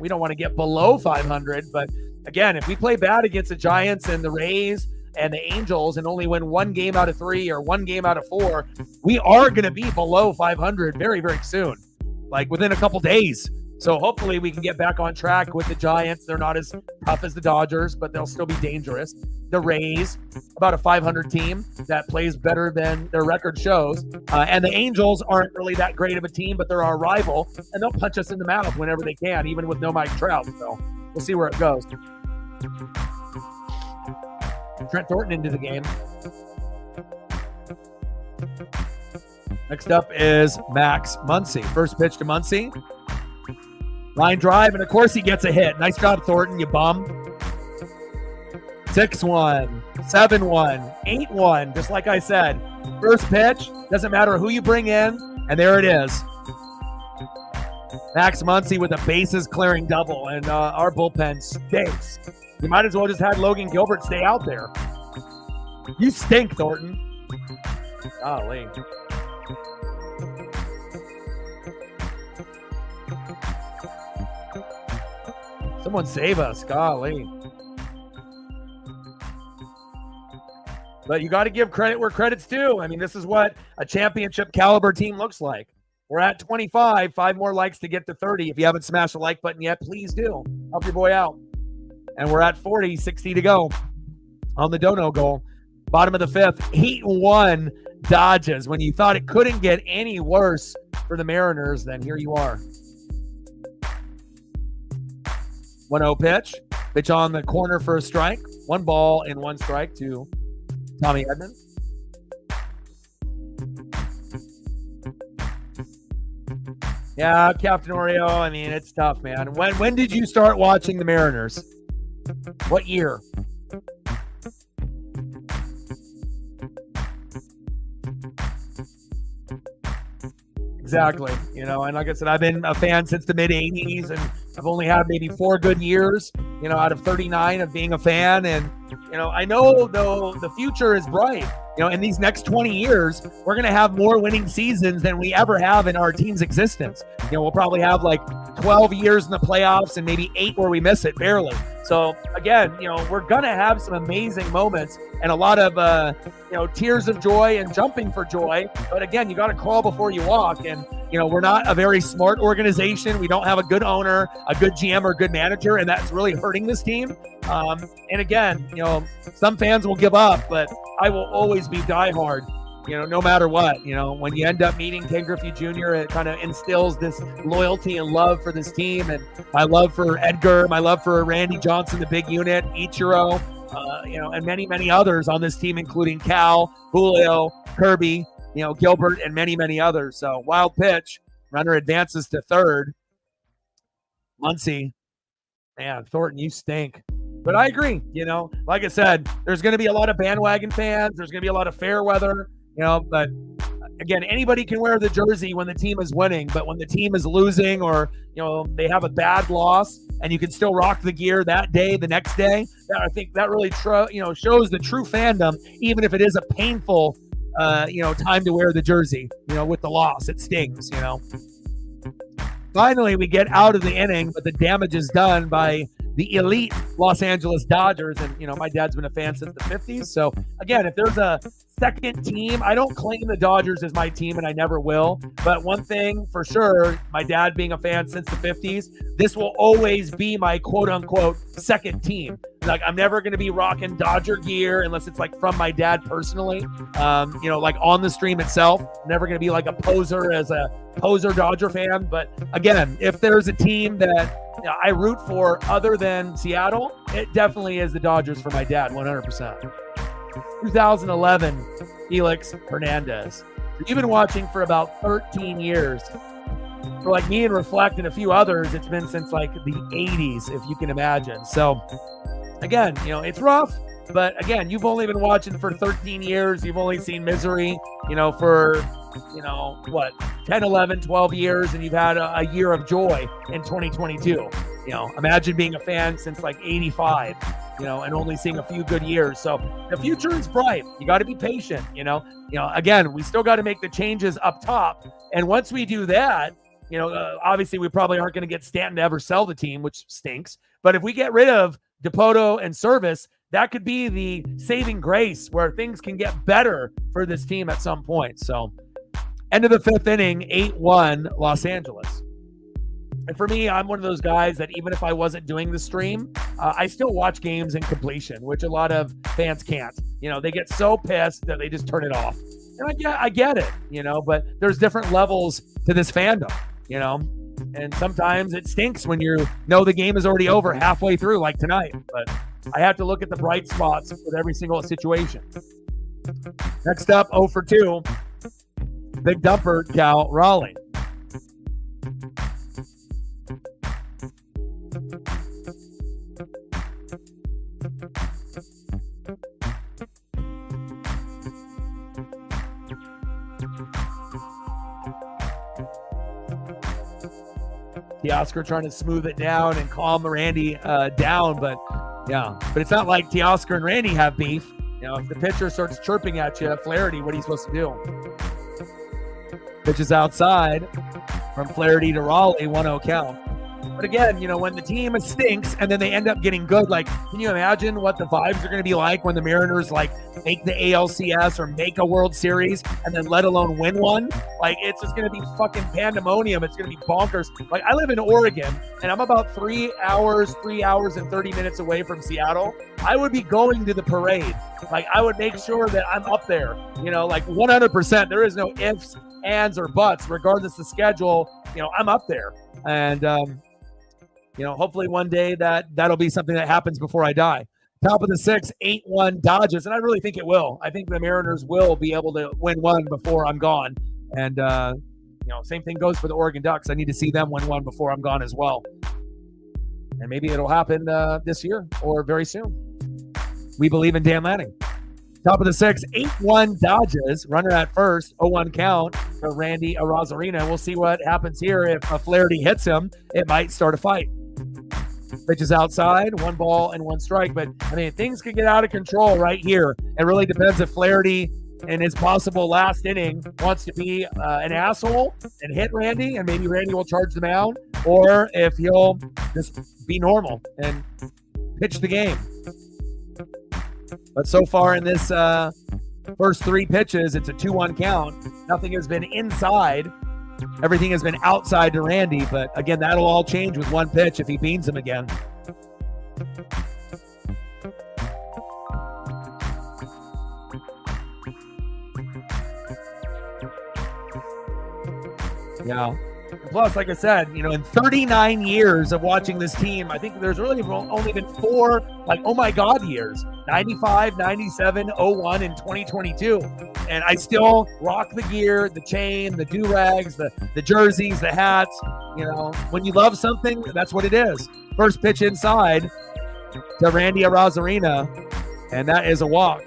don't want to get below 500. But again, if we play bad against the Giants and the Rays and the Angels and only win 1 game out of 3 or 1 game out of 4, we are going to be below 500 very, very soon, like within a couple days. So hopefully we can get back on track with the Giants. They're not as tough as the Dodgers, but they'll still be dangerous. The Rays, about a 500 team that plays better than their record shows. And the Angels aren't really that great of a team, but they're our rival, and they'll punch us in the mouth whenever they can, even with no Mike Trout. So we'll see where it goes. Trent Thornton into the game. Next up is Max Muncy. First pitch to Muncy. Line drive, and of course he gets a hit. Nice job, Thornton, you bum. 6-1, 7-1, 8-1, just like I said. First pitch, doesn't matter who you bring in, and there it is. Max Muncy with a bases-clearing double, and our bullpen stinks. You might as well just have Logan Gilbert stay out there. You stink, Thornton. Golly. Someone save us, golly. But you got to give credit where credit's due. I mean, this is what a championship caliber team looks like. We're at 25, 5 more likes to get to 30. If you haven't smashed the like button yet, please do. Help your boy out. And we're at 40, 60 to go on the dono goal. Bottom of the 5th, 8-1 Dodgers. When you thought it couldn't get any worse for the Mariners, then here you are. 1-0 pitch. Pitch on the corner for a strike. 1 ball and 1 strike to Tommy Edman. Yeah, Captain Oreo, I mean, it's tough, man. When did you start watching the Mariners? What year? Exactly. And like I said, I've been a fan since the mid-'80s, and I've only had maybe 4 good years, out of 39 of being a fan. And, I know, though, the future is bright. In these next 20 years, we're going to have more winning seasons than we ever have in our team's existence. We'll probably have like 12 years in the playoffs and maybe 8 where we miss it barely. So, again, we're going to have some amazing moments and a lot of, tears of joy and jumping for joy. But, again, you got to crawl before you walk. And, we're not a very smart organization. We don't have a good owner, a good GM, or a good manager, and that's really hurting this team. And, again, some fans will give up, but I will always be diehard, no matter what. When you end up meeting Ken Griffey Jr., it kind of instills this loyalty and love for this team. And my love for Edgar, my love for Randy Johnson, the big unit, Ichiro, and many, many others on this team, including Cal, Julio, Kirby, Gilbert, and many, many others. So wild pitch. Runner advances to third. Muncy. Man, Thornton, you stink. But I agree, like I said, there's going to be a lot of bandwagon fans. There's going to be a lot of fair weather, but again, anybody can wear the jersey when the team is winning, but when the team is losing or, they have a bad loss and you can still rock the gear that day, the next day, I think that really, shows the true fandom, even if it is a painful, time to wear the jersey, with the loss, it stings, Finally, we get out of the inning, but the damage is done by the elite Los Angeles Dodgers. And, my dad's been a fan since the 50s. So, again, if there's a second team, I don't claim the Dodgers as my team, and I never will. But one thing for sure, my dad being a fan since the 50s, this will always be my quote-unquote second team. Like, I'm never going to be rocking Dodger gear unless it's, like, from my dad personally. Like on the stream itself. I'm never going to be, like, a poser as a poser Dodger fan. But, again, if there's a team that I root for other than Seattle, it definitely is the Dodgers for my dad, 100%. 2011, Felix Hernandez. You've been watching for about 13 years. For like me and Reflect and a few others, it's been since like the 80s, if you can imagine. So, again, it's rough. But, again, you've only been watching for 13 years. You've only seen misery, for 10, 11, 12 years, and you've had a year of joy in 2022. Imagine being a fan since like 85, and only seeing a few good years. So the future is bright. You got to be patient, again, we still got to make the changes up top. And once we do that, obviously we probably aren't going to get Stanton to ever sell the team, which stinks. But if we get rid of Dipoto and Service, that could be the saving grace where things can get better for this team at some point. So end of the fifth inning, 8-1 Los Angeles. And for me, I'm one of those guys that even if I wasn't doing the stream, I still watch games in completion, which a lot of fans can't. They get so pissed that they just turn it off. And I get it, but there's different levels to this fandom, and sometimes it stinks when the game is already over halfway through, like tonight. But I have to look at the bright spots with every single situation. Next up, 0 for 2. Big dumper, Cal Raleigh. Teoscar trying to smooth it down and calm Randy down, but it's not like Teoscar and Randy have beef. If the pitcher starts chirping at you, Flaherty, what are you supposed to do? Pitches outside from Flaherty to Raleigh, 1-0 count. But again, when the team stinks and then they end up getting good, like, can you imagine what the vibes are going to be like when the Mariners, like, make the ALCS or make a World Series and then let alone win one? Like, it's just going to be fucking pandemonium. It's going to be bonkers. Like, I live in Oregon, and I'm about 3 hours and 30 minutes away from Seattle. I would be going to the parade. Like, I would make sure that I'm up there, like 100%. There is no ifs, ands, or buts, regardless of schedule. I'm up there. And, hopefully one day that'll be something that happens before I die. Top of the sixth, 8-1 Dodgers, and I really think it will. I think the Mariners will be able to win one before I'm gone. And, same thing goes for the Oregon Ducks. I need to see them win one before I'm gone as well. And maybe it'll happen this year or very soon. We believe in Dan Lanning. Top of the sixth, 8-1 Dodgers. Runner at first, 0-1 count for Randy Arozarena. We'll see what happens here. If Flaherty hits him, it might start a fight. Pitches outside, 1 ball and 1 strike. But, things could get out of control right here. It really depends if Flaherty, in his possible last inning, wants to be an asshole and hit Randy, and maybe Randy will charge the mound, or if he'll just be normal and pitch the game. But so far in this first 3 pitches, it's a 2-1 count. Nothing has been inside. Everything has been outside to Randy. But again, that'll all change with 1 pitch if he beans him again. Yeah. Plus, like I said, in 39 years of watching this team, I think there's really only been 4, oh my God years. 95, 97, 01, and 2022. And I still rock the gear, the chain, the do-rags, the jerseys, the hats. When you love something, that's what it is. First pitch inside to Randy Arozarena, and that is a walk.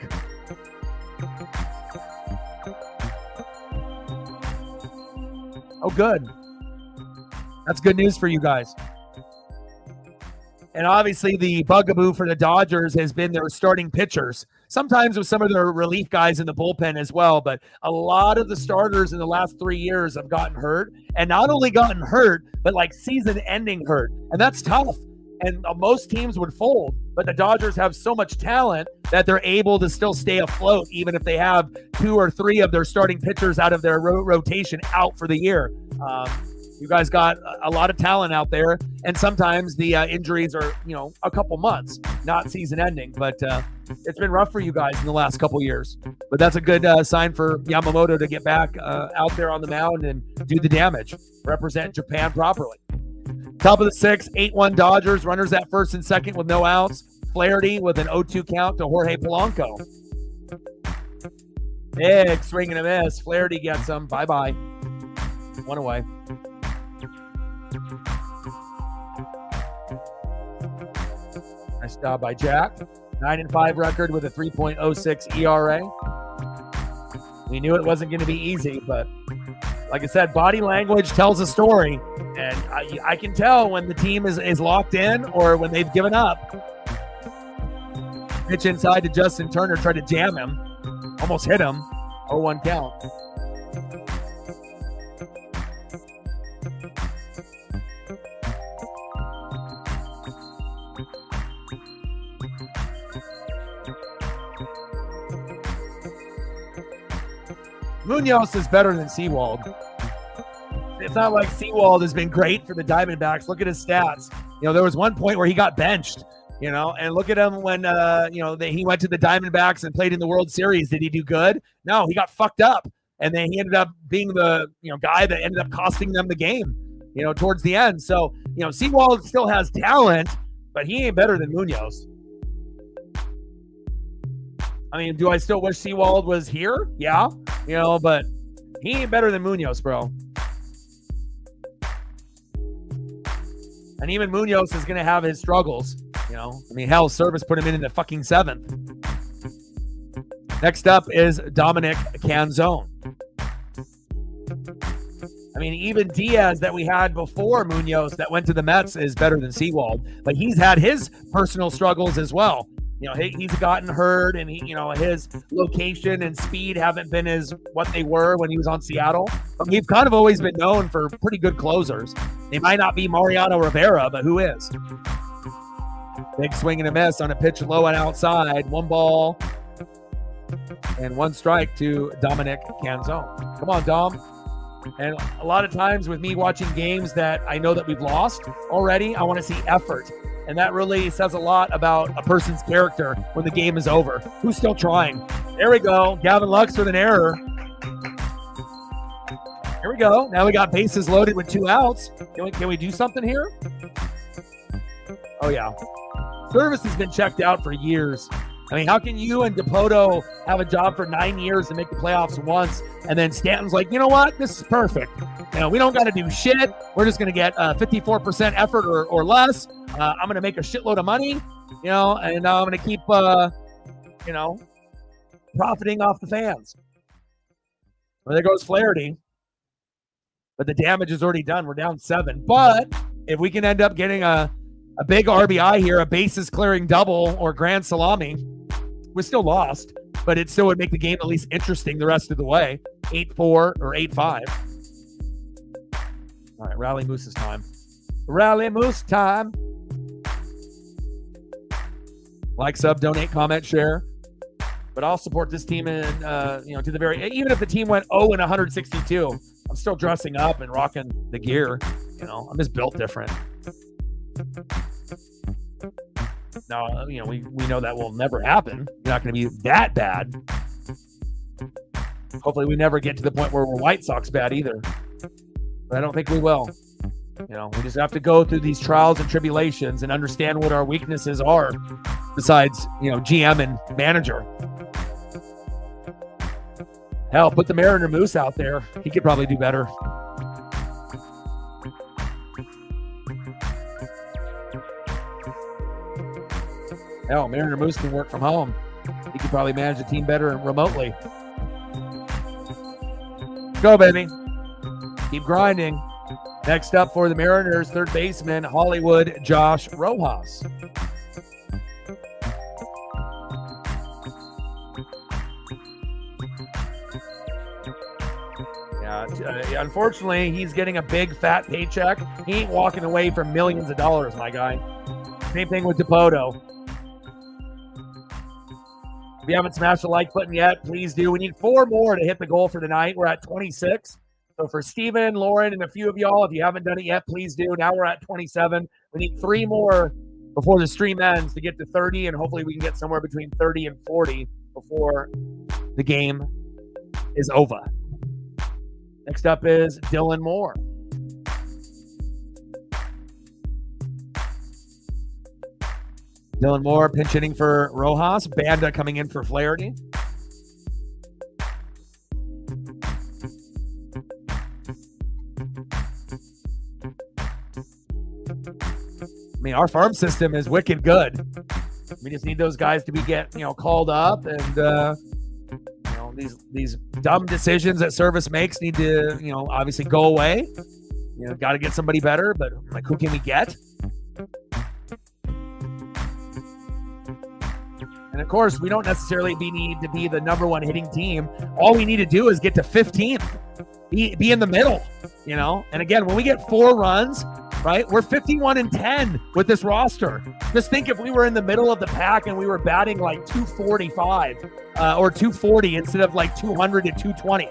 Oh, good. That's good news for you guys. And obviously the bugaboo for the Dodgers has been their starting pitchers. sometimes with some of their relief guys in the bullpen as well. But a lot of the starters in the last 3 years have gotten hurt, and not only gotten hurt, but like season-ending hurt, and that's tough. And most teams would fold, but the Dodgers have so much talent that they're able to still stay afloat, even if they have 2 or 3 of their starting pitchers out of their rotation out for the year. You guys got a lot of talent out there, and sometimes the injuries are, a couple months, not season-ending. But it's been rough for you guys in the last couple years. But that's a good sign for Yamamoto to get back out there on the mound and do the damage, represent Japan properly. Top of the 6th, 8-1 Dodgers. Runners at first and second with no outs. Flaherty with an 0-2 count to Jorge Polanco. Big swing and a miss. Flaherty gets him. Bye-bye. 1 away. Nice job by Jack. 9-5 record with a 3.06 ERA. We knew it wasn't going to be easy, but like I said, body language tells a story. And I can tell when the team is locked in or when they've given up. Pitch inside to Justin Turner, tried to jam him. Almost hit him. 0-1 count. Munoz is better than Sewald. It's not like Sewald has been great for the Diamondbacks. Look at his stats. There was one point where he got benched, and look at him when, he went to the Diamondbacks and played in the World Series. Did he do good? No, he got fucked up. And then he ended up being the, guy that ended up costing them the game, towards the end. So, Sewald still has talent, but he ain't better than Munoz. I mean, do I still wish Sewald was here? Yeah, but he ain't better than Munoz, bro. And even Munoz is going to have his struggles, hell, Service put him in the fucking 7th. Next up is Dominic Canzone. Even Diaz that we had before Munoz that went to the Mets is better than Sewald, but he's had his personal struggles as well. He's gotten hurt, and his location and speed haven't been as what they were when he was on Seattle. But we've kind of always been known for pretty good closers. They might not be Mariano Rivera, but who is? Big swing and a miss on a pitch low and outside. 1 ball and 1 strike to Dominic Canzone. Come on, Dom. And a lot of times with me watching games that I know that we've lost already, I want to see effort. And that really says a lot about a person's character when the game is over. Who's still trying? There we go. Gavin Lux with an error. Here we go. Now we got bases loaded with 2 outs. Can we do something here? Oh, yeah. Service has been checked out for years. How can you and DePoto have a job for 9 years to make the playoffs once, and then Stanton's like, you know what? This is perfect. We don't got to do shit. We're just going to get 54% effort or less. I'm going to make a shitload of money, and I'm going to keep, profiting off the fans. Well, there goes Flaherty. But the damage is already done. We're down 7. But if we can end up getting a big RBI here, a bases clearing double or grand salami, we're still lost. But it still would make the game at least interesting the rest of the way. 8-4 or 8-5. All right, Rally Moose's time. Rally Moose time. Like, sub, donate, comment, share. But I'll support this team and to the very, even if the team went 0-162, I'm still dressing up and rocking the gear. I'm just built different. Now, we know that will never happen. You're not going to be that bad. Hopefully we never get to the point where we're White Sox bad either. But I don't think we will. We just have to go through these trials and tribulations and understand what our weaknesses are besides, GM and manager. Hell, put the Mariner Moose out there. He could probably do better. Hell, Mariner Moose can work from home. He could probably manage the team better remotely. Go, baby. Keep grinding. Next up for the Mariners, third baseman, Hollywood Josh Rojas. Yeah, unfortunately, he's getting a big fat paycheck. He ain't walking away from millions of dollars, my guy. Same thing with Dipoto. If you haven't smashed the like button yet, please do. We need 4 more to hit the goal for tonight. We're at 26. So for Steven, Lauren, and a few of y'all, if you haven't done it yet, please do. Now we're at 27. We need 3 more before the stream ends to get to 30, and hopefully we can get somewhere between 30 and 40 before the game is over. Next up is Dylan Moore. Dylan Moore pinch hitting for Rojas. Banda coming in for Flaherty. I mean, our farm system is wicked good. We just need those guys to be called up, and these dumb decisions that Service makes need to obviously go away. Got to get somebody better, but like, who can we get? And of course, we don't necessarily need to be the number 1 hitting team. All we need to do is get to 15th, be in the middle, And again, when we get 4 runs, right, we're 51-10 with this roster. Just think if we were in the middle of the pack and we were batting like 245 or 240 instead of like 200 to 220,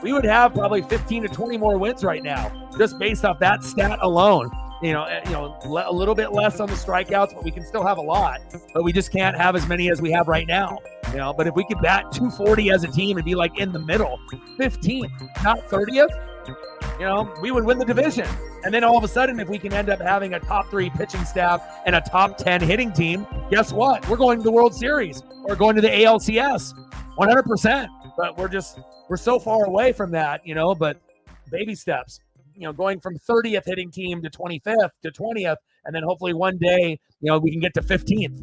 we would have probably 15 to 20 more wins right now, just based off that stat alone. A little bit less on the strikeouts, but we can still have a lot. But we just can't have as many as we have right now. But if we could bat 240 as a team and be like in the middle, 15th, not 30th, we would win the division. And then all of a sudden, if we can end up having a top 3 pitching staff and a top 10 hitting team, guess what? We're going to the World Series or going to the ALCS, 100%. But we're so far away from that, but baby steps. Going from 30th hitting team to 25th to 20th, and then hopefully one day, we can get to 15th.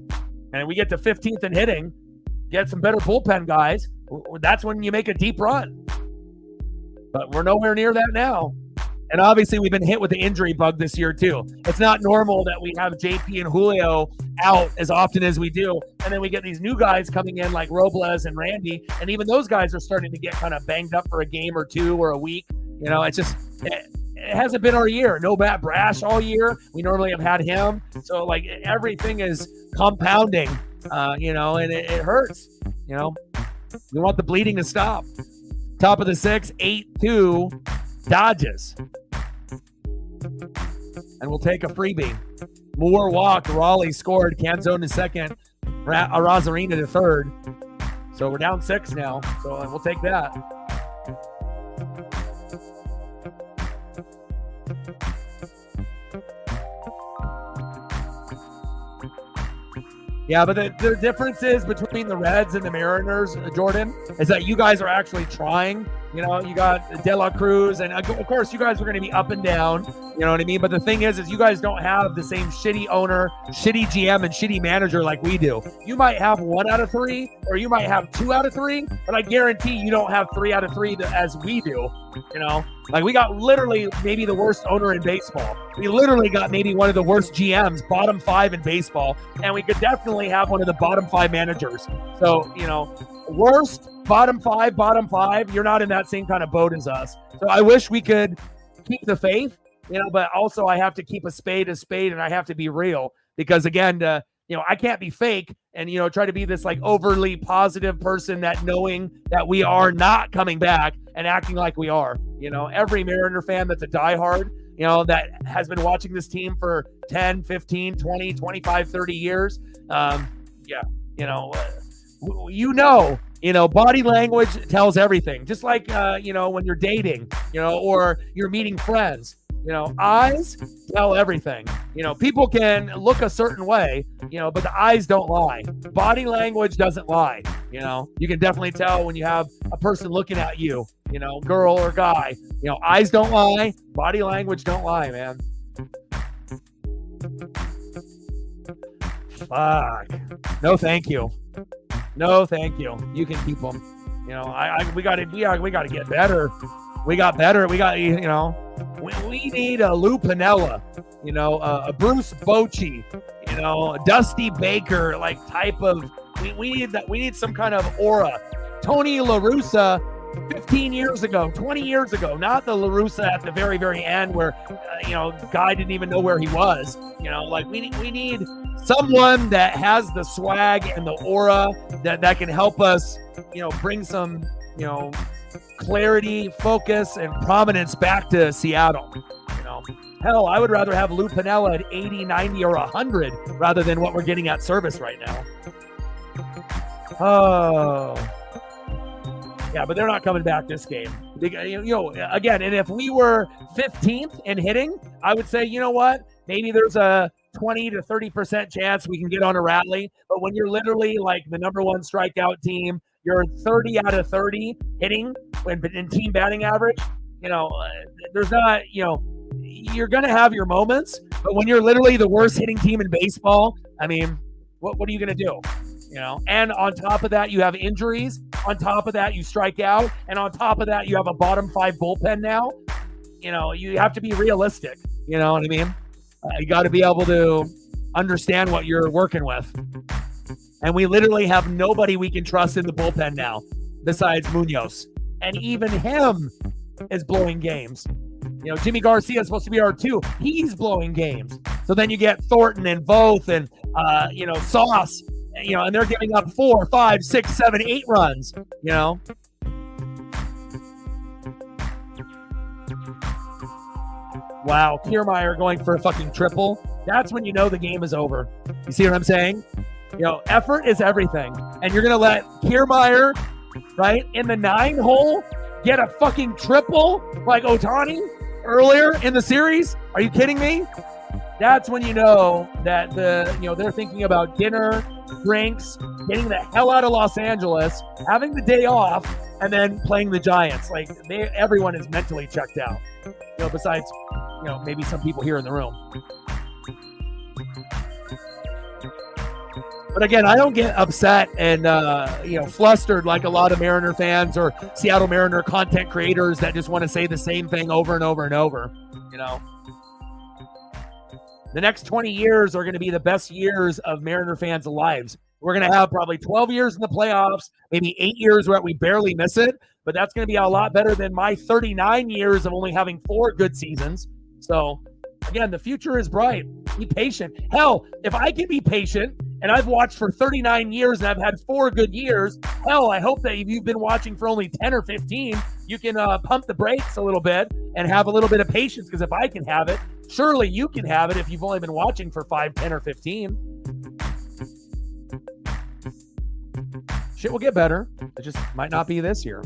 And if we get to 15th in hitting, get some better bullpen guys, that's when you make a deep run. But we're nowhere near that now. And obviously, we've been hit with the injury bug this year, too. It's not normal that we have JP and Julio out as often as we do. And then we get these new guys coming in like Robles and Randy. And even those guys are starting to get kind of banged up for a game or 2 or a week. It's just... It hasn't been our year. No Matt Brash all year. We normally have had him. So, like, everything is compounding, and it hurts, We want the bleeding to stop. Top of the 6, 8-2, Dodgers. And we'll take a freebie. Moore walked. Raleigh scored. Canzone to second. Arazarena to third. So we're down 6 now. So we'll take that. Yeah, but the difference is between the Reds and the Mariners, Jordan, is that you guys are actually trying. You got De La Cruz, and of course, you guys are going to be up and down. You know what I mean? But the thing is you guys don't have the same shitty owner, shitty GM, and shitty manager like we do. You might have 1 out of 3, or you might have 2 out of 3, but I guarantee you don't have 3 out of 3 as we do. Like, we got literally maybe the worst owner in baseball. We literally got maybe one of the worst GMs, bottom 5 in baseball, and we could definitely have one of the bottom 5 managers. So, worst, bottom 5, you're not in that same kind of boat as us. So I wish we could keep the faith, but also I have to keep a spade, and I have to be real, because again, I can't be fake and, try to be this like overly positive person that knowing that we are not coming back and acting like we are. Every Mariner fan that's a diehard, that has been watching this team for 10, 15, 20, 25, 30 years. Body language tells everything. Just like, when you're dating, or you're meeting friends, eyes tell everything. People can look a certain way, but the eyes don't lie. Body language doesn't lie. You can definitely tell when you have a person looking at you, girl or guy. Eyes don't lie. Body language don't lie, man. Fuck. No, thank you. No, thank you. You can keep them. We got to get better. We got better. We need a Lou Piniella, a Bruce Bochy, Dusty Baker, like type of. We need that. We need some kind of aura. Tony La Russa 15 years ago, 20 years ago, not the La Russa at the very, very end where, guy didn't even know where he was. Like we need someone that has the swag and the aura that can help us, bring some, clarity, focus, and prominence back to Seattle. Hell, I would rather have Lou Piniella at 80, 90, or 100 rather than what we're getting at Service right now. Oh. Yeah, but they're not coming back this game. Again, and if we were 15th in hitting, I would say, you know what? Maybe there's a 20 to 30% chance we can get on a rally. But when you're literally like the number one strikeout team, you're 30 out of 30 hitting in team batting average, there's not, you're going to have your moments. But when you're literally the worst hitting team in baseball, I mean, what are you going to do? And on top of that, you have injuries. On top of that, you strike out. And on top of that, you have a bottom 5 bullpen now. You have to be realistic. You know what I mean? You got to be able to understand what you're working with. And we literally have nobody we can trust in the bullpen now besides Munoz. And even him is blowing games. Jimmy Garcia is supposed to be our 2. He's blowing games. So then you get Thornton and Voth and, Sauce. And they're giving up 4, 5, 6, 7, 8 runs, Wow, Kiermaier going for a fucking triple. That's when you know the game is over. You see what I'm saying? Effort is everything. And you're going to let Kiermaier, right, in the 9 hole get a fucking triple like Ohtani earlier in the series? Are you kidding me? That's when you know that they're thinking about dinner, drinks, getting the hell out of Los Angeles, having the day off, and then playing the Giants. Like everyone is mentally checked out. Besides, maybe some people here in the room. But again, I don't get upset and flustered like a lot of Mariner fans or Seattle Mariner content creators that just want to say the same thing over and over and over. The next 20 years are going to be the best years of Mariner fans' lives. We're going to have probably 12 years in the playoffs, maybe 8 years where we barely miss it, but that's going to be a lot better than my 39 years of only having 4 good seasons. So, again, the future is bright. Be patient. Hell, if I can be patient, and I've watched for 39 years and I've had 4 good years, hell, I hope that if you've been watching for only 10 or 15, you can pump the brakes a little bit and have a little bit of patience, because if I can have it, surely you can have it if you've only been watching for 5, 10, or 15. Shit will get better. It just might not be this year.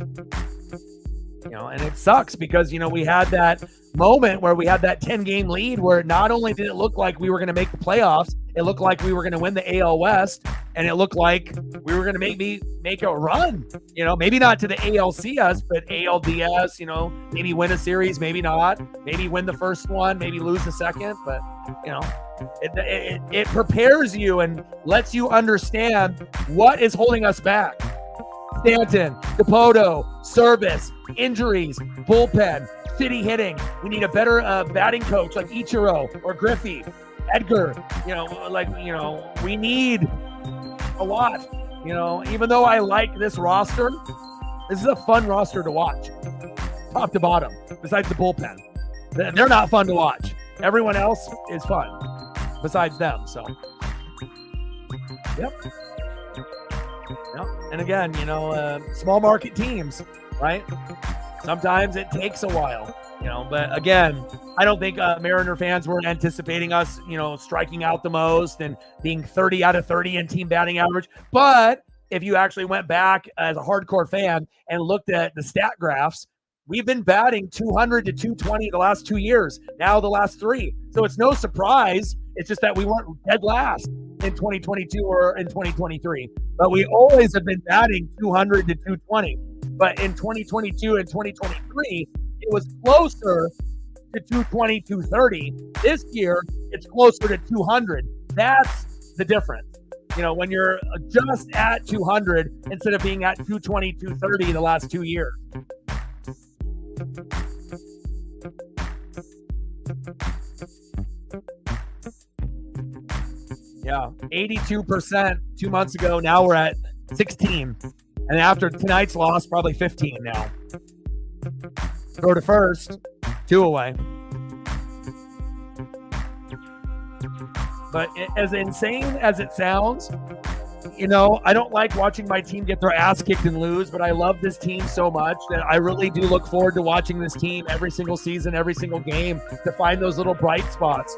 And it sucks because, we had that moment where we had that 10-game lead where not only did it look like we were going to make the playoffs, it looked like we were going to win the AL West, and it looked like we were going to make a run. Maybe not to the ALCS, but ALDS, maybe win a series, maybe not. Maybe win the first one, maybe lose the second. But, it prepares you and lets you understand what is holding us back. Stanton, Dipoto, service, injuries, bullpen, city hitting. We need a better batting coach like Ichiro or Griffey, Edgar. We need a lot. Even though I like this roster, this is a fun roster to watch, top to bottom, besides the bullpen. They're not fun to watch. Everyone else is fun besides them. So, yep. And again, small market teams, right? Sometimes it takes a while, but again, I don't think Mariner fans were anticipating us, striking out the most and being 30 out of 30 in team batting average. But if you actually went back as a hardcore fan and looked at the stat graphs, we've been batting 200 to 220 the last 2 years, now the last 3. So it's no surprise. It's just that we weren't dead last in 2022 or in 2023. But we always have been batting 200 to 220. But in 2022 and 2023, it was closer to 220, 230. This year, it's closer to 200. That's the difference. When you're just at 200 instead of being at 220, 230 the last 2 years. Yeah, 82% 2 months ago. Now we're at 16. And after tonight's loss, probably 15 now. Throw to first. 2 away. But as insane as it sounds, I don't like watching my team get their ass kicked and lose, but I love this team so much that I really do look forward to watching this team every single season, every single game, to find those little bright spots,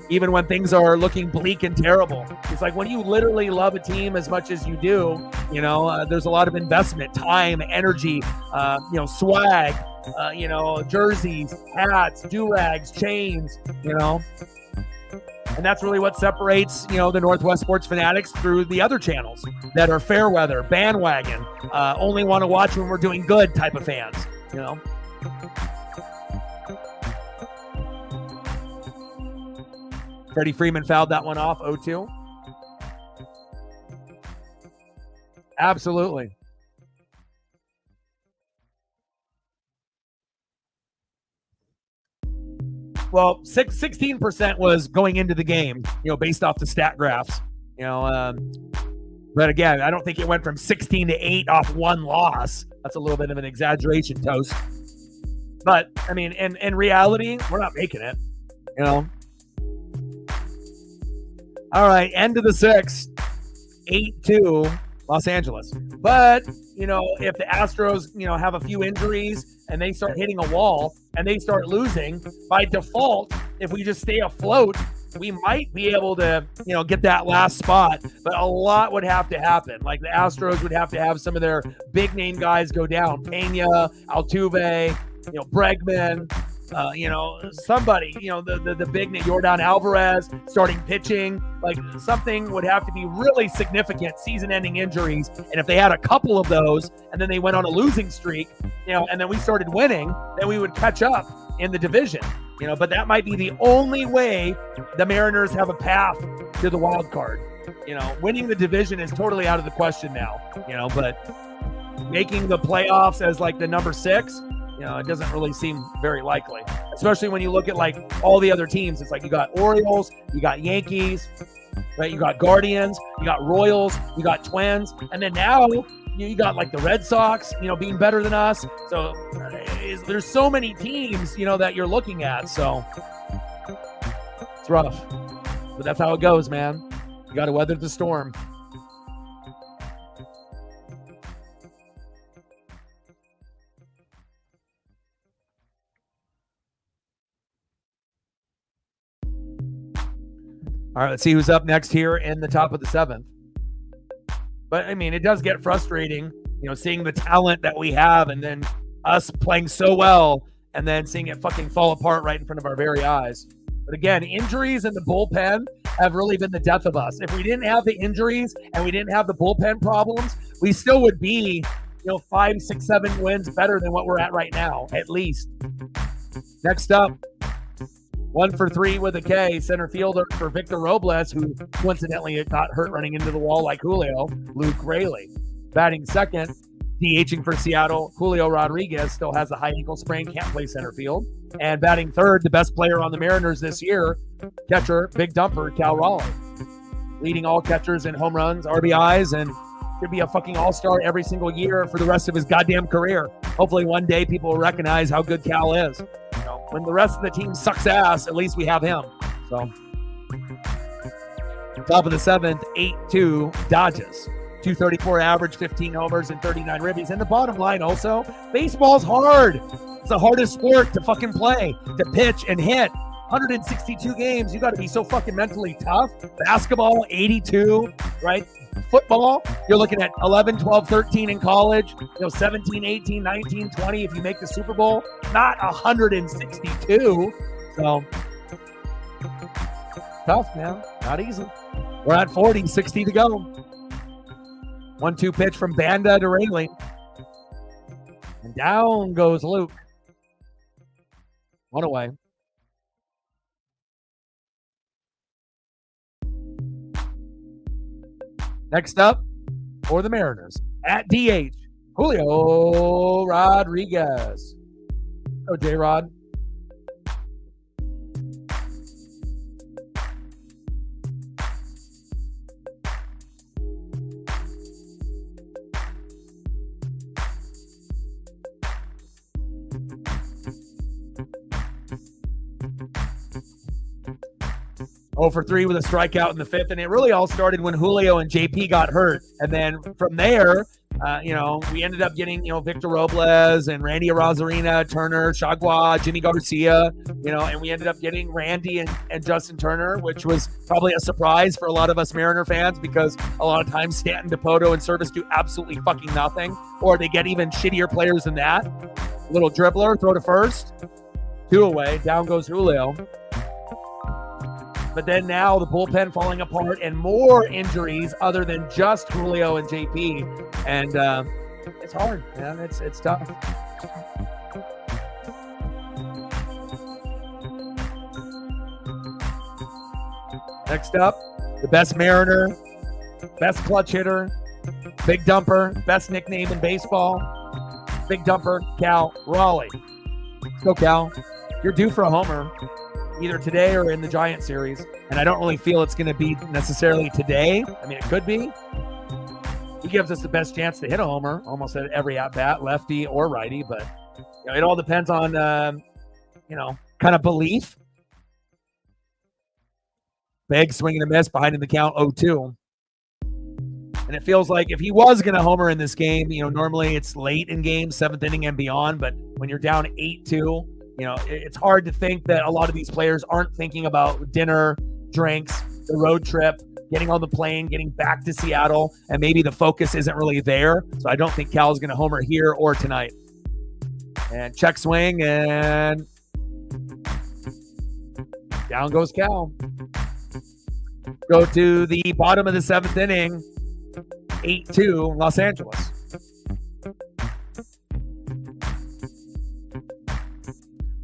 even when things are looking bleak and terrible. It's like when you literally love a team as much as you do, there's a lot of investment, time, energy, swag, jerseys, hats, do-rags, chains, And that's really what separates, the Northwest Sports Fanatics through the other channels that are fair weather, bandwagon, only want to watch when we're doing good type of fans, Freddie Freeman fouled that one off, 0-2. Absolutely. Well, 16% was going into the game, based off the stat graphs, But again, I don't think it went from 16-8 off one loss. That's a little bit of an exaggeration, Toast. But, I mean, in reality, we're not making it, All right, end of the sixth, 8-2, Los Angeles. But, if the Astros, have a few injuries and they start hitting a wall and they start losing, by default, if we just stay afloat, we might be able to, get that last spot. But a lot would have to happen. Like the Astros would have to have some of their big name guys go down. Pena, Altuve, Bregman, somebody, the big name, Yordan Alvarez starting pitching, like something would have to be really significant, season-ending injuries. And if they had a couple of those and then they went on a losing streak, and then we started winning, then we would catch up in the division, but that might be the only way the Mariners have a path to the wild card. Winning the division is totally out of the question now, but making the playoffs as like the number 6, it doesn't really seem very likely, especially when you look at like all the other teams. It's like you got Orioles, you got Yankees, right? You got Guardians, you got Royals, you got Twins, and then now you got like the Red Sox, being better than us. So there's so many teams, that you're looking at. So it's rough, but that's how it goes, man. You got to weather the storm. All right, let's see who's up next here in the top of the 7th. But, I mean, it does get frustrating, seeing the talent that we have and then us playing so well and then seeing it fucking fall apart right in front of our very eyes. But again, injuries in the bullpen have really been the death of us. If we didn't have the injuries and we didn't have the bullpen problems, we still would be, 5, 6, 7 wins better than what we're at right now, at least. Next up, 1 for 3 with a K, center fielder for Victor Robles, who coincidentally got hurt running into the wall like Julio, Luke Raley. Batting second, DHing for Seattle, Julio Rodriguez still has a high ankle sprain, can't play center field. And batting third, the best player on the Mariners this year, catcher, big dumper, Cal Raleigh. Leading all catchers in home runs, RBIs, and should be a fucking all-star every single year for the rest of his goddamn career. Hopefully one day people will recognize how good Cal is. When the rest of the team sucks ass, at least we have him. So, top of the 7th, 8-2 Dodgers. 234 average, 15 homers, and 39 ribbies. And the bottom line also, baseball's hard. It's the hardest sport to fucking play, to pitch and hit. 162 games, you got to be so fucking mentally tough. Basketball, 82, right? Football, you're looking at 11, 12, 13 in college, 17, 18, 19, 20 if you make the Super Bowl, not 162. So, tough, man. Not easy. We're at 40, 60 to go. 1-2 pitch from Banda to Raley. And down goes Luke. 1 away. Next up, for the Mariners, at DH, Julio Rodriguez. Oh, J-Rod. 0 for 3 with a strikeout in the 5th, and it really all started when Julio and JP got hurt. And then from there, we ended up getting, Victor Robles and Randy Arozarena, Turner, Chagua, Jimmy Garcia, and we ended up getting Randy and Justin Turner, which was probably a surprise for a lot of us Mariner fans because a lot of times Stanton, DePoto, and Service do absolutely fucking nothing, or they get even shittier players than that. Little dribbler, throw to first, 2 away, down goes Julio. But then now the bullpen falling apart and more injuries other than just Julio and JP. And it's hard, man. It's tough. Next up, the best Mariner, best clutch hitter, big dumper, best nickname in baseball, big dumper, Cal Raleigh. Let's go, Cal. You're due for a homer, either today or in the Giant series. And I don't really feel it's going to be necessarily today. I mean, it could be. He gives us the best chance to hit a homer almost at every at-bat, lefty or righty. But it all depends on, kind of belief. Big swing and a miss behind in the count 0-2. And it feels like if he was going to homer in this game, normally it's late in games, 7th inning and beyond. But when you're down 8-2, it's hard to think that a lot of these players aren't thinking about dinner, drinks, the road trip, getting on the plane, getting back to Seattle, and maybe the focus isn't really there. So I don't think Cal's going to homer here or tonight. And check swing, and down goes Cal. Go to the bottom of the 7th inning, 8-2 Los Angeles.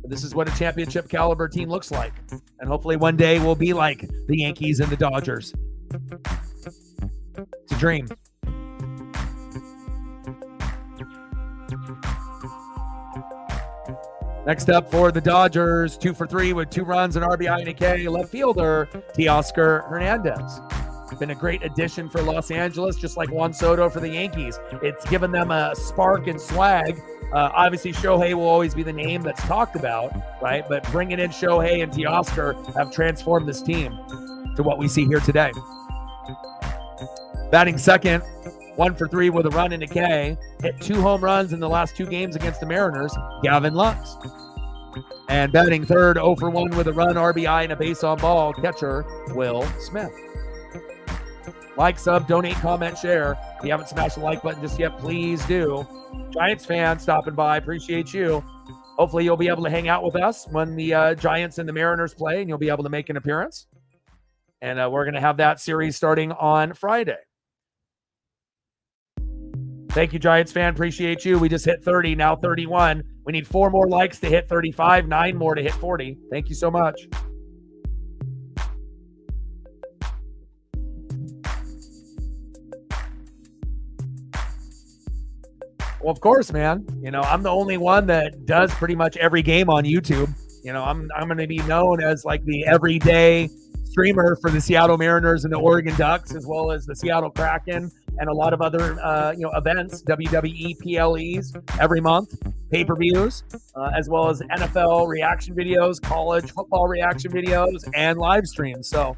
This is what a championship caliber team looks like. And hopefully one day we'll be like the Yankees and the Dodgers. It's a dream. Next up for the Dodgers, 2 for 3 with 2 runs, an RBI and a K, left fielder, Teoscar Hernandez. Been a great addition for Los Angeles, just like Juan Soto for the Yankees. It's given them a spark and swag. Obviously, Shohei will always be the name that's talked about, right? But bringing in Shohei and Teoscar have transformed this team to what we see here today. Batting second, 1 for 3 with a run and a K. Hit 2 home runs in the last 2 games against the Mariners, Gavin Lux. And batting third, 0 for 1 with a run, RBI, and a base on ball, catcher Will Smith. Like, sub, donate, comment, share. If you haven't smashed the like button just yet, please do. Giants fans stopping by, appreciate you. Hopefully you'll be able to hang out with us when the Giants and the Mariners play, and you'll be able to make an appearance. And we're going to have that series starting on Friday. Thank you, Giants fan. Appreciate you. We just hit 30, now 31. We need 4 more likes to hit 35, 9 more to hit 40. Thank you so much. Well, of course, man. I'm the only one that does pretty much every game on YouTube. I'm going to be known as like the everyday streamer for the Seattle Mariners and the Oregon Ducks, as well as the Seattle Kraken and a lot of other events, WWE PLEs every month, pay-per-views, as well as NFL reaction videos, college football reaction videos, and live streams. So,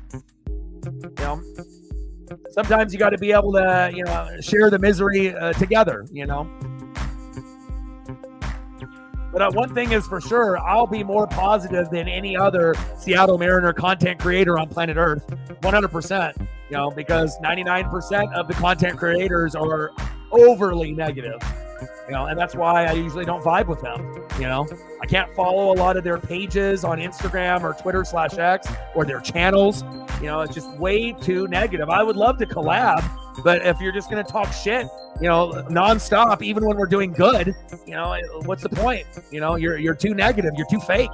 sometimes you got to be able to, share the misery together, But one thing is for sure, I'll be more positive than any other Seattle Mariner content creator on planet Earth, 100%, because 99% of the content creators are overly negative, and that's why I usually don't vibe with them. I can't follow a lot of their pages on Instagram or Twitter/X or their channels. It's just way too negative. I would love to collab, but if you're just going to talk shit, nonstop, even when we're doing good, what's the point? You're too negative. You're too fake.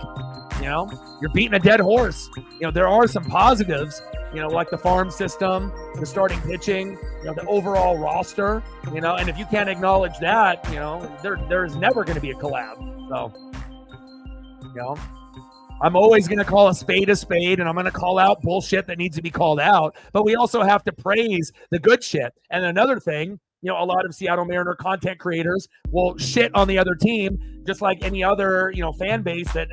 You're beating a dead horse. There are some positives, like the farm system, the starting pitching, the overall roster, and if you can't acknowledge that, there's never going to be a collab. So, I'm always going to call a spade, and I'm going to call out bullshit that needs to be called out. But we also have to praise the good shit. And another thing, a lot of Seattle Mariner content creators will shit on the other team, just like any other, fan base that,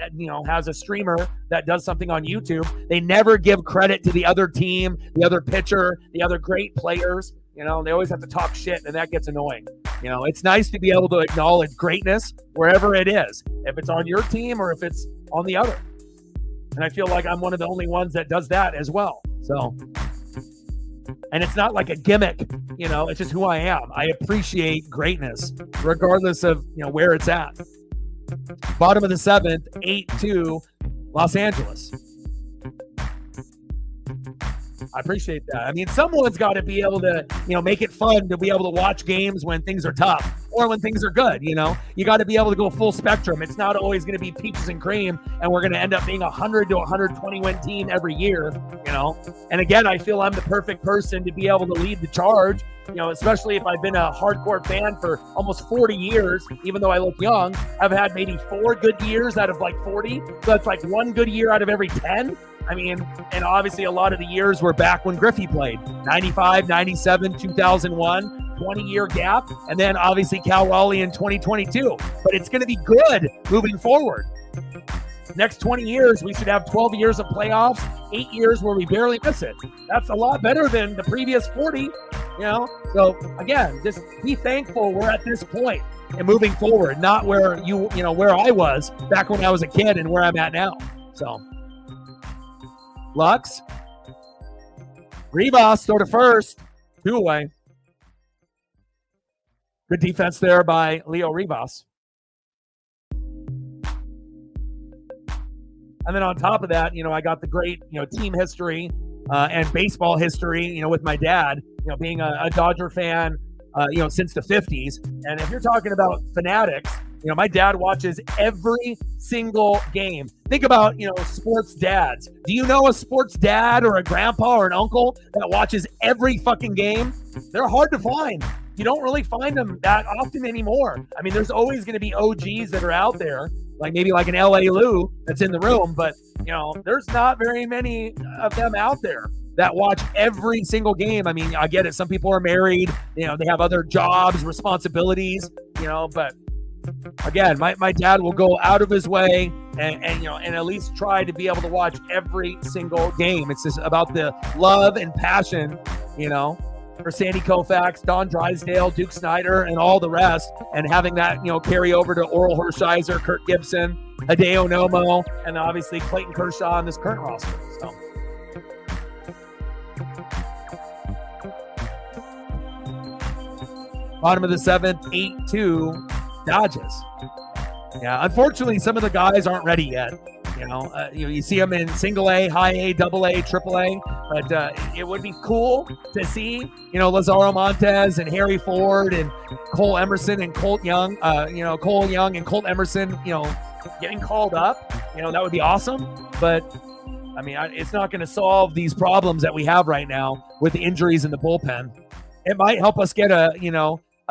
has a streamer that does something on YouTube. They never give credit to the other team, the other pitcher, the other great players. They always have to talk shit, and that gets annoying. It's nice to be able to acknowledge greatness wherever it is, if it's on your team or if it's on the other. And I feel like I'm one of the only ones that does that as well. So, and it's not like a gimmick, it's just who I am. I appreciate greatness regardless of, where it's at. Bottom of the 7th, 8-2, Los Angeles. I appreciate that. I mean, someone's got to be able to, make it fun to be able to watch games when things are tough or when things are good. You got to be able to go full spectrum. It's not always going to be peaches and cream, and we're going to end up being 100 to 120 win team every year. And again, I feel I'm the perfect person to be able to lead the charge. Especially if I've been a hardcore fan for almost 40 years, even though I look young. I've had maybe 4 good years out of like 40. So that's like 1 good year out of every 10. I mean, and obviously a lot of the years were back when Griffey played. 95, 97, 2001, 20-year gap. And then obviously Cal Raleigh in 2022. But it's going to be good moving forward. Next 20 years, we should have 12 years of playoffs, 8 years where we barely miss it. That's a lot better than the previous 40, So, again, just be thankful we're at this point and moving forward, not where where I was back when I was a kid and where I'm at now. So, Lux, Rivas, throw to first, 2 away. Good defense there by Leo Rivas. And then on top of that, I got the great, team history and baseball history, with my dad, being a Dodger fan, since the 50s. And if you're talking about Fanatics, my dad watches every single game. Think about, sports dads. Do you know a sports dad or a grandpa or an uncle that watches every fucking game? They're hard to find. You don't really find them that often anymore. I mean, there's always going to be OGs that are out there, like maybe like an L.A. Lou that's in the room, but, there's not very many of them out there that watch every single game. I mean, I get it. Some people are married, they have other jobs, responsibilities, but again, my dad will go out of his way and at least try to be able to watch every single game. It's just about the love and passion, for Sandy Koufax, Don Drysdale, Duke Snyder, and all the rest, and having that, carry over to Oral Hershiser, Kurt Gibson, Hideo Nomo, and obviously Clayton Kershaw on this current roster. So, bottom of the 7th, 8-2, Dodgers. Yeah, unfortunately, some of the guys aren't ready yet. You see them in single A, high A, double A, triple A, but it would be cool to see, Lazaro Montes and Harry Ford and Cole Emerson and Colt Young, Cole Young and Colt Emerson, getting called up. That would be awesome. But I mean, it's not going to solve these problems that we have right now with the injuries in the bullpen. It might help us get a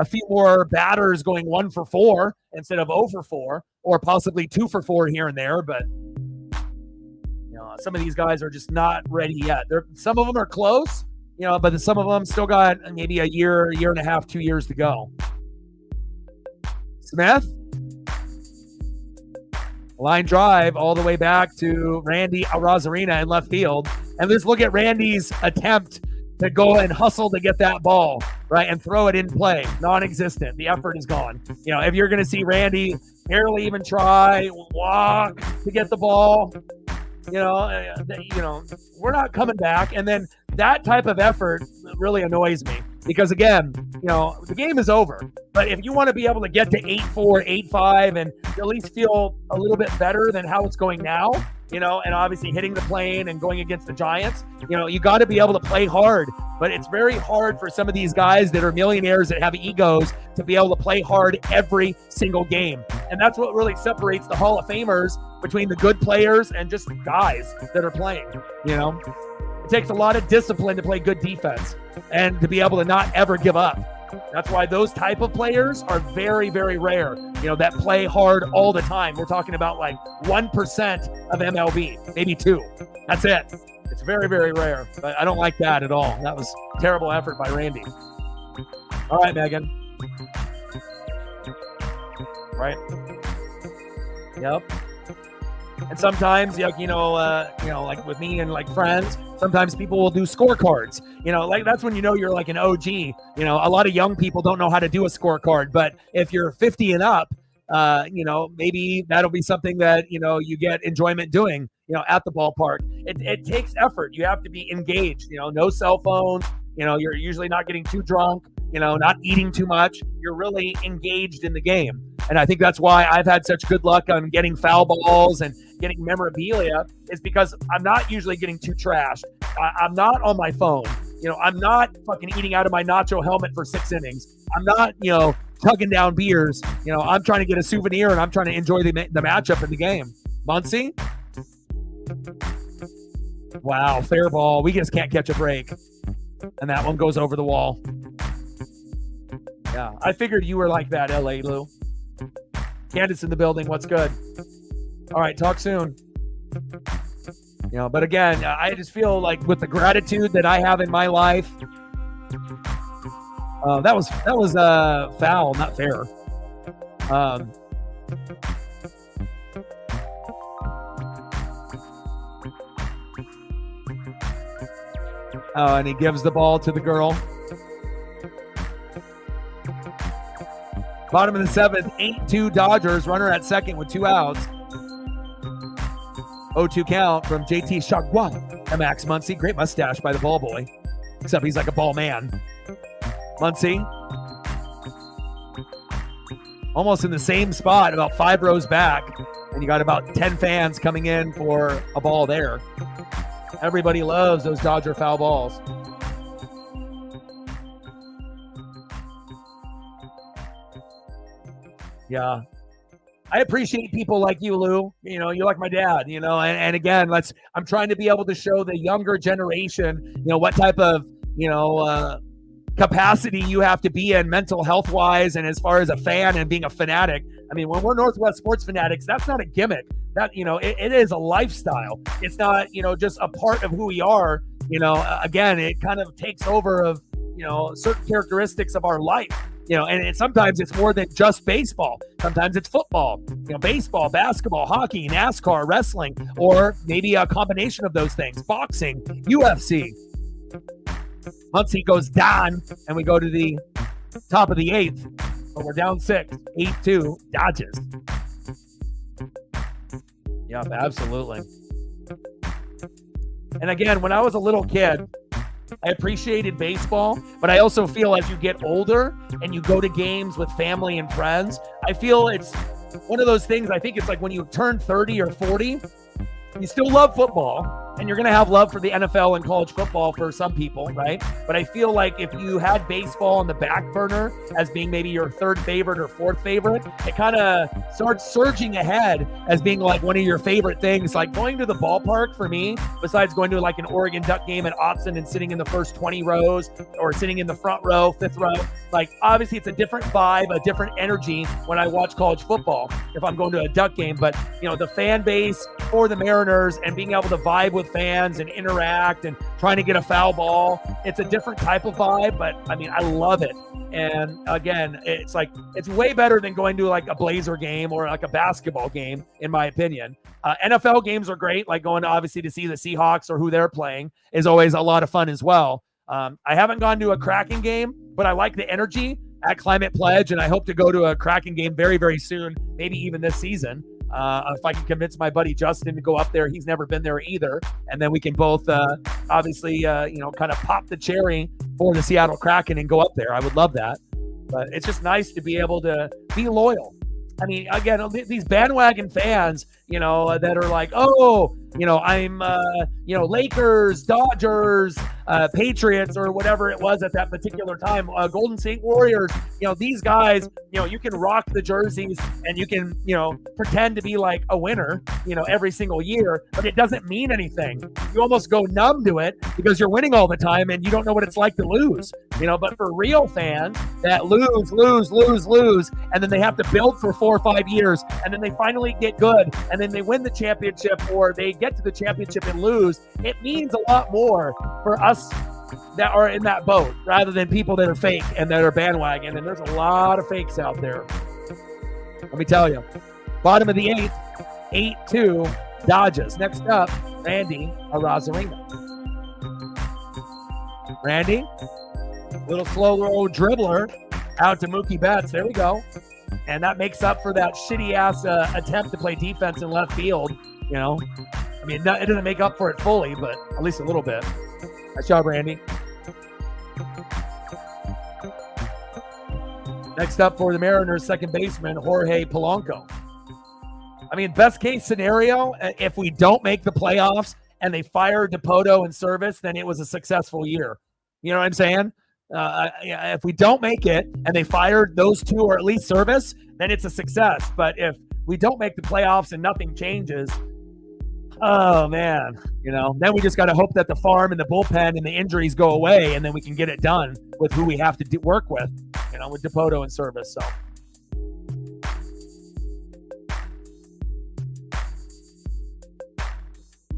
few more batters going 1 for 4 instead of 0 for 4, or possibly 2 for 4 here and there. But some of these guys are just not ready yet. Some of them are close, but some of them still got maybe a year and a half, 2 years to go. Smith, line drive all the way back to Randy Arozarena in left field. And let's look at Randy's attempt to go and hustle to get that ball, right, and throw it in play. Non-existent. The effort is gone. If you're going to see Randy barely even try, walk to get the ball, we're not coming back. And then that type of effort really annoys me because, again, the game is over. But if you want to be able to get to 8-4, 8-5, and at least feel a little bit better than how it's going now, and obviously hitting the plane and going against the Giants, you got to be able to play hard. But it's very hard for some of these guys that are millionaires that have egos to be able to play hard every single game. And that's what really separates the Hall of Famers between the good players and just guys that are playing. It takes a lot of discipline to play good defense and to be able to not ever give up. That's why those type of players are very, very rare, that play hard all the time. We're talking about like 1% of MLB, maybe 2. That's it. It's very, very rare, but I don't like that at all. That was a terrible effort by Randy. All All right, Megan. Right. Yep. And sometimes, like with me and like friends, sometimes people will do scorecards. Like that's when you're like an OG. A lot of young people don't know how to do a scorecard, but if you're 50 and up, maybe that'll be something that you get enjoyment doing. At the ballpark. It takes effort. You have to be engaged. No cell phones. You're usually not getting too drunk. Not eating too much. You're really engaged in the game. And I think that's why I've had such good luck on getting foul balls and getting memorabilia, is because I'm not usually getting too trashed. I'm not on my phone. I'm not fucking eating out of my nacho helmet for 6 innings. I'm not, tugging down beers. I'm trying to get a souvenir and I'm trying to enjoy the matchup in the game. Muncy? Wow, fair ball. We just can't catch a break. And that one goes over the wall. Yeah, I figured you were like that, LA Lou. Candace in the building. What's good? All right, talk soon. But again, I just feel like with the gratitude that I have in my life, that was foul, not fair. And he gives the ball to the girl. Bottom of the 7th, 8-2 Dodgers. Runner at second with 2 outs. 0-2 count from JT Chagua and Max Muncy. Great mustache by the ball boy. Except he's like a ball man. Muncy. Almost in the same spot, about 5 rows back. And you got about 10 fans coming in for a ball there. Everybody loves those Dodger foul balls. Yeah. I appreciate people like you, Lou. You're like my dad, and again, I'm trying to be able to show the younger generation, what type of, capacity you have to be in mental health wise. And as far as a fan and being a fanatic, I mean, when we're Northwest sports fanatics, that's not a gimmick. That, it is a lifestyle. It's not, just a part of who we are. Again, it kind of takes over of, certain characteristics of our life. And sometimes it's more than just baseball. Sometimes it's football, baseball, basketball, hockey, NASCAR, wrestling, or maybe a combination of those things. Boxing, UFC. Muncy goes down, and we go to the top of the 8th. But we're down 6, 8-2, Dodgers. Yep, absolutely. And again, when I was a little kid, I appreciated baseball, but I also feel as you get older and you go to games with family and friends, I feel it's one of those things. I think it's like when you turn 30 or 40, you still love football, and you're going to have love for the NFL and college football for some people, right? But I feel like if you had baseball on the back burner as being maybe your 3rd favorite or 4th favorite, it kind of starts surging ahead as being like one of your favorite things. Like going to the ballpark for me, besides going to like an Oregon Duck game at Autzen and sitting in the first 20 rows or sitting in the front row, 5th row, like obviously it's a different vibe, a different energy when I watch college football if I'm going to a Duck game. But, the fan base for the Mariners and being able to vibe with fans and interact and trying to get a foul ball, it's a different type of vibe, but I mean, I love it. And again, it's way better than going to like a Blazer game or like a basketball game, in my opinion. NFL games are great, like going obviously to see the Seahawks or who they're playing is always a lot of fun as well. I haven't gone to a Kraken game, but I like the energy at Climate Pledge, and I hope to go to a Kraken game very, very soon, maybe even this season. If I can convince my buddy Justin to go up there, he's never been there either. And then we can both obviously, kind of pop the cherry for the Seattle Kraken and go up there. I would love that. But it's just nice to be able to be loyal. I mean, again, these bandwagon fans, that are like, I'm, Lakers, Dodgers, Patriots, or whatever it was at that particular time, Golden State Warriors, these guys, you can rock the jerseys and you can, pretend to be like a winner, every single year, but it doesn't mean anything. You almost go numb to it because you're winning all the time and you don't know what it's like to lose, but for real fans that lose, and then they have to build for 4 or 5 years, and then they finally get good, and then they win the championship, or they get to the championship and lose, it means a lot more for us that are in that boat rather than people that are fake and that are bandwagon. And there's a lot of fakes out there. Let me tell you. Bottom of the 8th, 8-2 Dodgers. Next up, Randy Arozarena. Randy, little slow roll dribbler out to Mookie Betts. There we go. And that makes up for that shitty-ass attempt to play defense in left field. You know, I mean, it doesn't make up for it fully, but at least a little bit. Nice job, Randy. Next up for the Mariners, second baseman, Jorge Polanco. I mean, best case scenario, if we don't make the playoffs and they fire Dipoto and Service, then it was a successful year. You know what I'm saying? If we don't make it and they fired those two or at least Service, then it's a success. But if we don't make the playoffs and nothing changes, oh, man, you know, then we just got to hope that the farm and the bullpen and the injuries go away, and then we can get it done with who we have to work with, you know, with Dipoto and Service. So,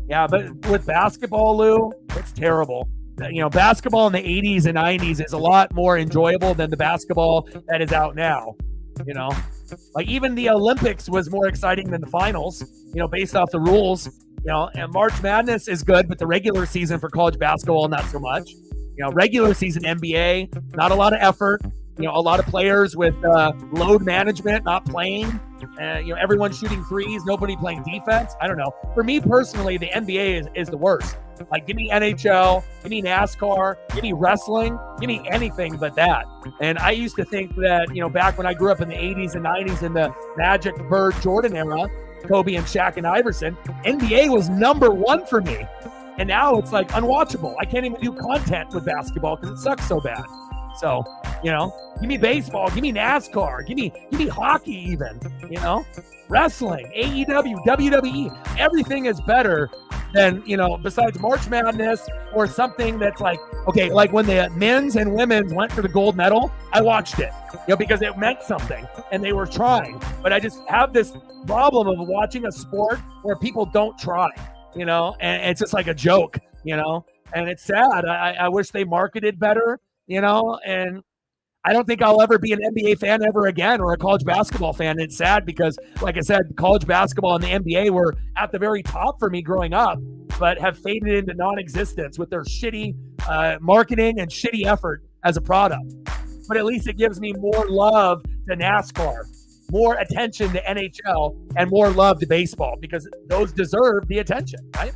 yeah, but with basketball, Lou, it's terrible. You know, basketball in the 80s and 90s is a lot more enjoyable than the basketball that is out now, you know. Like, even the Olympics was more exciting than the finals, you know, based off the rules. You know, and March Madness is good, but the regular season for college basketball, not so much. You know, regular season NBA, not a lot of effort. You know, a lot of players with load management, not playing. You know, everyone shooting threes, nobody playing defense. I don't know. For me personally, the NBA is the worst. Like, give me NHL, give me NASCAR, give me wrestling, give me anything but that. And I used to think that, you know, back when I grew up in the 80s and 90s in the Magic, Bird, Jordan era, Kobe and Shaq and Iverson, NBA was number one for me. And now it's like unwatchable. I can't even do content with basketball because it sucks so bad. So, you know, give me baseball, give me NASCAR, give me hockey even, you know, wrestling, AEW, WWE, everything is better than, you know, besides March Madness or something that's like, okay, like when the men's and women's went for the gold medal, I watched it, you know, because it meant something and they were trying. But I just have this problem of watching a sport where people don't try, you know, and it's just like a joke, you know, and it's sad. I wish they marketed better, you know, and I don't think I'll ever be an NBA fan ever again or a college basketball fan. It's sad because, like I said, college basketball and the NBA were at the very top for me growing up, but have faded into non-existence with their shitty marketing and shitty effort as a product. But at least it gives me more love to NASCAR, more attention to NHL, and more love to baseball because those deserve the attention, right?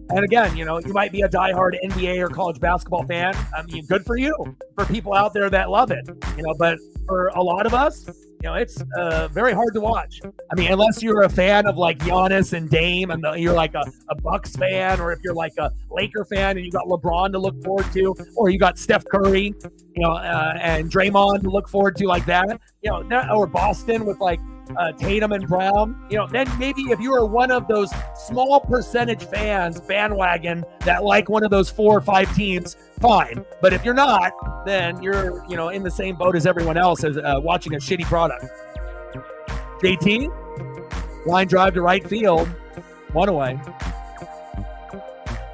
And again, you know, you might be a diehard NBA or college basketball fan. I mean, good for you, for people out there that love it, you know, but for a lot of us, you know, it's very hard to watch. I mean, unless you're a fan of like Giannis and Dame and you're like a Bucks fan, or if you're like a Laker fan and you got LeBron to look forward to, or you got Steph Curry, you know, and Draymond to look forward to like that, you know, or Boston with like Tatum and Brown, you know, then maybe if you are one of those small percentage fans, bandwagon, that like one of those 4 or 5 teams, fine. But if you're not, then you're, you know, in the same boat as everyone else as watching a shitty product. JT, line drive to right field, 1 away.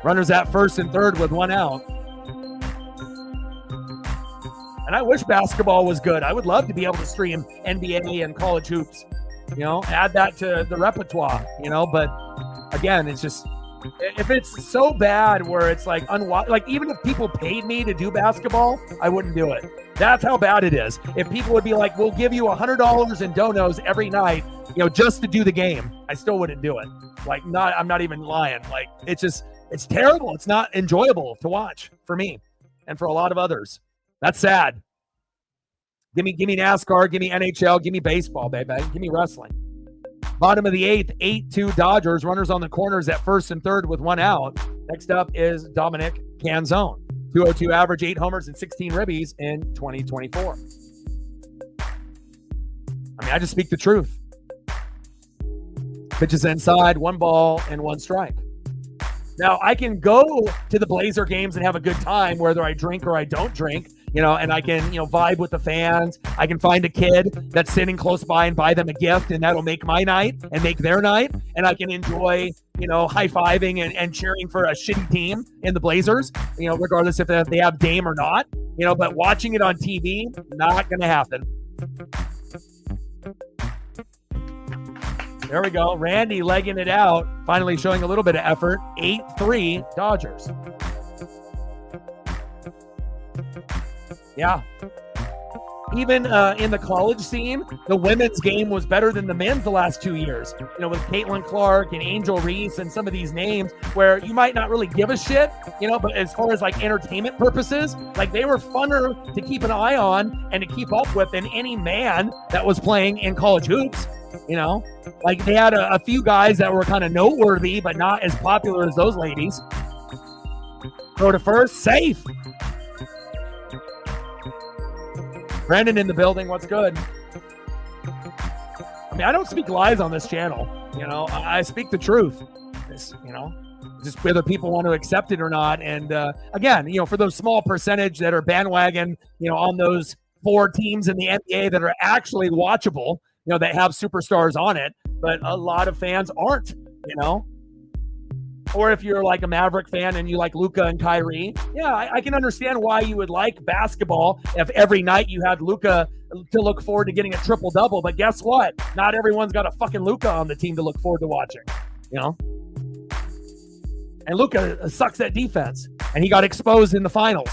Runners at first and third with 1 out. And I wish basketball was good. I would love to be able to stream NBA and college hoops, you know, add that to the repertoire, you know, but again, it's just, if it's so bad where it's like like even if people paid me to do basketball, I wouldn't do it. That's how bad it is. If people would be like, we'll give you $100 in donos every night, you know, just to do the game, I still wouldn't do it. Like, I'm not even lying. Like, it's just, it's terrible. It's not enjoyable to watch for me and for a lot of others. That's sad. Give me NASCAR, give me NHL, give me baseball, baby. Give me wrestling. Bottom of the 8th, 8-2 Dodgers. Runners on the corners at first and third with 1 out. Next up is Dominic Canzone. 202 average, 8 homers and 16 ribbies in 2024. I mean, I just speak the truth. Pitches inside, 1 ball and 1 strike. Now, I can go to the Blazer games and have a good time, whether I drink or I don't drink, and I can, vibe with the fans. I can find a kid that's sitting close by and buy them a gift, and that'll make my night and make their night. And I can enjoy, high-fiving and cheering for a shitty team in the Blazers, regardless if they have Dame or not, but watching it on TV, not going to happen. There we go. Randy legging it out, finally showing a little bit of effort. 8-3 Dodgers. Yeah. Even in the college scene, the women's game was better than the men's the last 2 years. With Caitlin Clark and Angel Reese and some of these names where you might not really give a shit, but as far as like entertainment purposes, like they were funner to keep an eye on and to keep up with than any man that was playing in college hoops. Like they had a few guys that were kind of noteworthy, but not as popular as those ladies. Throw to first, safe. Brandon in the building, what's good? I mean, I don't speak lies on this channel. I speak the truth. Just whether people want to accept it or not. And again, for those small percentage that are bandwagon, on those 4 teams in the NBA that are actually watchable, that have superstars on it, but a lot of fans aren't, Or if you're like a Maverick fan and you like Luka and Kyrie, yeah, I can understand why you would like basketball if every night you had Luka to look forward to getting a triple-double. But guess what? Not everyone's got a fucking Luka on the team to look forward to watching, And Luka sucks at defense, and he got exposed in the finals,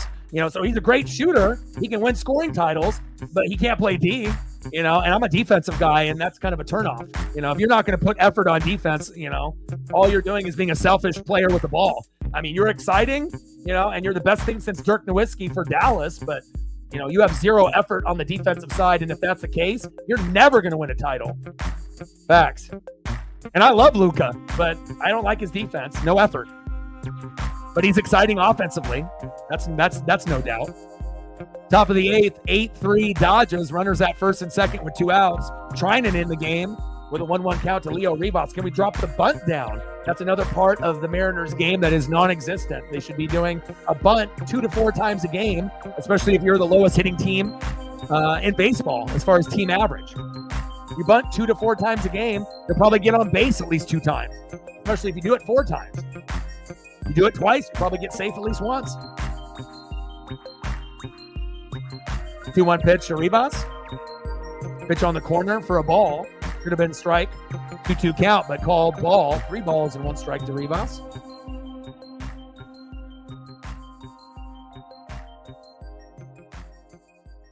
so he's a great shooter. He can win scoring titles, but he can't play D. And I'm a defensive guy, and that's kind of a turnoff. If you're not going to put effort on defense, all you're doing is being a selfish player with the ball. I mean, you're exciting, and you're the best thing since Dirk Nowitzki for Dallas, but, you have zero effort on the defensive side, and if that's the case, you're never going to win a title. Facts. And I love Luka, but I don't like his defense. No effort. But he's exciting offensively. That's no doubt. Top of the 8th, 8-3 Dodgers. Runners at first and second with 2 outs. Trinan in the game with a 1-1 count to Leo Rivas. Can we drop the bunt down? That's another part of the Mariners game that is non-existent. They should be doing a bunt 2 to 4 times a game, especially if you're the lowest hitting team in baseball as far as team average. You bunt 2 to 4 times a game, you'll probably get on base at least 2 times, especially if you do it 4 times. You do it twice, you probably get safe at least once. 2-1 pitch to Rivas. Pitch on the corner for a ball. Should have been strike. 2-2 count, but called ball. 3 balls and 1 strike to Rivas.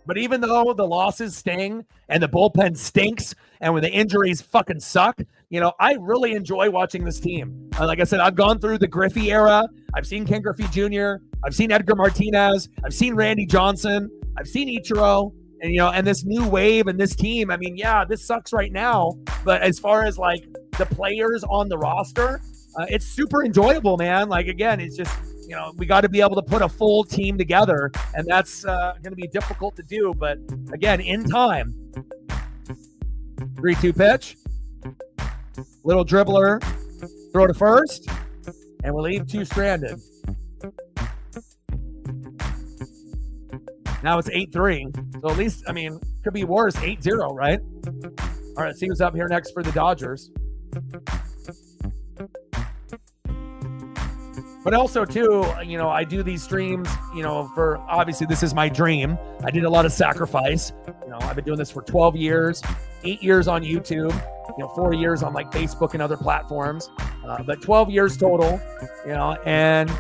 But even though the losses sting and the bullpen stinks and when the injuries fucking suck, I really enjoy watching this team. Like I said, I've gone through the Griffey era. I've seen Ken Griffey Jr. I've seen Edgar Martinez. I've seen Randy Johnson. I've seen Ichiro. And, and this new wave and this team, I mean, yeah, this sucks right now. But as far as like the players on the roster, it's super enjoyable, man. Like, again, it's just, we got to be able to put a full team together, and that's going to be difficult to do. But again, in time. 3-2 pitch. Little dribbler. Throw to first. And we'll leave 2 stranded. Now it's 8-3. So at least, I mean, could be worse. 8-0, right? All right, let's see who's up here next for the Dodgers. But also, too, I do these streams, for obviously this is my dream. I did a lot of sacrifice. I've been doing this for 12 years, 8 years on YouTube, 4 years on like Facebook and other platforms, but 12 years total, and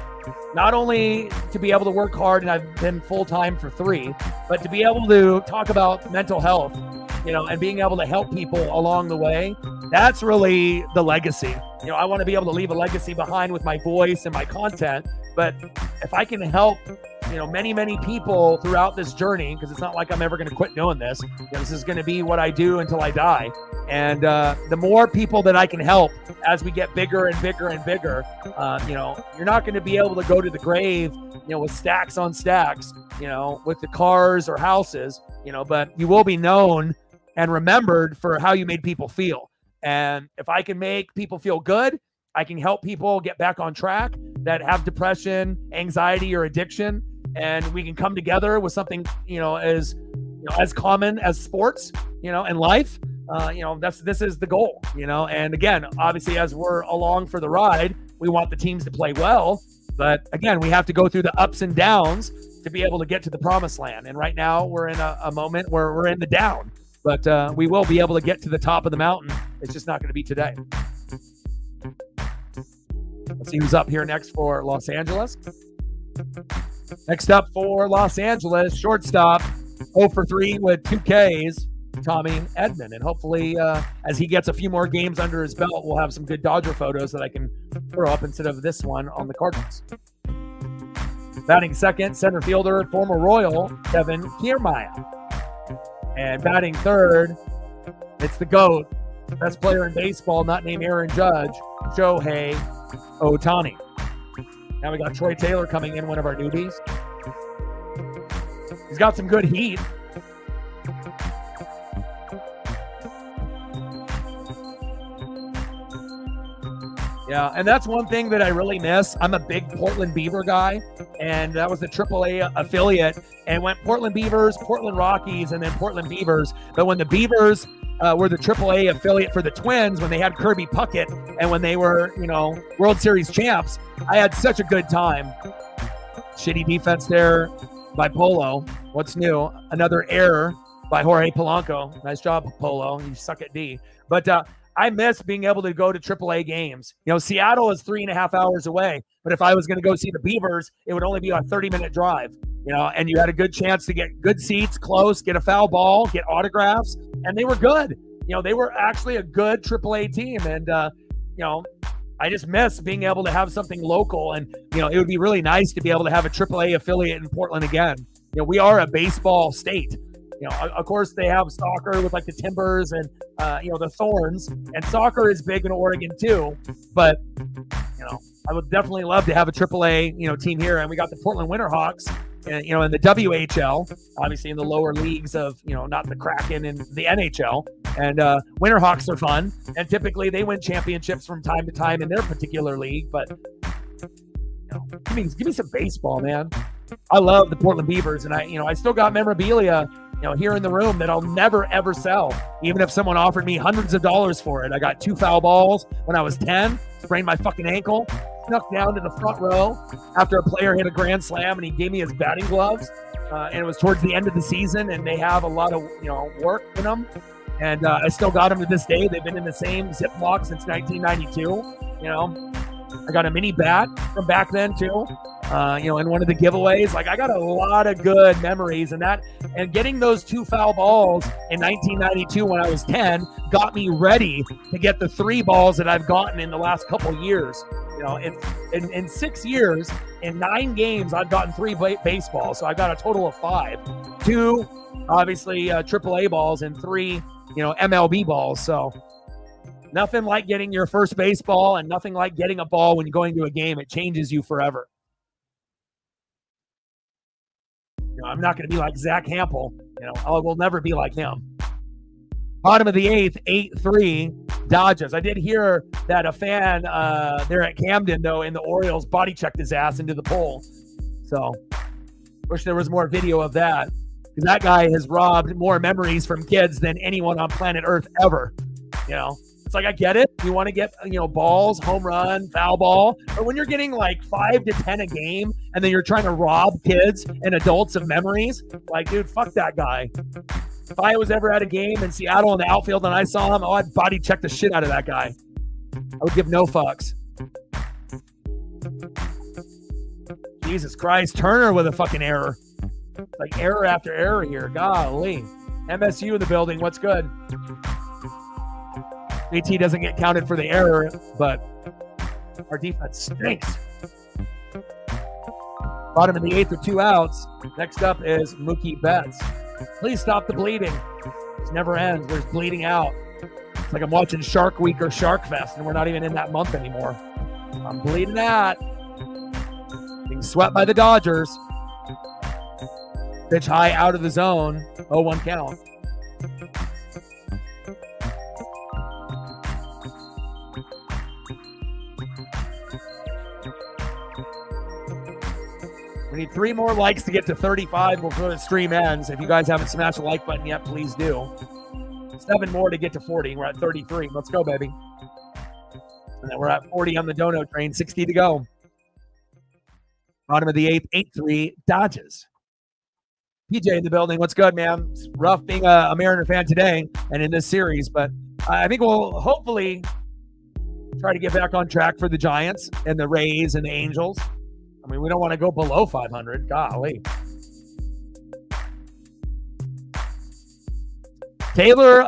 not only to be able to work hard, and I've been full-time for 3, but to be able to talk about mental health, and being able to help people along the way. That's really the legacy. I want to be able to leave a legacy behind with my voice and my content, but if I can help, many, many people throughout this journey, because it's not like I'm ever going to quit doing this. This is going to be what I do until I die. And the more people that I can help as we get bigger and bigger and bigger, you're not going to be able to go to the grave, with stacks on stacks, with the cars or houses, but you will be known and remembered for how you made people feel. And if I can make people feel good, I can help people get back on track that have depression, anxiety, or addiction. and we can come together with something, as common as sports, and life. This is the goal, and again, obviously, as we're along for the ride, we want the teams to play well, but again, we have to go through the ups and downs to be able to get to the promised land. And right now we're in a moment where we're in the down, but we will be able to get to the top of the mountain. It's just not going to be today. Let's see who's up here next for Los Angeles. Next up for Los Angeles, shortstop, 0 for 3 with 2 Ks, Tommy Edman. And hopefully, as he gets a few more games under his belt, we'll have some good Dodger photos that I can throw up instead of this one on the Cardinals. Batting second, center fielder, former Royal, Kevin Kiermaier. And batting third, it's the GOAT, best player in baseball, not named Aaron Judge, Shohei Ohtani. Now we got Troy Taylor coming in, one of our newbies. He's got some good heat. Yeah, and that's one thing that I really miss. I'm a big Portland Beaver guy, and that was the AAA affiliate. And went Portland Beavers, Portland Rockies, and then Portland Beavers. But when the Beavers were the AAA affiliate for the Twins, when they had Kirby Puckett, and when they were, World Series champs, I had such a good time. Shitty defense there by Polo. What's new? Another error by Jorge Polanco. Nice job, Polo. You suck at D. But I miss being able to go to AAA games. Seattle is 3.5 hours away, but if I was going to go see the Beavers, it would only be a 30-minute drive, and you had a good chance to get good seats, close, get a foul ball, get autographs, and they were good. They were actually a good AAA team, and, I just miss being able to have something local, and, it would be really nice to be able to have a AAA affiliate in Portland again. We are a baseball state. Of course, they have soccer with like the Timbers and, the Thorns, and soccer is big in Oregon too. But, I would definitely love to have a AAA, team here. And we got the Portland Winterhawks, and, in the WHL, obviously in the lower leagues of, not the Kraken and the NHL. And Winterhawks are fun, and typically they win championships from time to time in their particular league. But, give me some baseball, man. I love the Portland Beavers, and I still got memorabilia, here in the room that I'll never, ever sell, even if someone offered me hundreds of dollars for it. I got 2 foul balls when I was 10, sprained my fucking ankle, snuck down to the front row after a player hit a grand slam, and he gave me his batting gloves, and it was towards the end of the season, and they have a lot of, work in them, and I still got them to this day. They've been in the same Ziploc since 1992, I got a mini bat from back then too. In one of the giveaways. Like, I got a lot of good memories, and getting those 2 foul balls in 1992 when I was 10 got me ready to get the 3 balls that I've gotten in the last couple years. In 6 years, in 9 games, I've gotten 3 baseballs, so I got a total of 5. 2, obviously, AAA balls, and 3, MLB balls. So nothing like getting your first baseball, and nothing like getting a ball when you're going to a game. It changes you forever. I'm not going to be like Zach Hampel. I will never be like him. Bottom of the 8th, 8-3, Dodgers. I did hear that a fan there at Camden, though, in the Orioles body checked his ass into the pole. So, wish there was more video of that, because that guy has robbed more memories from kids than anyone on planet Earth ever. It's like, I get it. You want to get, balls, home run, foul ball. But when you're getting like 5 to 10 a game, and then you're trying to rob kids and adults of memories, like, dude, fuck that guy. If I was ever at a game in Seattle in the outfield and I saw him, I'd body check the shit out of that guy. I would give no fucks. Jesus Christ. Turner with a fucking error. Like, error after error here. Golly. MSU in the building. What's good? AT doesn't get counted for the error, but our defense stinks. Bottom of the 8th with 2 outs. Next up is Mookie Betts. Please stop the bleeding. It never ends. There's bleeding out. It's like I'm watching Shark Week or Shark Fest, and we're not even in that month anymore. I'm bleeding out. Being swept by the Dodgers. Pitch high out of the zone. 0-1 count. We need 3 more likes to get to 35 before the stream ends. If you guys haven't smashed the like button yet, please do. 7 more to get to 40. We're at 33. Let's go, baby. And then we're at 40 on the dono train. 60 to go. Bottom of the 8th, 8-3 Dodgers. PJ in the building. What's good, man? It's rough being a Mariner fan today and in this series, but I think we'll hopefully try to get back on track for the Giants and the Rays and the Angels. I mean, we don't want to go below 500. Golly. Taylor,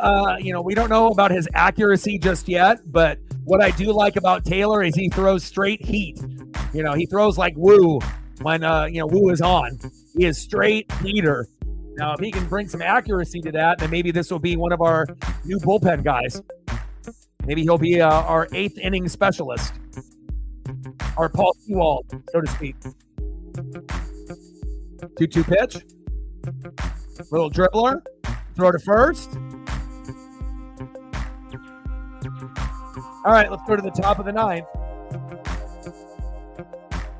we don't know about his accuracy just yet, but what I do like about Taylor is he throws straight heat. He throws like Woo when, Woo is on. He is straight heater. Now, if he can bring some accuracy to that, then maybe this will be one of our new bullpen guys. Maybe he'll be our 8th inning specialist. Our Paul Ewald, so to speak. 2-2 pitch. Little dribbler. Throw to first. All right, let's go to the top of the 9th.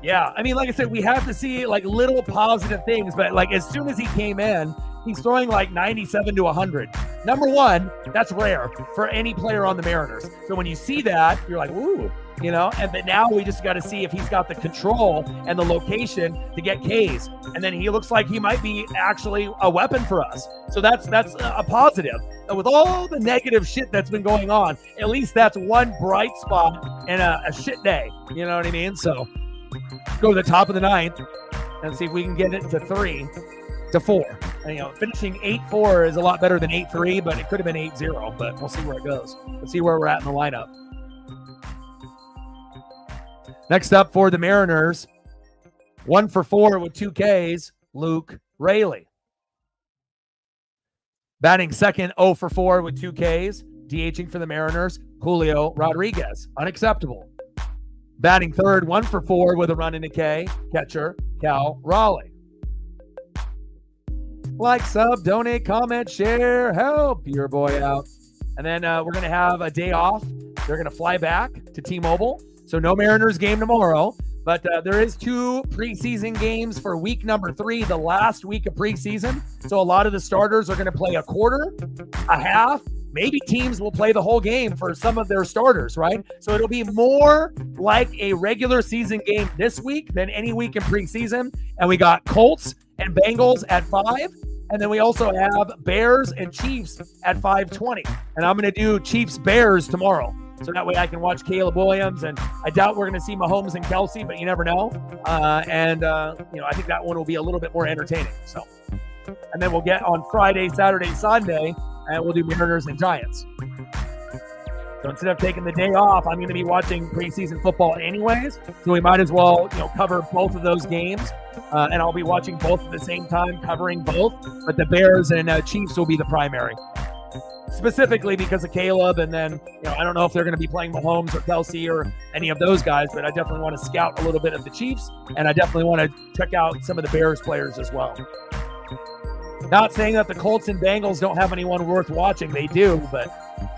Yeah, I mean, like I said, we have to see like little positive things, but like as soon as he came in, he's throwing like 97 to 100. Number one, that's rare for any player on the Mariners. So when you see that, you're like, ooh, but now we just got to see if he's got the control and the location to get Ks. And then he looks like he might be actually a weapon for us. So that's a positive. And with all the negative shit that's been going on, at least that's one bright spot in a shit day. You know what I mean? So go to the top of the 9th and see if we can get it to 3 to 4. And, finishing 8-4 is a lot better than 8-3, but it could have been 8-0, but we'll see where it goes. Let's see where we're at in the lineup. Next up for the Mariners, 1 for 4 with 2 Ks, Luke Raley. Batting second, 0 for 4 with 2 Ks, DHing for the Mariners, Julio Rodriguez. Unacceptable. Batting third, 1 for 4 with a run and a K, catcher Cal Raleigh. Like, sub, donate, comment, share, help your boy out. And then we're going to have a day off. They're going to fly back to T-Mobile. So no Mariners game tomorrow, but there is 2 preseason games for week number 3, the last week of preseason. So a lot of the starters are going to play a quarter, a half, maybe teams will play the whole game for some of their starters, right? So it'll be more like a regular season game this week than any week in preseason. And we got Colts and Bengals at 5. And then we also have Bears and Chiefs at 5:20. And I'm going to do Chiefs-Bears tomorrow. So that way I can watch Caleb Williams, and I doubt we're going to see Mahomes and Kelsey, but you never know. I think that one will be a little bit more entertaining. So, and then we'll get on Friday, Saturday, Sunday, and we'll do Mariners and Giants. So instead of taking the day off, I'm going to be watching preseason football anyways. So we might as well, cover both of those games, and I'll be watching both at the same time, covering both. But the Bears and Chiefs will be the primary. Specifically because of Caleb, and then, I don't know if they're going to be playing Mahomes or Kelsey or any of those guys, but I definitely want to scout a little bit of the Chiefs, and I definitely want to check out some of the Bears players as well. Not saying that the Colts and Bengals don't have anyone worth watching. They do, but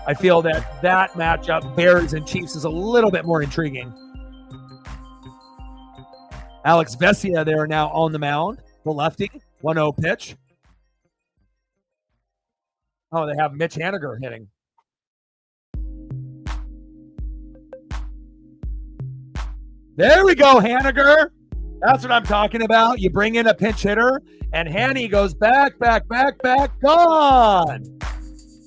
I feel that matchup, Bears and Chiefs, is a little bit more intriguing. Alex Vesia there now on the mound, the lefty, 1-0 pitch. Oh, they have Mitch Haniger hitting. There we go, Haniger. That's what I'm talking about. You bring in a pinch hitter, and Hanny goes back, gone.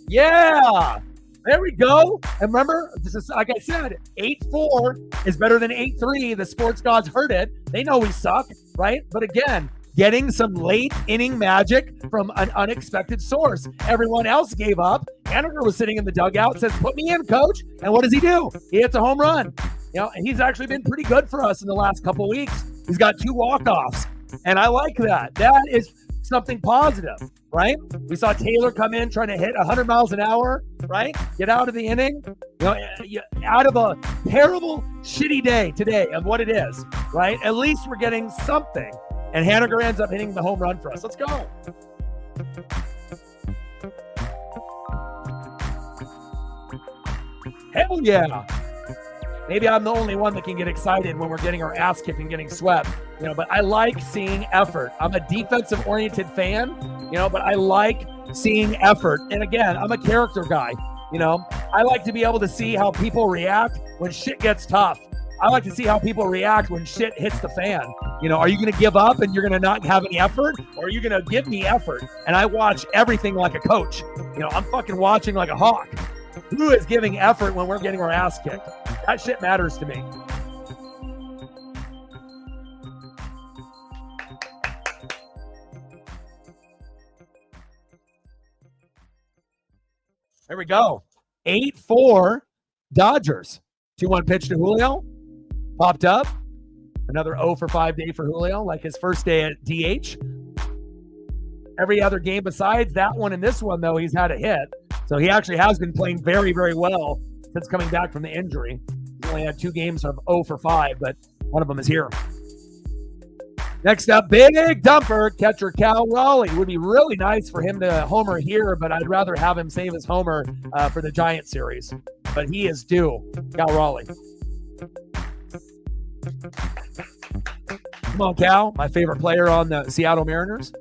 Yeah. There we go. And remember, this is, like I said, 8-4 is better than 8-3. The sports gods heard it. They know we suck, right? But again, getting some late inning magic from an unexpected source. Everyone else gave up. Haniger was sitting in the dugout, says, put me in, coach. And what does he do? He hits a home run. And he's actually been pretty good for us in the last couple weeks. He's got 2 walk-offs. And I like that. That is something positive, right? We saw Taylor come in trying to hit 100 miles an hour, right? Get out of the inning, out of a terrible, shitty day today of what it is, right? At least we're getting something. And Haniger ends up hitting the home run for us. Let's go. Hell yeah. Maybe I'm the only one that can get excited when we're getting our ass kicked and getting swept, but I like seeing effort. I'm a defensive-oriented fan, but I like seeing effort. And again, I'm a character guy, I like to be able to see how people react when shit gets tough. I like to see how people react when shit hits the fan. Are you going to give up and you're going to not have any effort? Or are you going to give me effort? And I watch everything like a coach. I'm fucking watching like a hawk. Who is giving effort when we're getting our ass kicked? That shit matters to me. There we go. 8-4 Dodgers. 2-1 pitch to Julio. Popped up. Another 0-for-5 day for Julio, like his first day at DH. Every other game besides that one and this one, though, he's had a hit. So he actually has been playing very, very well since coming back from the injury. He's only had 2 games of 0-for-5, but one of them is here. Next up, big dumper, catcher Cal Raleigh. It would be really nice for him to homer here, but I'd rather have him save his homer for the Giant series. But he is due, Cal Raleigh. Come on, Cal, my favorite player on the Seattle Mariners.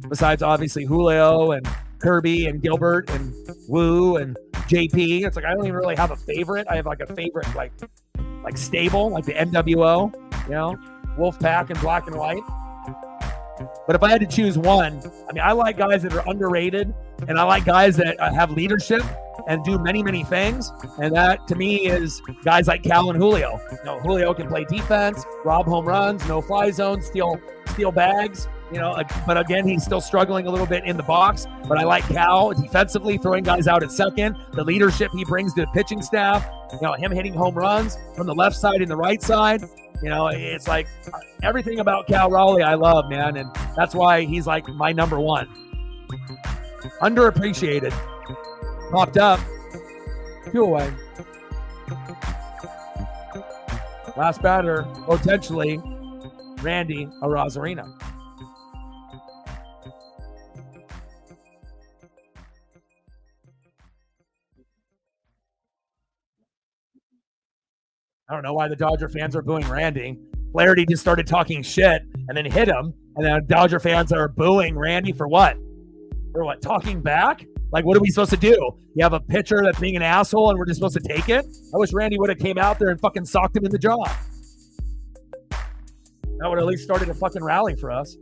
Besides, obviously, Julio and Kirby and Gilbert and Wu and JP. It's like I don't even really have a favorite. I have like a favorite like stable, like the NWO, Wolfpack and Black and White. But if I had to choose one, I like guys that are underrated, and I like guys that have leadership and do many, many things. And that, to me, is guys like Cal and Julio. Julio can play defense, rob home runs, no fly zone, steal bags. But again, he's still struggling a little bit in the box. But I like Cal defensively, throwing guys out at second, the leadership he brings to the pitching staff, him hitting home runs from the left side and the right side. It's like everything about Cal Raleigh I love, man. And that's why he's like my number one. Underappreciated. Popped up. 2 away. Last batter, potentially, Randy Arozarena. I don't know why the Dodger fans are booing Randy. Flaherty just started talking shit and then hit him. And then Dodger fans are booing Randy for what? For what? Talking back? Like, what are we supposed to do? You have a pitcher that's being an asshole and we're just supposed to take it? I wish Randy would have came out there and fucking socked him in the jaw. That would at least started a fucking rally for us.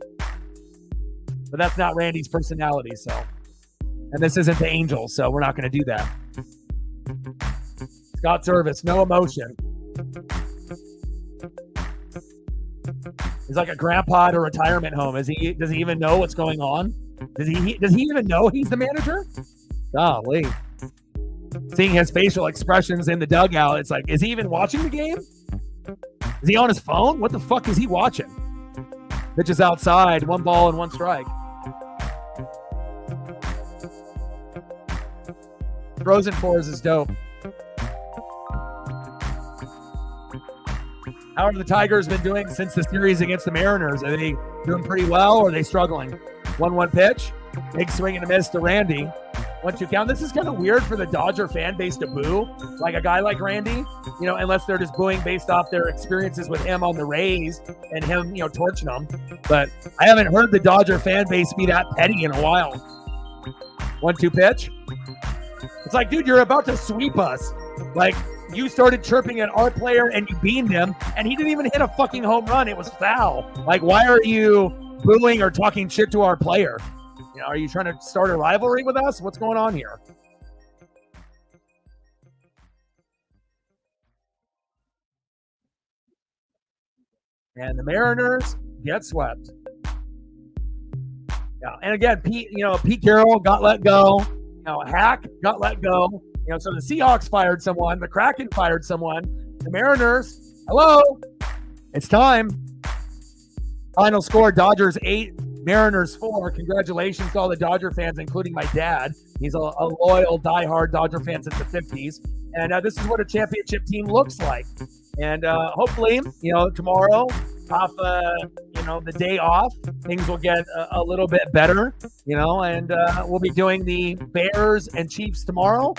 But that's not Randy's personality, so. And this isn't the Angels, so we're not going to do that. Scott Service, no emotion. He's like a grandpa at a retirement home. Does he even know what's going on? Does he even know he's the manager? Golly. Seeing his facial expressions in the dugout, it's like, is he even watching the game? Is he on his phone? What the fuck is he watching? Pitch is outside, 1 ball and 1 strike. Frozen Fours is dope. How are the Tigers been doing since the series against the Mariners? Are they doing pretty well or are they struggling? 1-1 pitch. Big swing and a miss to Randy. 1-2 count. This is kind of weird for the Dodger fan base to boo like a guy like Randy, unless they're just booing based off their experiences with him on the Rays and him, torching them. But I haven't heard the Dodger fan base be that petty in a while. 1-2 pitch. It's like, dude, you're about to sweep us. Like, you started chirping at our player and you beamed him, and he didn't even hit a fucking home run. It was foul. Like, why are you booing or talking shit to our player? Are you trying to start a rivalry with us? What's going on here? And the Mariners get swept. Yeah, and again, Pete Carroll got let go. Hack got let go. So the Seahawks fired someone. The Kraken fired someone. The Mariners, hello, it's time. Final score, Dodgers 8, Mariners 4. Congratulations to all the Dodger fans, including my dad. He's a loyal, diehard Dodger fan since the 50s. And this is what a championship team looks like. And hopefully, tomorrow, off, the day off, things will get a little bit better, and we'll be doing the Bears and Chiefs tomorrow.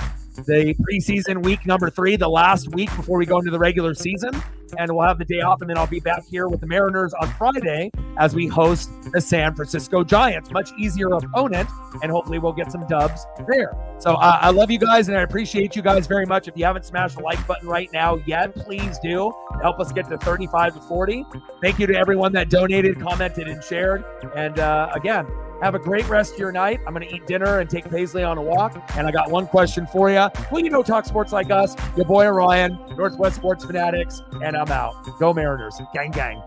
the preseason week number 3, the last week before we go into the regular season. And we'll have the day off, and then I'll be back here with the Mariners on Friday as we host the San Francisco Giants. Much easier opponent, and hopefully we'll get some dubs there. So I love you guys, and I appreciate you guys very much. If you haven't smashed the like button right now yet, please do. Help us get to 35 to 40. Thank you to everyone that donated, commented, and shared. And again, have a great rest of your night. I'm going to eat dinner and take Paisley on a walk. And I got one question for you. Will you talk sports like us? Your boy Orion, Northwest Sports Fanatics, and I'm out. Go Mariners. Gang, gang.